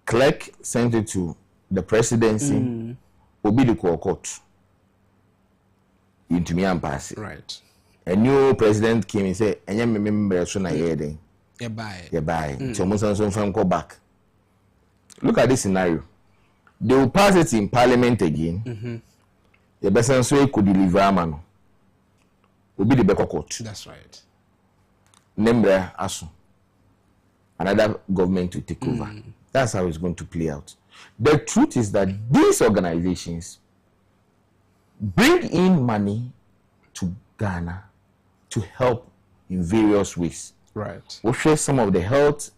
Clerk sent it to the presidency. Obi the court. Into me and pass it. Right. A new president came and said, "I am a member so na yede." You buy. So most from go back. Look at this scenario. They will pass it in Parliament again. The person so could deliver man. Will be the back court. That's right. Nembre aso. Another government to take over. That's how it's going to play out. The truth is that these organizations bring in money to Ghana to help in various ways. Right. We share some of the health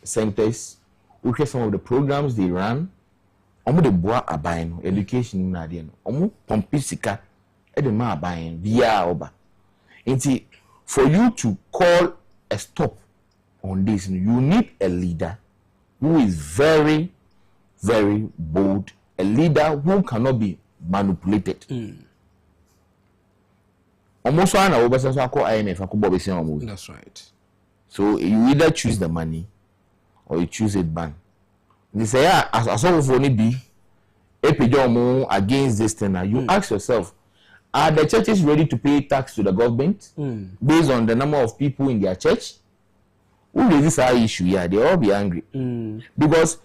centers, we share some of the programs they run. Omo de boa abain education na de no. Omo pompisika e de ma abain via oba. Inti for you to call a stop on this, you need a leader who is very, very bold, a leader who cannot be manipulated. Almost one over so IMF. That's right. So you either choose the money or you choose it ban. They say, as all for be against this thing. You ask yourself, are the churches ready to pay tax to the government based on the number of people in their church? Who raises our issue? Yeah, they all be angry because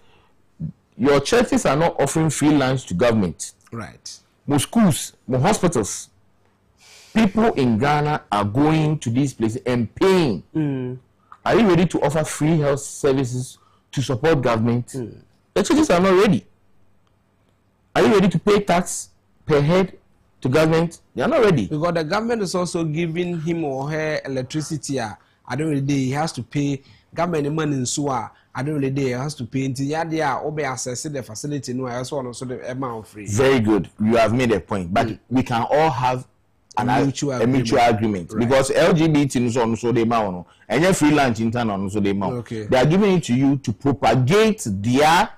your churches are not offering free lunch to government. Right. Most schools, most hospitals, people in Ghana are going to these places and paying. Are you ready to offer free health services to support government? The churches are not ready. Are you ready to pay tax per head to government? They are not ready. Because the government is also giving him or her electricity. I don't really he has to pay government money in SUA. I don't really he has to pay into Yadia or be accessing the facility. No, I also want to the amount free. Very good. You have made a point. But we can all have a mutual agreement. Right. Because LGBT so they mount and your free lunch in town on so they mount. Okay. They are giving it to you to propagate their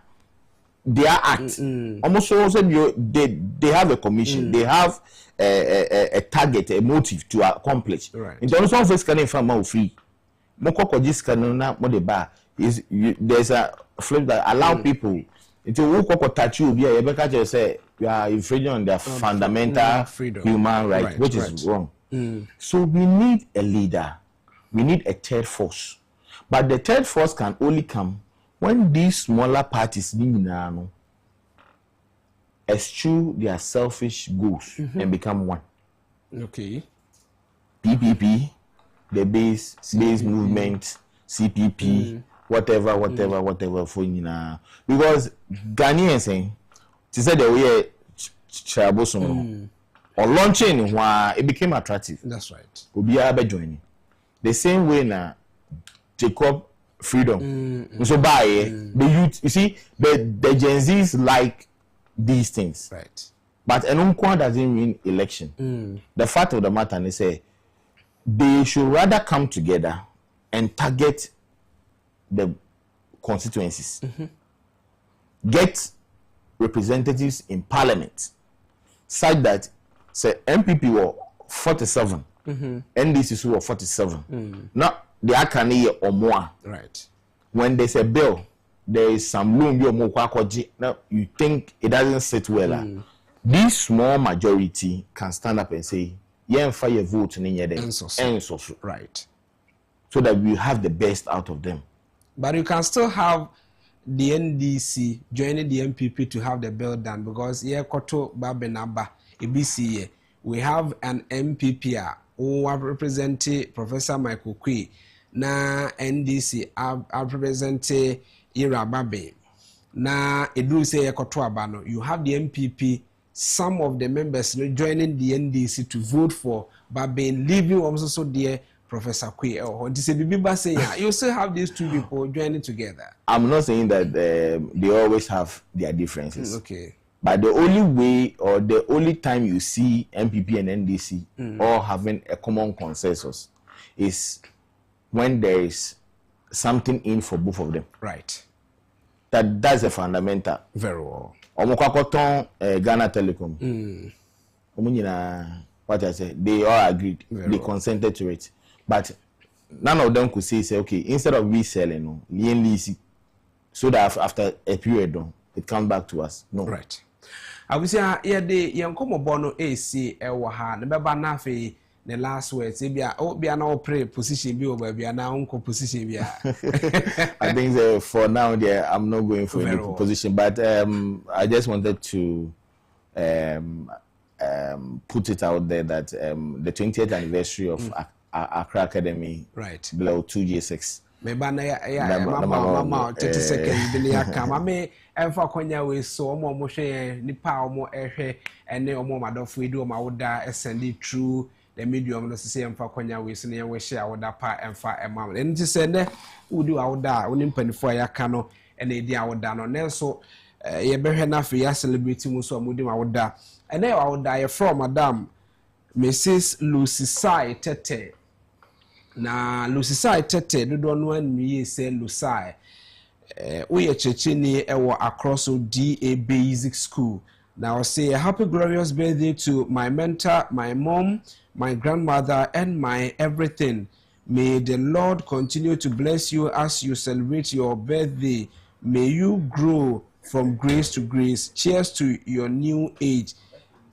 act. Almost also they have a commission. They have a target, a motive to accomplish. Right. In terms of first can from free. There's a flip that allow people to touch you say you are infringing on their fundamental freedom, human right, which is wrong. So we need a leader, we need a third force, but the third force can only come when these smaller parties eschew their selfish goals and become one. Okay. PPP, the base movement, CPP, whatever for you now. Because Ghanaians saying, to say the way Chabosom or launching why it became attractive. That's right. Will be able joining. The same way now, Jacob freedom. So by the youth, you see, the Gen Zs like these things. Right. But Enumkwa doesn't win election. The fact of the matter is say they should rather come together and target the constituencies. Get representatives in parliament such that say MPP were 47, NDC were 47. Now they are can or more. Right. When there's a bill, there is some room now you think it doesn't sit well. This small majority can stand up and say, yeah, and fire vote in so right. So that we have the best out of them. But you can still have the NDC joining the MPP to have the bill done because Koto Babenaba EBC we have an MPP who have represented Professor Michael Kwe na NDC have represented Ira Babe na Edu say Koto Abano. You have the MPP, some of the members joining the NDC to vote for Babe, leaving also there Professor Kwe or you still have these two people joining together. I'm not saying that they always have their differences. Okay. But the only way or the only time you see MPP and NDC all having a common consensus is when there is something in for both of them. Right. That's a fundamental. Very well. Omokwakoton Ghana Telecom. What I say, they all agreed. They consented to it. But none of them could say, okay, instead of reselling, lease, so that after a period, it comes back to us. No. Right. I will say, yeah, the young bono AC, Ewaha, the Baba Nafi, the last words, be an pre position, be over, be an uncle position. I think for now, I'm not going for any position, but I just wanted to put it out there that the 20th anniversary of Accra Academy, right, below 2G6. Mama 30 seconds bini aka me emfa kwanya we so omo hwe nipa omo ehwe ene omo madofo edu omo woda send through the medium no say emfa kwanya we so ne we share woda pa emfa emam enti se ne udi woda oni mpanifo ayaka no ene edi woda no ne so ye behwe na fe ya celebrate mu so amudi ma woda ene woda ye from madam Mrs. Lucy Sai Tete. Na Lucy Tete dodo no anwie se Lucy we chechini ewo across DA Basic School. Now say a happy glorious birthday to my mentor, my mom, my grandmother and my everything. May the Lord continue to bless you as you celebrate your birthday. May you grow from grace to grace. Cheers to your new age.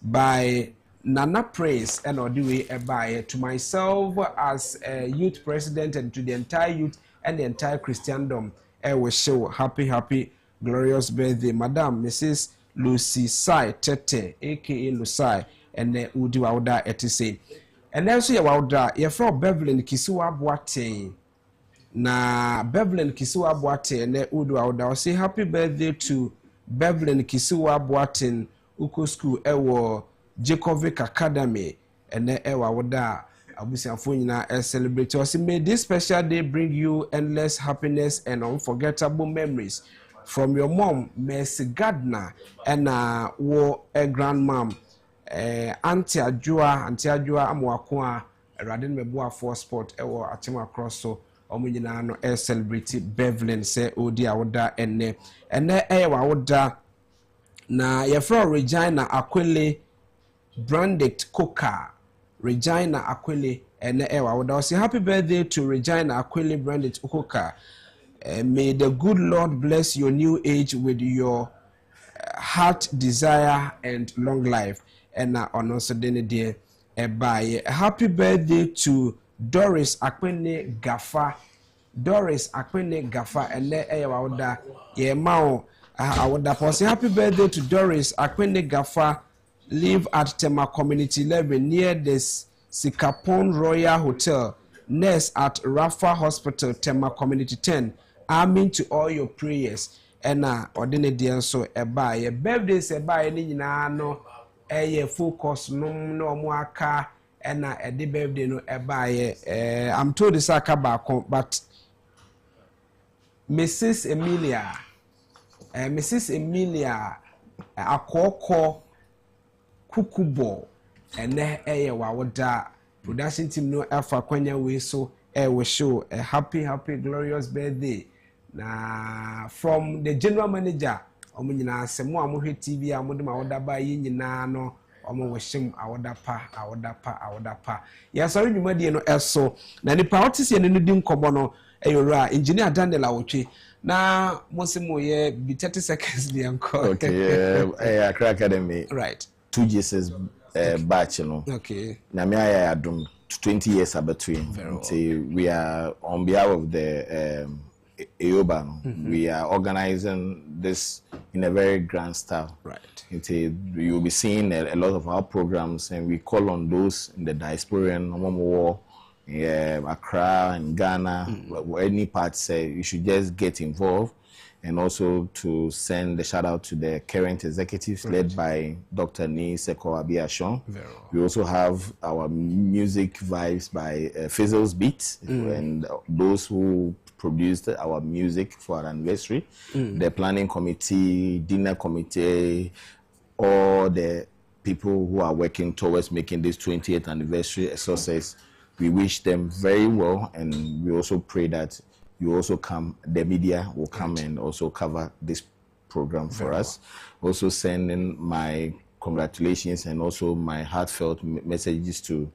By Nana Praise and Odiwe by to myself as a youth president and to the entire youth and the entire Christendom. I will show happy glorious birthday, Madam Mrs. Lucy Sai Tete, aka Lucy, and the Udi Wauda etise. And then so Wauda, you're from Beverly Kisiwa Boate. Na Beverly Kisiwa Boate and the Udi Wauda. Say happy birthday to Beverly Kisiwa Boate Uko School Ewo Jacovic Academy and the Ewa Wada Abusiafo nyina celebrate. So may this special day bring you endless happiness and unforgettable memories from your mom, Mercy Gardner, and wo grandmom, Auntie Adjoa Amwakwa, Radin Mebua for sport ewo Atima Cross so omunyina no celebrate Beverly say odi awoda enne ewa woda na yefro Regina Aquile Branded Coca, Regina Aquile, and Ewa. Would I say happy birthday to Regina Aquile Branded Coca? May the good Lord bless your new age with your heart desire and long life. And on also then dear by happy birthday to Doris Aquile Gaffa. Doris Aquile Gaffa, and Ewa Woda, ye mao. I would say happy birthday to Doris Aquile Gaffa. Live at Tema Community 11 near the Sikapon Royal Hotel. Nurse at Rafa Hospital, Tema Community 10. Amen to all your prayers. And ordinary dear so a buy a birthday se buy any no a focus no mwaka and a de birthday no a buy. I'm told the Saka back, but Mrs. Emilia Akoko Kukubo ene wawoda production team no alpha kwanya we so we show a happy glorious birthday na from the general manager omunyina asemo amohwe TV amode ma woda ba yi nyina no omo wohim awoda pa ya sorry nyumadi no eso na nipa otise ne di nkobo no eyora engineer Daniel Awotwe na mosimo ye bi 30 seconds di anko okay Accra Academy right 2G6 batch, you know. Okay. Na me I adum 20 years between. So we are on behalf of the EOBA. We are organizing this in a very grand style. Right. You'll be seeing a lot of our programs, and we call on those in the diasporian, War, Accra and Ghana, any part say you should just get involved. And also to send a shout out to the current executives led by Dr. Ni Seko Abiashon. We also have our music vibes by Fizzle's Beats and those who produced our music for our anniversary. The planning committee, dinner committee, all the people who are working towards making this 20th anniversary a success. We wish them very well, and we also pray that you also come, the media will come and also cover this program for us. Also sending my congratulations and also my heartfelt messages to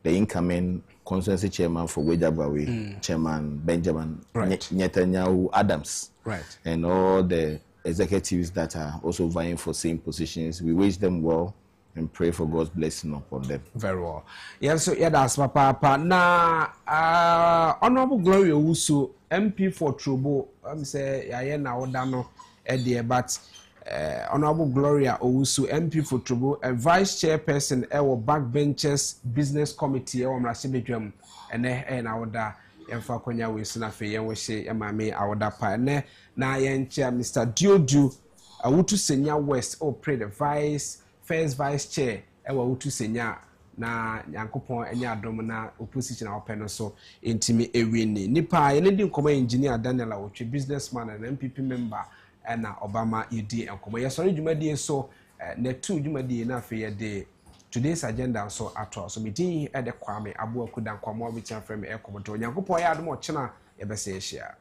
the incoming constituency chairman for Agyapong, Chairman Benjamin Netanyahu Adams, and all the executives that are also vying for same positions. We wish them well and pray for God's blessing upon them. Very well. Yes, so yeah, that's Papa. Now, Honorable Gloria Owusu, MP for Trouble. I'm say yeah now dano but Honorable Gloria Owusu, MP for Trouble, a vice chairperson our backbenchers business committee our Mrasibedwam and our da yemfa konya we sina fe yen we hye emame our pa ne na yen chair Mr. Diodu Awutu Senya West pray the first vice chair ewa Awutu Senya na Nyankopon enya adom na opposition openo so intimi ewini nipa yen ndi nkoma engineer Daniel Awotwe businessman and MPP member na Obama UD enkomo yesori dwumadie so na two dwumadie na fe ye de today's agenda so ato so meeting e de kwame abu akuda nkwamo bi tia frame e komoto Nyankopon ya adom ochena ye bese ehia